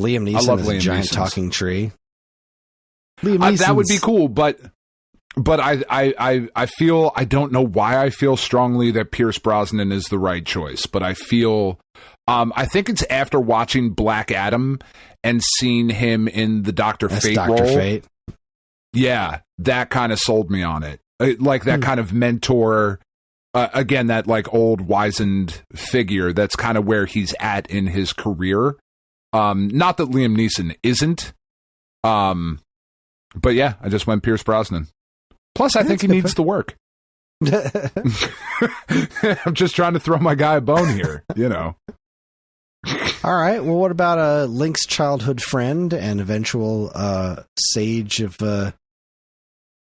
Liam Neeson is a giant talking tree. That would be cool, but I feel, I don't know why I feel strongly that Pierce Brosnan is the right choice, but I feel, I think it's after watching Black Adam and seeing him in the Dr. Fate role. Fate. Yeah, that kind of sold me on it. Like that kind of mentor, again, that like old wizened figure. That's kind of where he's at in his career. Not that Liam Neeson isn't. But yeah, I just went Pierce Brosnan. Plus, I think he needs the work. I'm just trying to throw my guy a bone here, you know. All right. Well, what about Link's childhood friend and eventual sage of the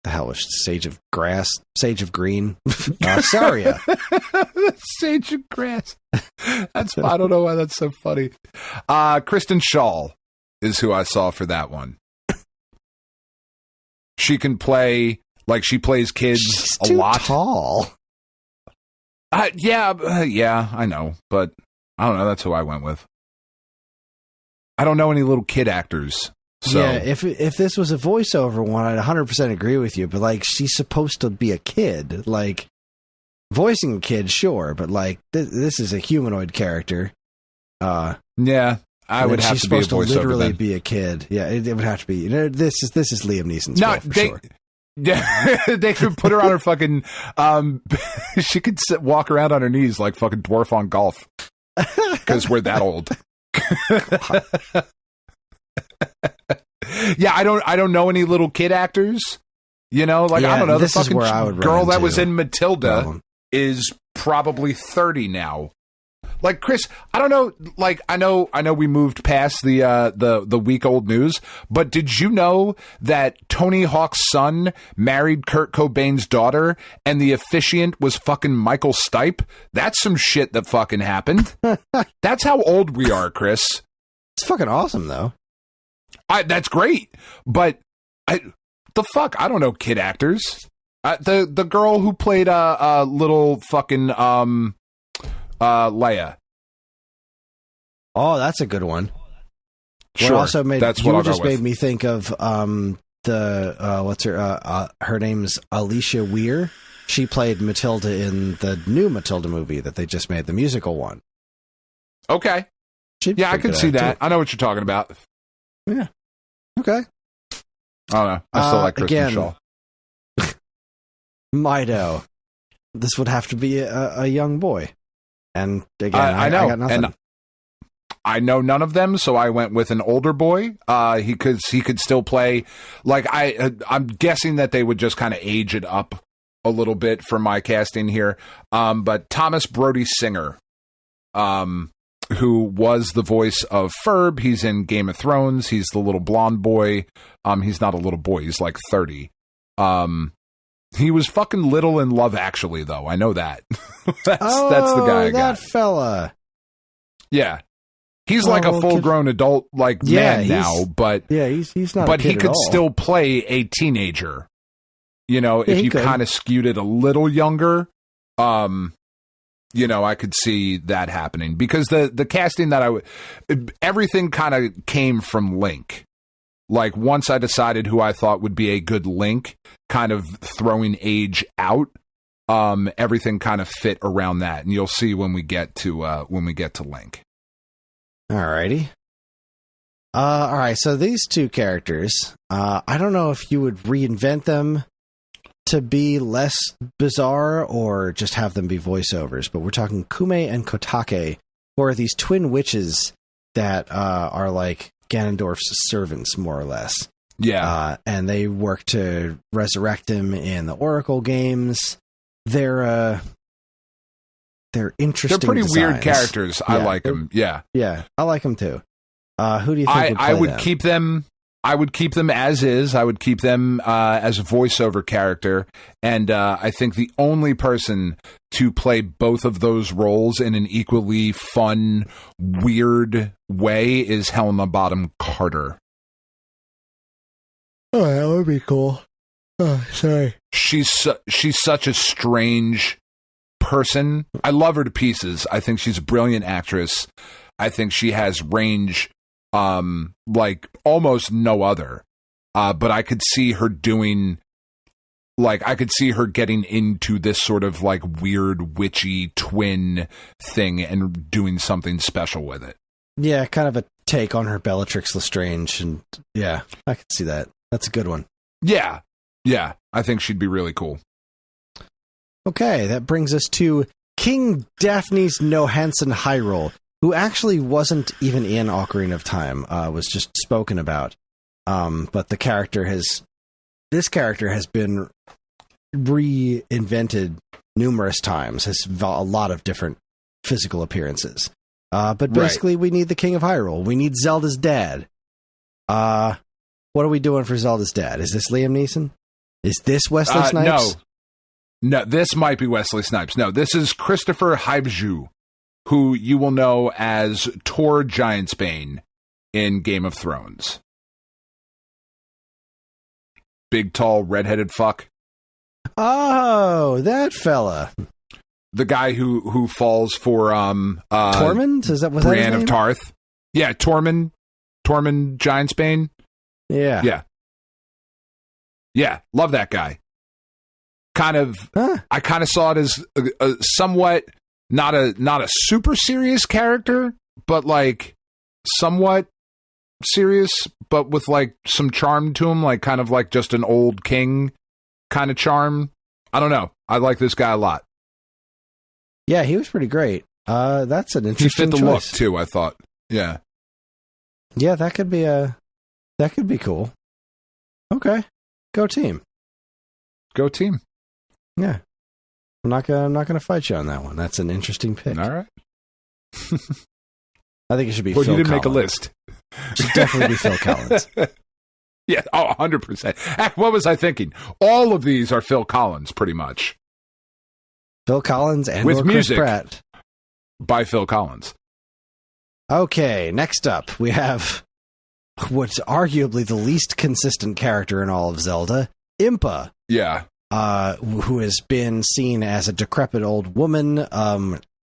hell was Sage of Grass, Sage of Green, Saria. Sage of Grass. That's I don't know why that's so funny. Kristen Shaw is who I saw for that one. She can play, like, she plays kids She's a too lot. Tall. Yeah, I know, but I don't know. That's who I went with. I don't know any little kid actors. So. Yeah, if this was a voiceover one, I'd 100% agree with you. But like, she's supposed to be a kid. Like, voicing a kid, sure, but like, this is a humanoid character. Yeah, I would have to be a voiceover. She's supposed to literally then. Be a kid. Yeah, it would have to be. You know, this is Liam Neeson's role for sure. Yeah, they could put her on her fucking. She could walk around on her knees like fucking Dwarf on Golf because we're that old. Yeah, I don't know any little kid actors. You know, like I don't know, the fucking girl that was in Matilda is probably 30 now. Like, Chris, I don't know, like, I know we moved past the week-old news, but did you know that Tony Hawk's son married Kurt Cobain's daughter, and the officiant was fucking Michael Stipe? That's some shit that fucking happened. That's how old we are, Chris. It's fucking awesome, though. That's great, but the fuck? I don't know kid actors. The girl who played little fucking Leia. Oh, that's a good one. Sure, also made that's what you I'll just go with. made me think of what's her name's Alicia Weir. She played Matilda in the new Matilda movie that they just made, the musical one. Okay. Yeah, I could see that. I know what you're talking about. Yeah. Okay. I don't know. I still like Kristen Shaw. Mido. This would have to be a young boy. And again, I know. I got nothing. And I know none of them, so I went with an older boy. He could still play. Like I'm guessing that they would just kind of age it up a little bit for my casting here. But Thomas Brody Singer, who was the voice of Ferb, he's in Game of Thrones. He's the little blonde boy. He's not a little boy. He's like 30. He was fucking little in Love Actually, though. I know that. that's the guy I got. That fella. Yeah. He's like a full-grown adult, like, man now, but yeah, he's not. But a kid he could at all. still play a teenager. You know, if you kind of skewed it a little younger, you know, I could see that happening because the casting that everything kind of came from Link. Like, once I decided who I thought would be a good Link, kind of throwing age out, everything kind of fit around that, and you'll see when we get to Link. Alrighty. All right. So these two characters, I don't know if you would reinvent them to be less bizarre or just have them be voiceovers, but we're talking Kume and Kotake, who are these twin witches that are like Gannondorf's servants, more or less. Yeah. And they work to resurrect him in the Oracle games. They're interesting. They're pretty designs. weird characters. I like them. Yeah. Yeah, I like them too. Who do you think would play I would them? keep them. I would keep them as is. I would keep them as a voiceover character. And I think the only person to play both of those roles in an equally fun, weird way is Helena Bonham Carter. Oh, that would be cool. Oh, sorry. She's such a strange person. I love her to pieces. I think she's a brilliant actress. I think she has range like almost no other. But I could see her doing, like, I could see her getting into this sort of like weird witchy twin thing and doing something special with it. Yeah, kind of a take on her Bellatrix Lestrange, and yeah, I could see that. That's a good one. Yeah. Yeah. I think she'd be really cool. Okay, that brings us to King Daphne's Nohansen Hyrule, who actually wasn't even in Ocarina of Time, was just spoken about. But this character has been reinvented numerous times, has a lot of different physical appearances. But basically, we need the King of Hyrule. We need Zelda's dad. What are we doing for Zelda's dad? Is this Liam Neeson? Is this Wesley Snipes? No, this might be Wesley Snipes. No, this is Christopher Haibju, who you will know as Tor Giantsbane in Game of Thrones. Big, tall, redheaded fuck. Oh, that fella. The guy who falls for Tormund? Was that his Brienne name? of Tarth? Yeah, Tormund Giantsbane. Yeah. Yeah, love that guy. I kind of saw it as a somewhat not a super serious character, but like somewhat serious, but with like some charm to him, like kind of like just an old king kind of charm. I don't know. I like this guy a lot. Yeah, he was pretty great. That's an interesting He fit the choice. look too, I thought. Yeah. Yeah, that could be cool. Okay. Go team. Go team. Yeah. I'm not gonna fight you on that one. That's an interesting pick. All right. I think it should be Well, Phil you didn't Collins. make a list. It should definitely be Phil Collins. Yeah, 100%. What was I thinking? All of these are Phil Collins, pretty much. Phil Collins and With Chris music. Pratt. By Phil Collins. Okay, next up, we have what's arguably the least consistent character in all of Zelda, Impa. Yeah. Who has been seen as a decrepit old woman,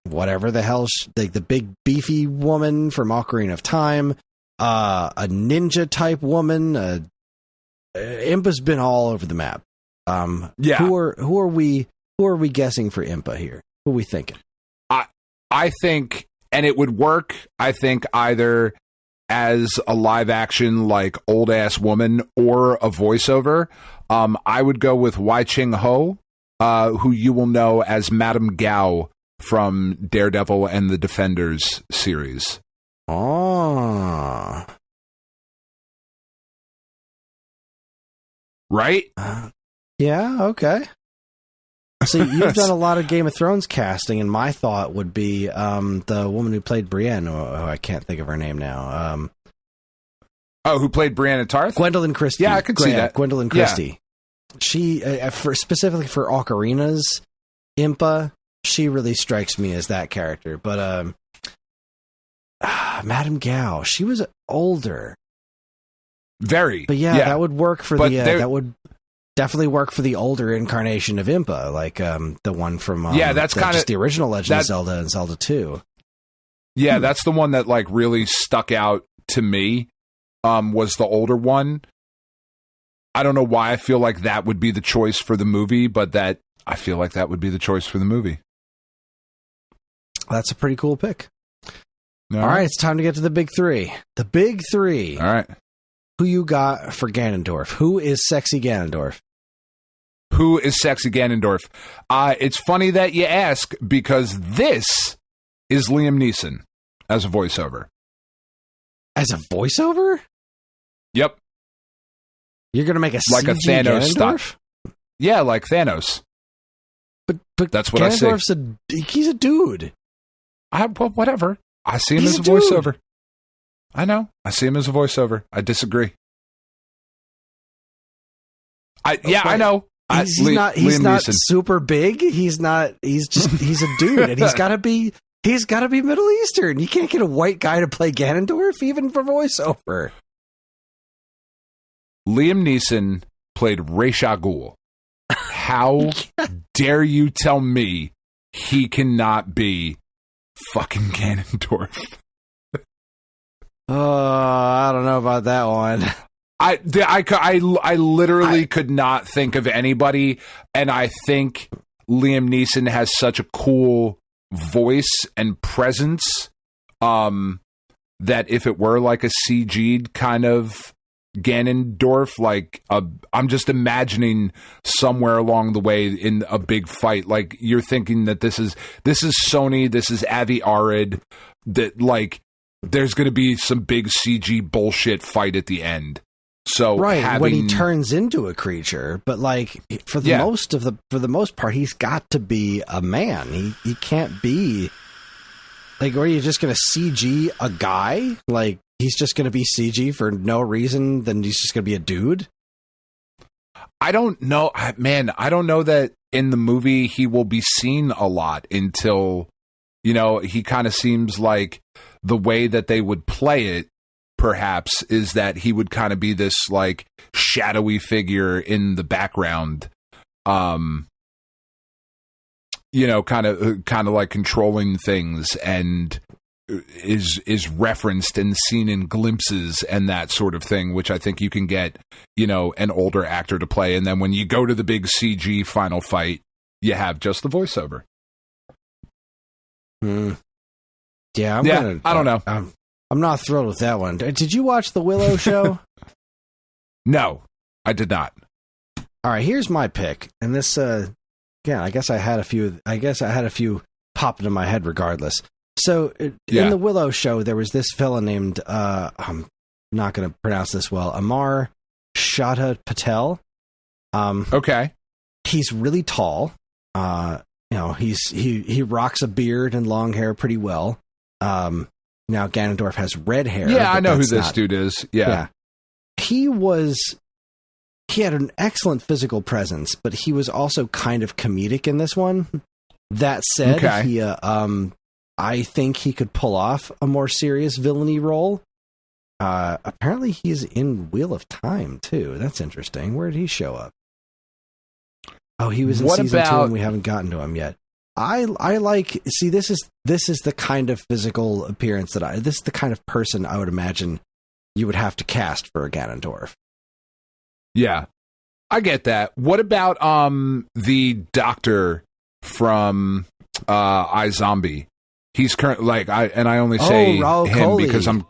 whatever the hell, the big beefy woman from Ocarina of Time, a ninja type woman. Impa's been all over the map. Yeah. Who are we guessing for Impa here? Who are we thinking? I think, and it would work, I think, either as a live action, like, old ass woman or a voiceover. I would go with Wai Ching Ho, who you will know as Madame Gao from Daredevil and the Defenders series. Oh. Right? Yeah, okay. So you've done a lot of Game of Thrones casting, and my thought would be the woman who played Brienne, who I can't think of her name now. Who played Brianna Tarth? Gwendolyn Christie. Yeah, I could see that. Gwendolyn Christie. Yeah. She, specifically for Ocarina's Impa, she really strikes me as that character. But Madame Gao, she was older. Very. But yeah, that would work for that would definitely work for the older incarnation of Impa, like the one from that's kind of the original Legend of Zelda and Zelda 2. Yeah, that's the one that like really stuck out to me. Was the older one. I don't know why I feel like that would be the choice for the movie, but I feel like that would be the choice for the movie. That's a pretty cool pick. All right, it's time to get to the big three. The big three. All right. Who you got for Gannondorf? Who is sexy Gannondorf? Who is sexy Gannondorf? It's funny that you ask, because this is Liam Neeson as a voiceover. As a voiceover? Yep. You're going to make a like CG a Thanos Gannondorf? stuff. Yeah, like Thanos. But that's what I say. He's a dude. Well, whatever. I see him He's as a a dude. voiceover. I know. I see him as a voiceover. I disagree. I know. He's not Neeson. super big. He's a dude, and he's got to be Middle Eastern. You can't get a white guy to play Gannondorf, even for voiceover. Liam Neeson played Ra's al Ghul. How dare you tell me he cannot be fucking Gannondorf? I don't know about that one. I literally could not think of anybody, and I think Liam Neeson has such a cool voice and presence that if it were like a CG'd kind of Gannondorf, like I'm just imagining somewhere along the way in a big fight, like you're thinking that this is Sony, this is Avi Arad, that like there's going to be some big CG bullshit fight at the end. So right, when he turns into a creature, but like for the most part, he's got to be a man. He can't be like, or are you just going to CG a guy? Like he's just going to be CG for no reason? Then he's just going to be a dude? I don't know, man. I don't know that in the movie he will be seen a lot until, he kind of seems like the way that they would play it, perhaps, is that he would kind of be this like shadowy figure in the background, kind of like controlling things, and is referenced and seen in glimpses and that sort of thing, which I think you can get, an older actor to play. And then when you go to the big CG final fight, you have just the voiceover. Yeah, I don't know. I'm not thrilled with that one. Did you watch the Willow show? No, I did not. All right, here's my pick. And this, I guess I had a few pop into my head regardless. So in the Willow show, there was this fella named, I'm not going to pronounce this well, Amar Shata Patel. Okay. He's really tall. He rocks a beard and long hair pretty well. Now Gannondorf has red hair. Yeah, I know who this dude is. Yeah. He had an excellent physical presence, but he was also kind of comedic in this one. That said, I think he could pull off a more serious villainy role. Apparently he's in Wheel of Time too. That's interesting. Where did he show up? Oh, he was in season 2 and we haven't gotten to him yet. This is the kind of physical appearance this is the kind of person I would imagine you would have to cast for a Gannondorf. Yeah, I get that. What about the doctor from iZombie? He's currently I only say him Coley. Because I'm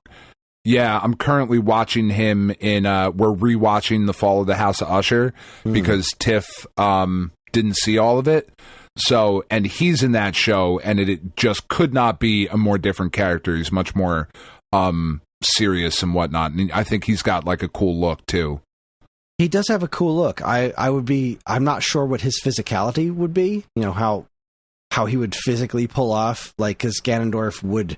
currently watching him in we're rewatching The Fall of the House of Usher because Tiff didn't see all of it. So, and he's in that show, and it just could not be a more different character. He's much more serious and whatnot. And I think he's got like a cool look too. He does have a cool look. I'm not sure what his physicality would be. You know, how he would physically pull off, because Gannondorf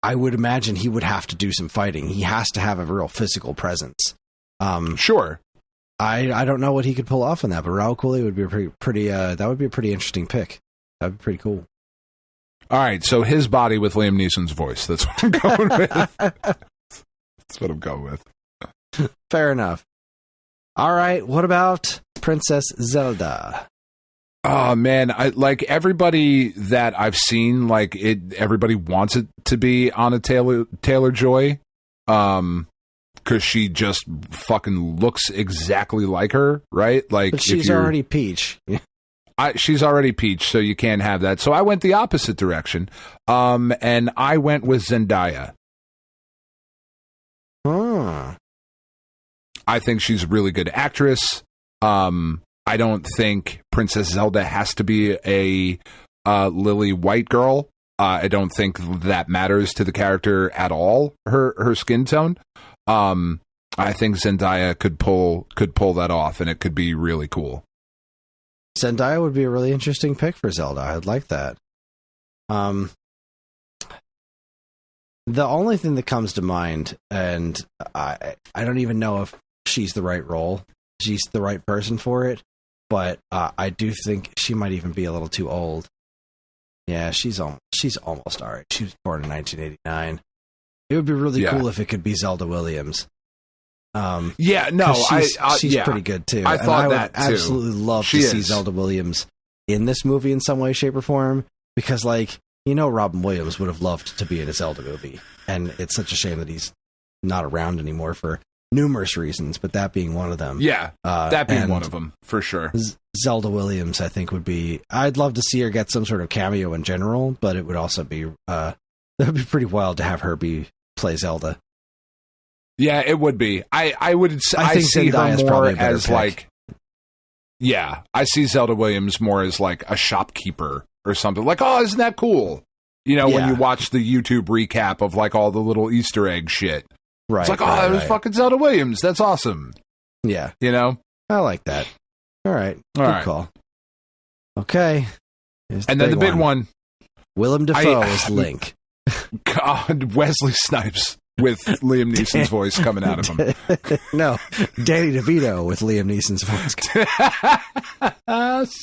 I would imagine he would have to do some fighting. He has to have a real physical presence. Sure. I don't know what he could pull off in that, but Raul Cooley would be a pretty that would be a pretty interesting pick. That'd be pretty cool. All right, so his body with Liam Neeson's voice. That's what I'm going with. That's what I'm going with. Fair enough. All right, what about Princess Zelda? Oh man, I like everybody that I've seen. Everybody wants it to be Anna Taylor-Joy, because she just fucking looks exactly like her, right? But she's already Peach. She's already Peach, so you can't have that. So I went the opposite direction, and I went with Zendaya. I think she's a really good actress. I don't think Princess Zelda has to be a lily white girl. I don't think that matters to the character at all. Her skin tone. I think Zendaya could pull that off, and it could be really cool. Zendaya would be a really interesting pick for Zelda. I'd like that. The only thing that comes to mind, and I don't even know if she's the right role. She's the right person for it, but I do think she might even be a little too old. Yeah, she's almost all right. She was born in 1989. It would be really cool if it could be Zelda Williams. She's pretty good too. I thought would absolutely love to see Zelda Williams in this movie in some way, shape, or form, because Robin Williams would have loved to be in a Zelda movie, and it's such a shame that he's not around anymore for numerous reasons, but that being one of them. Yeah, that being one of them, for sure. Zelda Williams, I think, would be... I'd love to see her get some sort of cameo in general, but it would also be... that would be pretty wild to have her play Zelda. Yeah, it would be. I think see her more as pick. I see Zelda Williams more as like a shopkeeper or something. Like, oh, isn't that cool? When you watch the YouTube recap of like all the little Easter egg shit. Right. It's like, that was fucking Zelda Williams. That's awesome. Yeah. I like that. All right. Good call. Okay. And then the big one. Willem Dafoe is Link. God, Wesley Snipes with Liam Neeson's voice coming out of him. No, Danny DeVito with Liam Neeson's voice.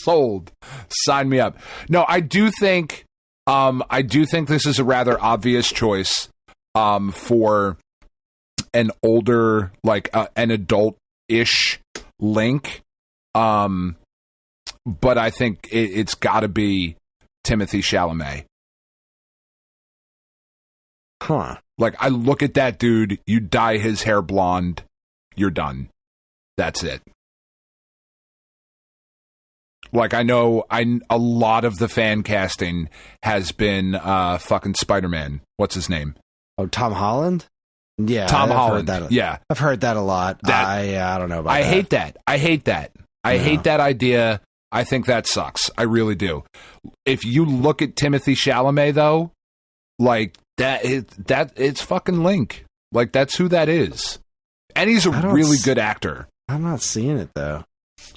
Sold. Sign me up. No, I do think this is a rather obvious choice for an older, an adult-ish Link. But I think it's got to be Timothée Chalamet. Huh. I look at that dude, you dye his hair blonde, you're done. That's it. I know a lot of the fan casting has been fucking Spider-Man. What's his name? Oh, Tom Holland? Yeah. Tom Holland. I've heard that a lot. I don't know about that. I hate that. I hate that idea. I think that sucks. I really do. If you look at Timothée Chalamet, though, Like it's fucking Link. Like that's who that is. And he's a really good actor. I'm not seeing it though.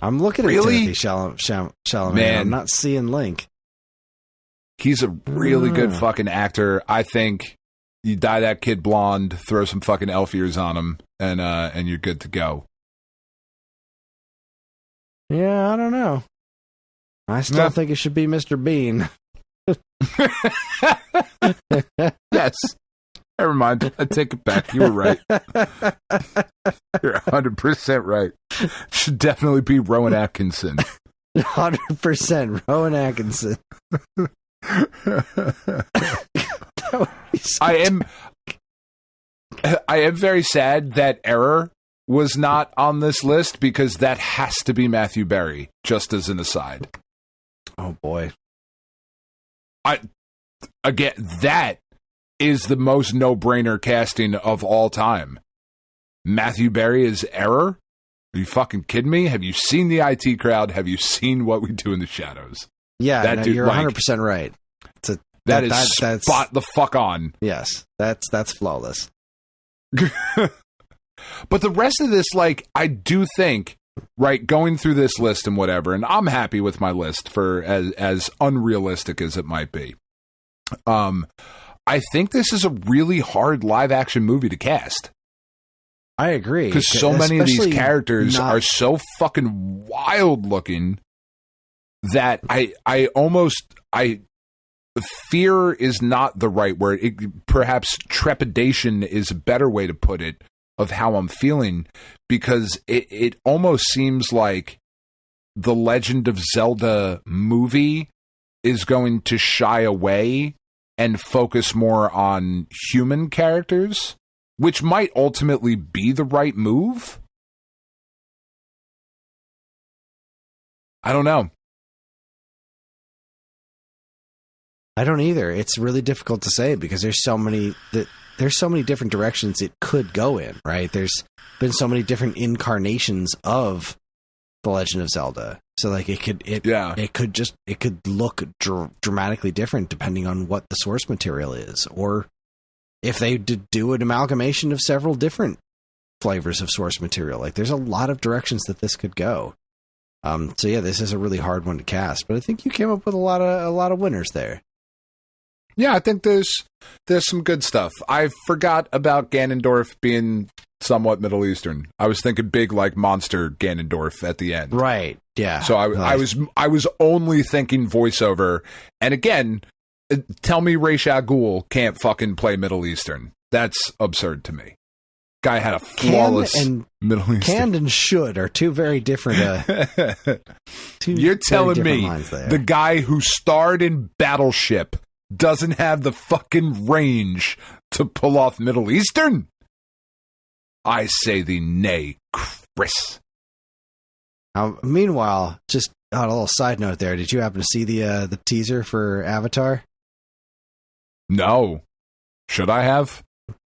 I'm looking at Timothy Chalamet. Man. I'm not seeing Link. He's a really good fucking actor. I think you dye that kid blonde, throw some fucking elf ears on him, and you're good to go. Yeah, I don't know. I still think it should be Mr. Bean. Yes. Never mind. I take it back. You were right. You're 100% right. Should definitely be Rowan Atkinson. 100% Rowan Atkinson. I am very sad that Error was not on this list because that has to be Matthew Berry, just as an aside. Oh boy. That is the most no-brainer casting of all time. Matthew Berry is Error? Are you fucking kidding me? Have you seen the IT Crowd? Have you seen What We Do in the Shadows? Yeah, that dude, you're 100% right. That's spot the fuck on. Yes, that's flawless. But the rest of this, like, I do think, right, going through this list and whatever, and I'm happy with my list for as unrealistic as it might be. I think this is a really hard live action movie to cast. I agree. Because so many of these characters are so fucking wild looking that fear is not the right word. Perhaps trepidation is a better way to put it of how I'm feeling, because it almost seems like the Legend of Zelda movie is going to shy away and focus more on human characters, which might ultimately be the right move. I don't know. I don't either. It's really difficult to say because there's so many different directions it could go in, right? There's been so many different incarnations of The Legend of Zelda. So like it could look dramatically different depending on what the source material is, or if they do an amalgamation of several different flavors of source material. Like there's a lot of directions that this could go. So yeah, this is a really hard one to cast, but I think you came up with a lot of winners there. Yeah, I think there's some good stuff. I forgot about Gannondorf being somewhat Middle Eastern. I was thinking big like monster Gannondorf at the end. Right. Yeah. So I was only thinking voiceover. And again, tell me Ra's al Ghul can't fucking play Middle Eastern. That's absurd to me. Guy had a flawless Middle Eastern. Can and should are two very different. You're telling me the guy who starred in Battleship doesn't have the fucking range to pull off Middle Eastern? I say thee nay, Kris. Meanwhile, just on a little side note there, did you happen to see the teaser for Avatar? No. Should I have?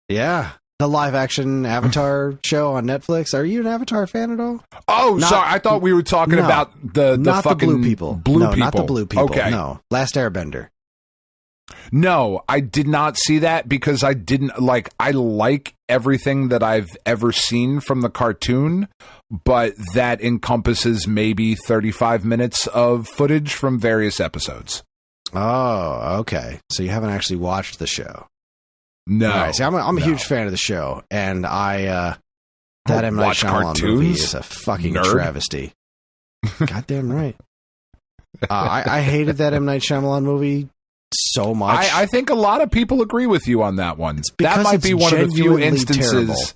Yeah. The live-action Avatar show on Netflix. Are you an Avatar fan at all? Oh, sorry. I thought we were talking about the fucking blue people. Not the blue people. Okay. No. Last Airbender. No, I did not see that because I didn't like. I like everything that I've ever seen from the cartoon, but that encompasses maybe 35 minutes of footage from various episodes. Oh, okay. So you haven't actually watched the show? No. All right, see, I'm a huge fan of the show, and that M. Night Shyamalan movie is a fucking travesty. Goddamn right. I hated that M. Night Shyamalan movie so much. I think a lot of people agree with you on that one. That might be one of the few instances.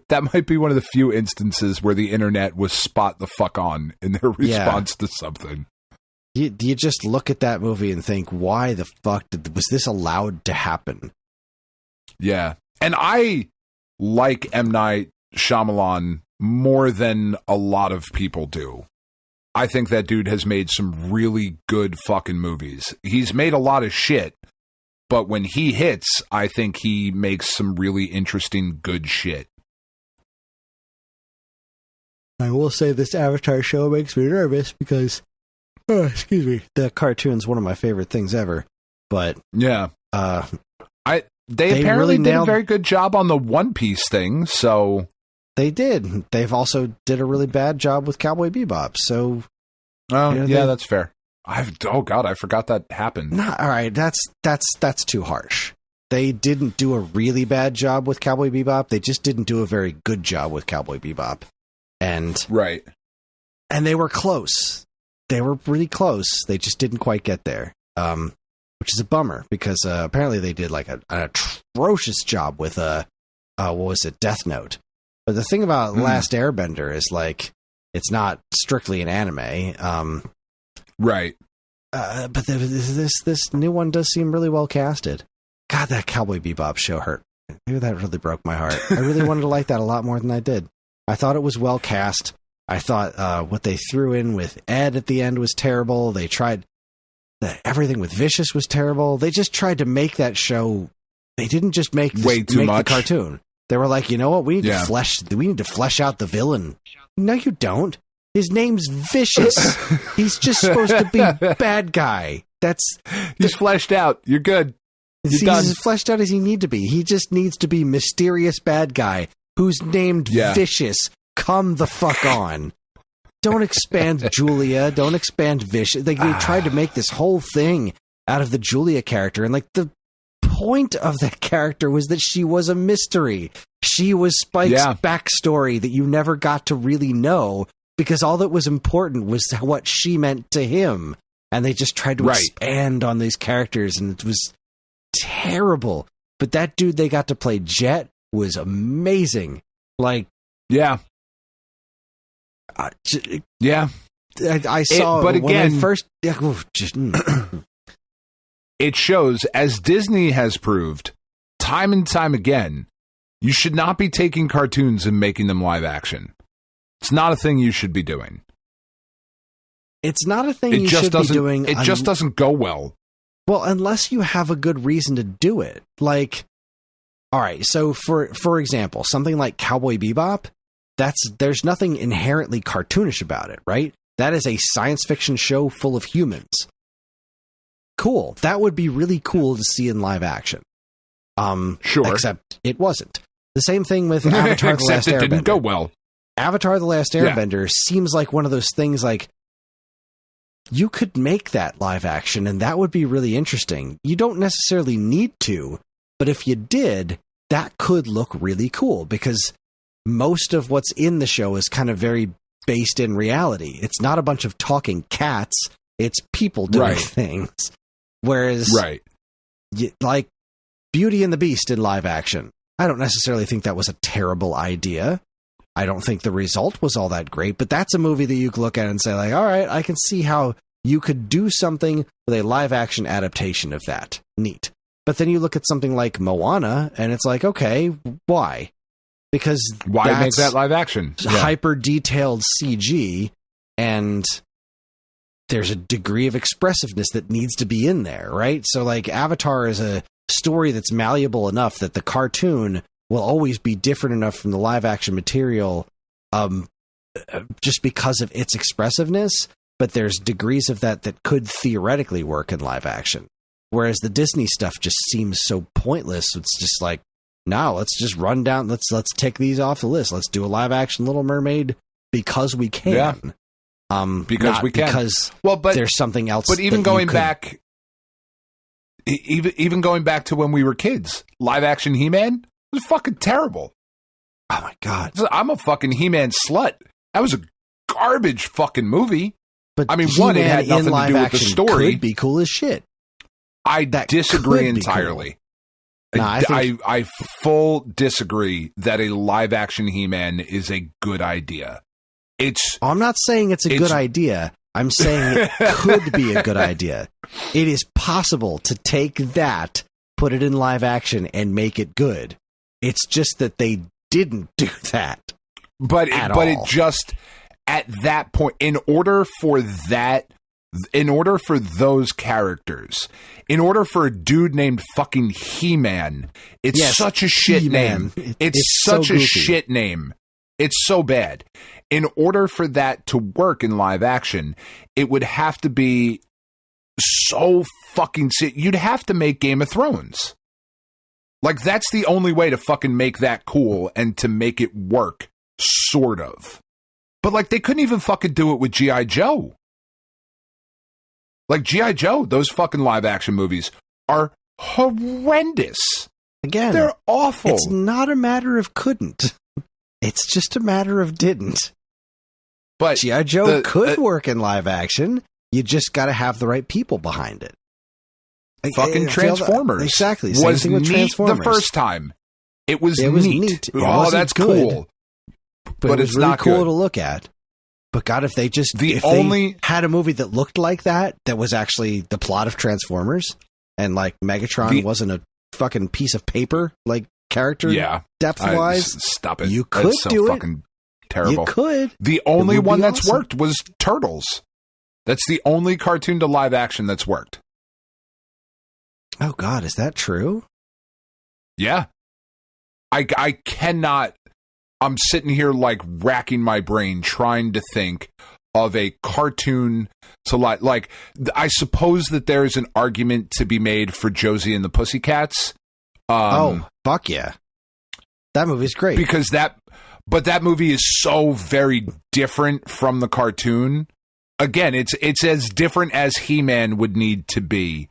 That might be one of the few instances where the internet was spot the fuck on in their response to something. You just look at that movie and think, why the fuck was this allowed to happen? Yeah. And I like M. Night Shyamalan more than a lot of people do. I think that dude has made some really good fucking movies. He's made a lot of shit, but when he hits, I think he makes some really interesting, good shit. I will say this Avatar show makes me nervous because, the cartoon's one of my favorite things ever. But yeah, They apparently did a very good job on the One Piece thing, so... They did. They've also did a really bad job with Cowboy Bebop, so... that's fair. I forgot that happened. All right, that's too harsh. They didn't do a really bad job with Cowboy Bebop. They just didn't do a very good job with Cowboy Bebop. And they were close. They were really close. They just didn't quite get there. Which is a bummer, because apparently they did like an atrocious job with Death Note. But the thing about Last Airbender is, like, it's not strictly an anime. Right. But this new one does seem really well casted. God, that Cowboy Bebop show hurt. Maybe that really broke my heart. I really wanted to like that a lot more than I did. I thought it was well cast. I thought what they threw in with Ed at the end was terrible. They tried... everything with Vicious was terrible. They just tried to make that show... They didn't just make the cartoon. They were like, you know what? We need to flesh out the villain. No, you don't. His name's Vicious. He's just supposed to be bad guy. He's fleshed out. You're good. He's as fleshed out as he need to be. He just needs to be mysterious bad guy who's named Vicious. Come the fuck on. Don't expand Julia. Don't expand Vicious. They tried to make this whole thing out of the Julia character, and like the point of that character was that she was a mystery. She was Spike's backstory that you never got to really know, because all that was important was what she meant to him. And they just tried to expand on these characters, and it was terrible. But that dude they got to play, Jet, was amazing. Like, I saw but again, when I first... It shows, as Disney has proved time and time again, you should not be taking cartoons and making them live action. It's not a thing you should be doing. It's not a thing you should be doing. It just doesn't go well. Well, unless you have a good reason to do it. Like, all right, so for example, something like Cowboy Bebop, there's nothing inherently cartoonish about it, right? That is a science fiction show full of humans. Cool. That would be really cool to see in live action. Sure. Except it wasn't. The same thing with Avatar: The Last Airbender. It didn't go well. Avatar: The Last Airbender seems like one of those things, like, you could make that live action, and that would be really interesting. You don't necessarily need to, but if you did, that could look really cool, because most of what's in the show is kind of very based in reality. It's not a bunch of talking cats. It's people doing things. Whereas, like Beauty and the Beast in live action, I don't necessarily think that was a terrible idea. I don't think the result was all that great, but that's a movie that you could look at and say, like, all right, I can see how you could do something with a live action adaptation of that. Neat. But then you look at something like Moana, and it's like, okay, why? Because why make that live action? Hyper detailed CG, and there's a degree of expressiveness that needs to be in there, right? So, like, Avatar is a story that's malleable enough that the cartoon will always be different enough from the live action material, just because of its expressiveness. But there's degrees of that could theoretically work in live action. Whereas the Disney stuff just seems so pointless. It's just like, no, let's just run down. Let's tick these off the list. Let's do a live action Little Mermaid because we can. Yeah. Because we can. Because but there's something else. But even going back, even going back to when we were kids, live action He-Man was fucking terrible. Oh my god! I'm a fucking He-Man slut. That was a garbage fucking movie. But I mean, He-Man it had nothing to do with the story. Could be cool as shit. I disagree entirely. Cool. No, I full disagree that a live action He-Man is a good idea. I'm not saying it's a good idea. I'm saying it could be a good idea. It is possible to take that, put it in live action, and make it good. It's just that they didn't do that. But it just, at that point, in order for those characters, in order for a dude named fucking He-Man, it's such a shit He-Man. name. It's such a shit name. It's so bad. In order for that to work in live action, it would have to be so fucking you'd have to make Game of Thrones. Like, that's the only way to fucking make that cool and to make it work, sort of. But, like, they couldn't even fucking do it with G.I. Joe. Like, G.I. Joe, those fucking live-action movies are horrendous. Again, they're awful. It's not a matter of couldn't. It's just a matter of didn't. But G.I. Joe could work in live action. You just got to have the right people behind it. Fucking Transformers. Exactly. Same was thing with neat Transformers. the first time. It was neat. Oh, that's good, cool. But it was it's really not cool good to look at. But God, if they had a movie that looked like that was actually the plot of Transformers, and like Megatron wasn't a fucking piece of paper, like character depth-wise. Stop it. You could that's so do fucking terrible. You could. The only one that's awesome. worked was Turtles. That's the only cartoon to live action that's worked. Oh God, is that true? Yeah. I cannot. I'm sitting here like racking my brain trying to think of a cartoon to like I suppose that there is an argument to be made for Josie and the Pussycats. Oh, fuck yeah. That movie's great. Because that movie is so very different from the cartoon. Again, it's as different as He-Man would need to be.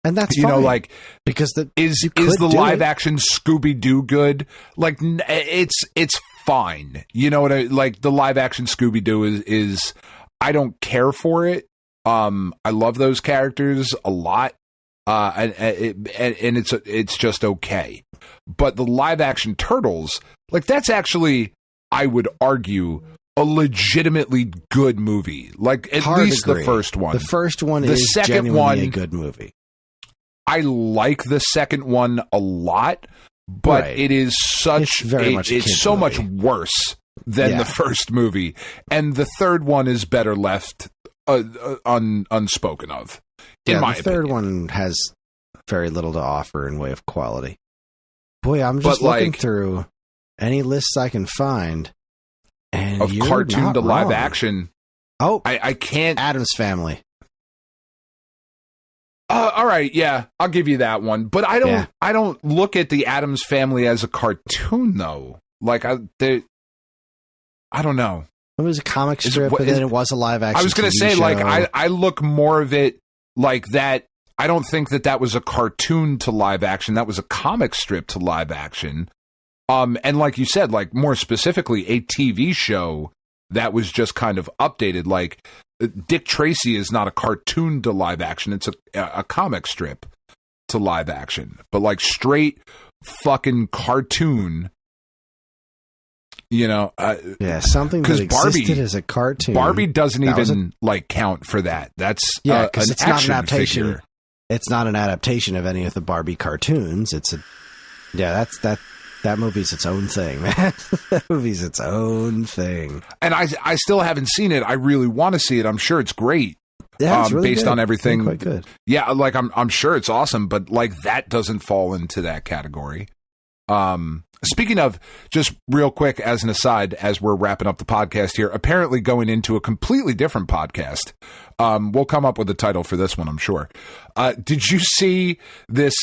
And that's you fine, know, like, because is the live action Scooby-Doo good? Like, it's fine. You know what like the live action Scooby-Doo is I don't care for it. I love those characters a lot. And it's just okay. But the live action Turtles, like, that's actually, I would argue, a legitimately good movie. Like, at least the first one. The first one is genuinely a good movie. I like the second one a lot, but it is it's so much worse than the first movie, and the third one is better left unspoken of. In my the third opinion. one has very little to offer in way of quality. Boy, I'm just looking through any lists I can find, and of cartoon to live action. Oh, I can't. Addams Family. All right, yeah, I'll give you that one. But I don't look at the Addams Family as a cartoon though. Like I don't know. It was a comic strip, but then it was a live action. I was going to say, show. like, I look more of it like that. I don't think that was a cartoon to live action. That was a comic strip to live action. And like you said, like, more specifically, a TV show that was just kind of updated. Like, Dick Tracy is not a cartoon to live action. It's a comic strip to live action. But, like, straight fucking cartoon, you know. Something that existed as a cartoon. Barbie doesn't even count for that. That's because it's not an adaptation. Figure. It's not an adaptation of any of the Barbie cartoons. It's that movie's its own thing, man. That movie's its own thing. And I still haven't seen it. I really want to see it. I'm sure it's great. Yeah, it's really based good. on everything. It's quite good. Yeah, like I'm sure it's awesome, but like that doesn't fall into that category. Speaking of, just real quick as an aside, as we're wrapping up the podcast here, apparently going into a completely different podcast. We'll come up with a title for this one, I'm sure. Did you see this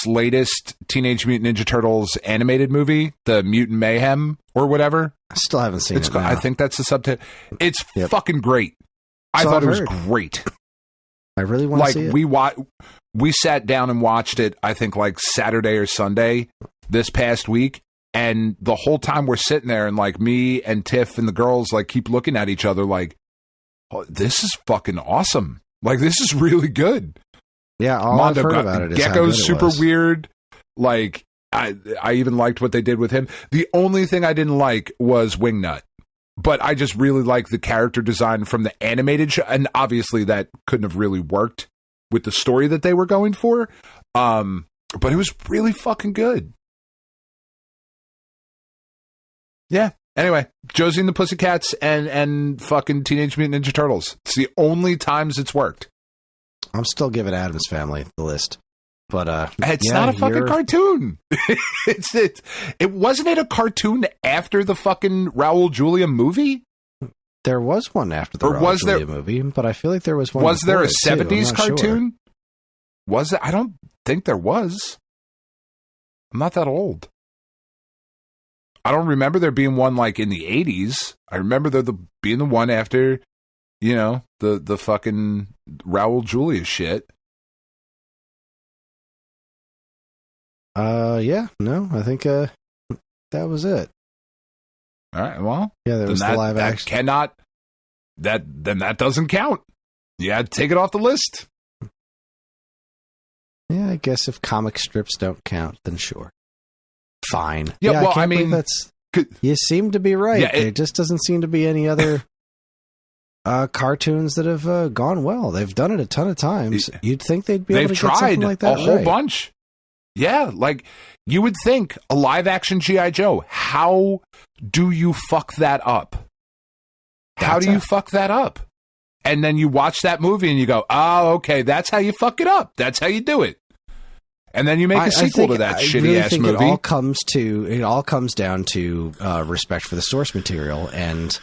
latest Teenage Mutant Ninja Turtles animated movie, the Mutant Mayhem or whatever? I still haven't seen it. I think that's the subtitle. It's fucking great. I thought it was great. I really want to see it. We sat down and watched it, I think, like Saturday or Sunday this past week, and the whole time we're sitting there, and like me and Tiff and the girls like keep looking at each other like, oh, this is fucking awesome. Like, this is really good. Yeah, all I've heard about it is Gecko's super weird. Like, I even liked what they did with him. The only thing I didn't like was Wingnut. But I just really like the character design from the animated show, and obviously that couldn't have really worked with the story that they were going for. But it was really fucking good. Yeah. Anyway, Josie and the Pussycats and fucking Teenage Mutant Ninja Turtles. It's the only times it's worked. I'm still giving Addams Family the list. But it's not a fucking cartoon. It wasn't it a cartoon after the fucking Raul Julia movie? There was one after the Raul Julia movie, but I feel like there was one. Was there a too. 70s cartoon? Sure. Was it? I don't think there was. I'm not that old. I don't remember there being one like in the 80s. I remember there being the one after, the fucking Raul Julia shit. Yeah, no, I think that was it. All right, well, yeah, there was the live action. Then that doesn't count. You had to take it off the list. Yeah, I guess if comic strips don't count, then sure. Fine. Yeah, well, I mean, you seem to be right. Yeah, there just doesn't seem to be any other cartoons that have gone well. They've done it a ton of times. You'd think they'd be able to get something like that. They've tried a whole bunch. Yeah, like you would think a live action G.I. Joe. How do you fuck that up? How do you fuck that up? And then you watch that movie and you go, oh, okay, that's how you fuck it up. That's how you do it. And then you make a sequel to that shitty ass movie. It all comes down to respect for the source material. And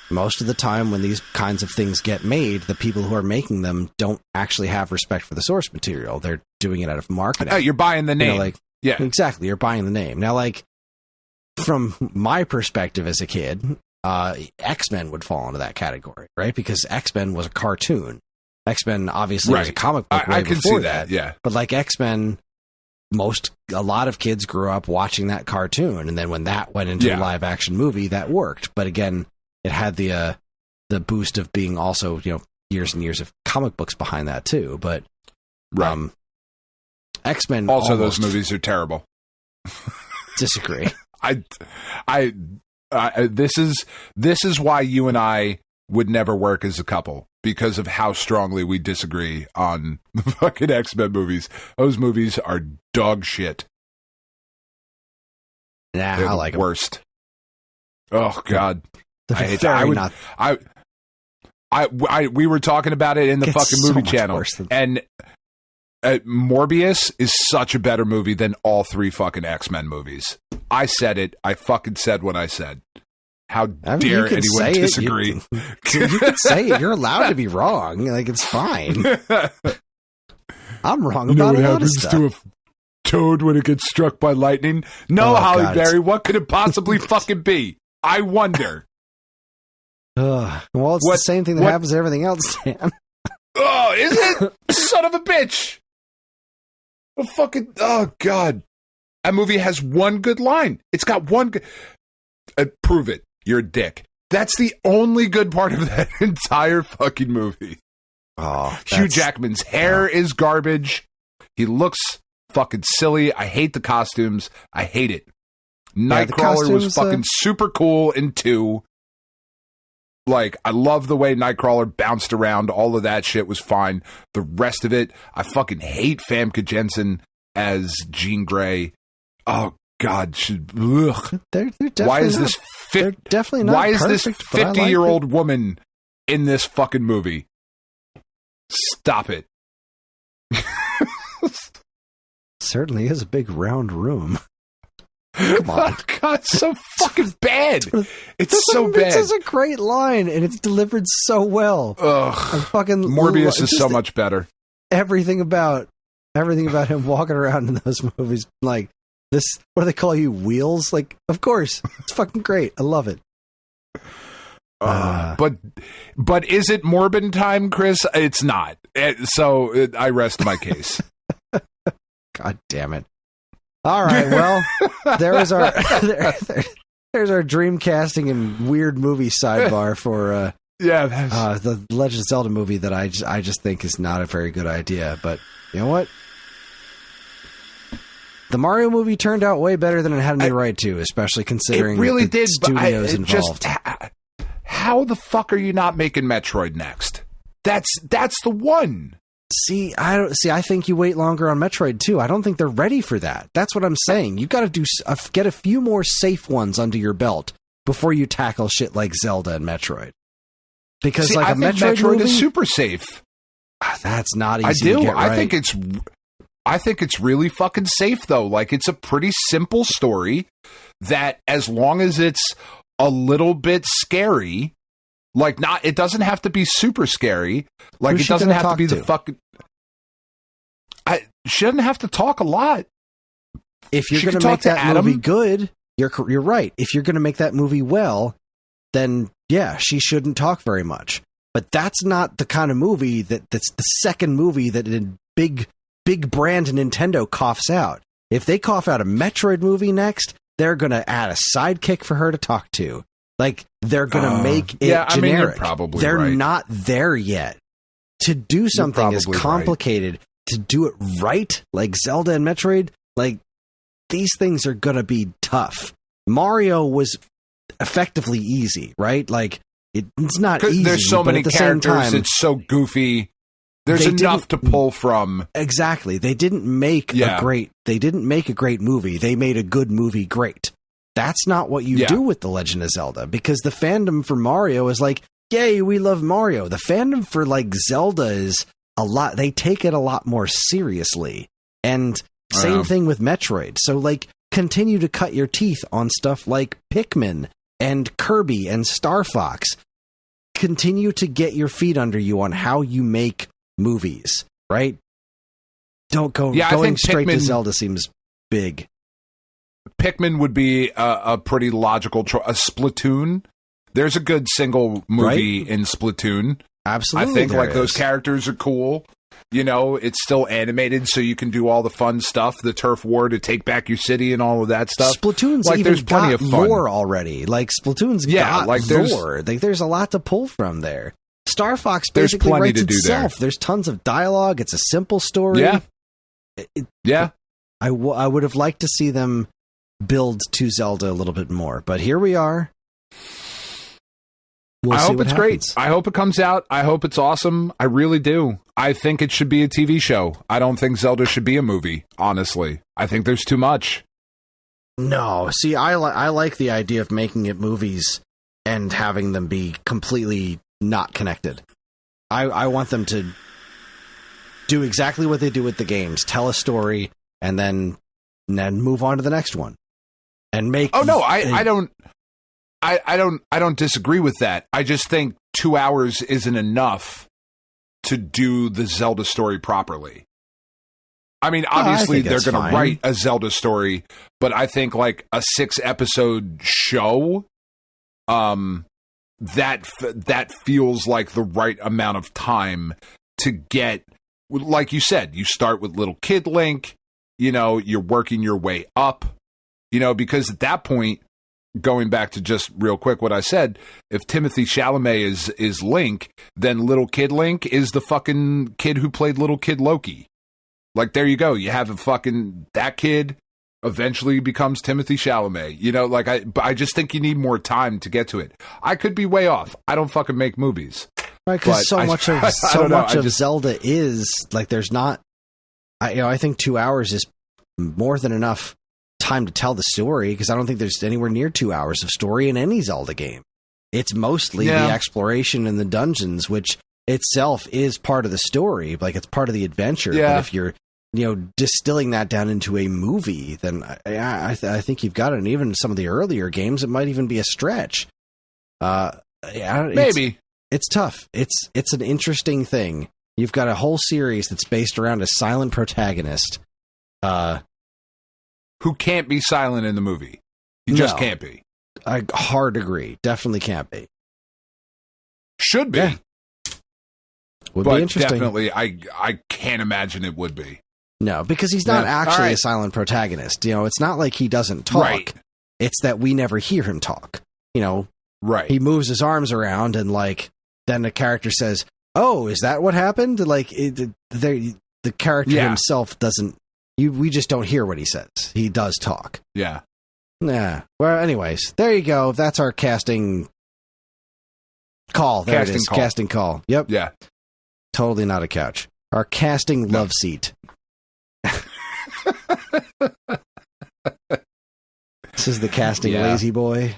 most of the time when these kinds of things get made, the people who are making them don't actually have respect for the source material. They're doing it out of marketing. Oh, you're buying the name. Yeah, exactly. You're buying the name. Now, like, from my perspective as a kid, X-Men would fall into that category, right? Because X-Men was a cartoon. X-Men obviously was a comic book way before see that. Yeah. But like X-Men, a lot of kids grew up watching that cartoon, and then when that went into a live action movie, that worked. But again, it had the boost of being also, years and years of comic books behind that too. But X-Men also those movies are terrible. Disagree. This is why you and I would never work as a couple, because of how strongly we disagree on the fucking X-Men movies. Those movies are dog shit. Nah, they're I like the worst. Oh God, I hate that. We were talking about it in the fucking movie channel, and Morbius is such a better movie than all three fucking X-Men movies. I said it. I fucking said what I said. How dare anyone disagree? You can say it. You're allowed to be wrong. Like, it's fine. I'm wrong about a lot of stuff. To a toad when it gets struck by lightning? No, Holly Berry. What could it possibly fucking be? I wonder. Well, it's the same thing that happens to everything else, Dan. Oh, is it? Son of a bitch. Oh, God. That movie has one good line. It's got one good... prove it. You're a dick. That's the only good part of that entire fucking movie. Oh, Hugh Jackman's hair is garbage. He looks fucking silly. I hate the costumes. I hate it. Nightcrawler was fucking super cool in 2. Like, I love the way Nightcrawler bounced around. All of that shit was fine. The rest of it, I fucking hate Famke Janssen as Jean Grey. Oh, God. They're definitely why is this definitely not why is this perfect, 50-year-old woman in this fucking movie? Stop it. Certainly is a big round room. Come on. Oh, God, it's so fucking bad. It's so bad. This is a great line, and it's delivered so well. Ugh. Morbius is so much better. Everything about him walking around in those movies, like this, what do they call you, wheels? Like, of course, it's fucking great. I love it. But is it Morbin time, Chris? It's not. So I rest my case. God damn it. All right, well, there's our dream casting and weird movie sidebar for the Legend of Zelda movie that I just think is not a very good idea. But you know what? The Mario movie turned out way better than it had any right to, especially considering it really did, studios involved. How the fuck are you not making Metroid next? That's the one. I think you wait longer on Metroid too. I don't think they're ready for that. That's what I'm saying. You got to get a few more safe ones under your belt before you tackle shit like Zelda and Metroid. Because I think Metroid movie, is super safe. That's not easy to get right. I think it's really fucking safe though. Like, it's a pretty simple story that, as long as it's a little bit scary, Like, not, it doesn't have to be super scary. Like, Who's it doesn't she have gonna to be talk the fucking. She doesn't have to talk a lot. If you're She going could to talk make to that Adam. movie good, you're right. If you're going to make that movie well, then yeah, she shouldn't talk very much. But that's not the kind of movie that's the second movie that a big brand Nintendo coughs out. If they cough out a Metroid movie next, they're going to add a sidekick for her to talk to. Like, they're going to make it yeah, I mean, generic. you're probably they're right. not there yet. To do something as probably complicated, to do it right, like Zelda and Metroid, like, these things are going to be tough. Mario was effectively easy, right? Like, it's not easy. There's so but many at the same characters. time, It's so goofy. There's They enough to pull from. exactly. They didn't make Yeah. a great movie. They made a good movie great. That's not what you Yeah. do with The Legend of Zelda, because the fandom for Mario is like, yay, we love Mario. The fandom for like Zelda is a lot. They take it a lot more seriously. And same thing with Metroid. So like, continue to cut your teeth on stuff like Pikmin and Kirby and Star Fox. Continue to get your feet under you on how you make movies, right? Don't go Yeah, I going think straight to Pikmin- Zelda seems big. Pikmin would be a pretty logical choice. A Splatoon. There's a good single movie in Splatoon. Absolutely. I think there like those is. characters are cool. You know, it's still animated, so you can do all the fun stuff, the turf war to take back your city and all of that stuff. Splatoon's like, even there's plenty got of fun. lore already. Like, Splatoon's got like, there's- lore. Like, there's a lot to pull from there. Star Fox There's basically plenty writes to do there. itself. There's tons of dialogue. It's a simple story. Yeah. Yeah. I would have liked to see them build to Zelda a little bit more, but here we are. We'll I see hope what it's happens. great. I hope it comes out. I hope it's awesome. I really do. I think it should be a TV show. I don't think Zelda should be a movie, honestly. I think there's too much. No, see, I like the idea of making it movies and having them be completely not connected. I want them to do exactly what they do with the games, tell a story, and then move on to the next one, and make. Oh no, I don't disagree with that. I just think 2 hours isn't enough to do the Zelda story properly. I mean, obviously think they're that's going to fine. write a Zelda story, but I think like a 6-episode show, that feels like the right amount of time to get. Like you said, you start with little kid Link. You know, you're working your way up. You know, because at that point, going back to just real quick what I said, if Timothy Chalamet is Link, then little kid Link is the fucking kid who played little kid Loki. Like, there you go. You have that kid eventually becomes Timothy Chalamet. You know, like, I just think you need more time to get to it. I could be way off. I don't fucking make movies. Right, because so much of Zelda is like, there's not. I think 2 hours is more than enough time to tell the story, because I don't think there's anywhere near 2 hours of story in any Zelda game. It's mostly the exploration in the dungeons, which itself is part of the story, like it's part of the adventure. Yeah. But if you're distilling that down into a movie, then I think you've got it. And even some of the earlier games, it might even be a stretch. Maybe it's tough. It's an interesting thing. You've got a whole series that's based around a silent protagonist. Who can't be silent in the movie. He just can't be. I hard agree. Definitely can't be. Should be. Yeah. Would but be interesting. definitely, I can't imagine it would be. No, because he's not Yeah. actually All right. a silent protagonist. It's not like he doesn't talk. Right. It's that we never hear him talk. Right. He moves his arms around, and then the character says, "Oh, is that what happened?" The character himself doesn't. We just don't hear what he says. He does talk. Yeah. Yeah. Well, anyways, there you go. That's our casting call. There it is. Call. Casting call. Yep. Yeah. Totally not a couch. Our casting love seat. This is the casting lazy boy.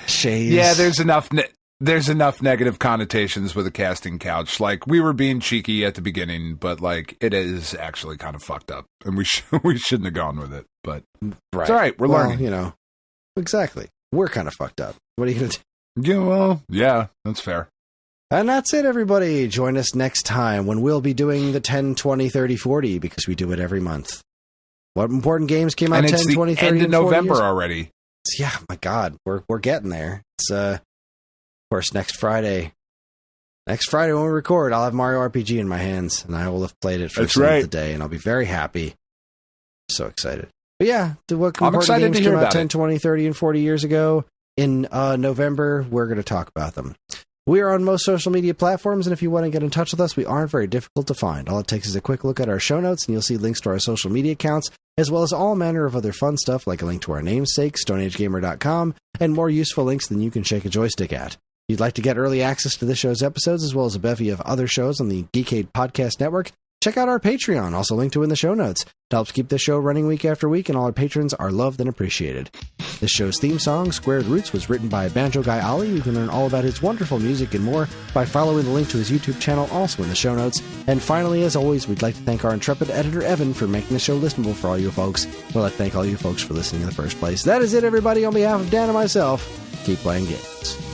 Shades. Yeah, there's enough negative connotations with a casting couch. Like, we were being cheeky at the beginning, but it is actually kind of fucked up, and we shouldn't have gone with it. But right. it's all right. We're learning. exactly. We're kind of fucked up. What are you going to do? Yeah, well, yeah, that's fair. And that's it, everybody. Join us next time when we'll be doing the 10, 20, 30, 40, because we do it every month. What important games came out And 10, it's 20, 30, end of and 40 November years? already. Yeah, my God, we're getting there. It's of course next Friday. Next Friday when we record, I'll have Mario RPG in my hands, and I will have played it for the day, and I'll be very happy. So excited. But yeah, what I'm important excited games to hear came out about 10, it. 20, 30, and 40 years ago in November? We're going to talk about them. We are on most social media platforms, and if you want to get in touch with us, we aren't very difficult to find. All it takes is a quick look at our show notes, and you'll see links to our social media accounts, as well as all manner of other fun stuff, like a link to our namesake, stoneagegamer.com, and more useful links than you can shake a joystick at. If you'd like to get early access to this show's episodes, as well as a bevy of other shows on the Geekade Podcast Network, check out our Patreon, also linked to in the show notes. It helps keep this show running week after week, and all our patrons are loved and appreciated. This show's theme song, Squared Roots, was written by Banjo Guy Ollie. You can learn all about his wonderful music and more by following the link to his YouTube channel, also in the show notes. And finally, as always, we'd like to thank our intrepid editor, Evan, for making the show listenable for all you folks. We'd like to thank all you folks for listening in the first place. That is it, everybody. On behalf of Dan and myself, keep playing games.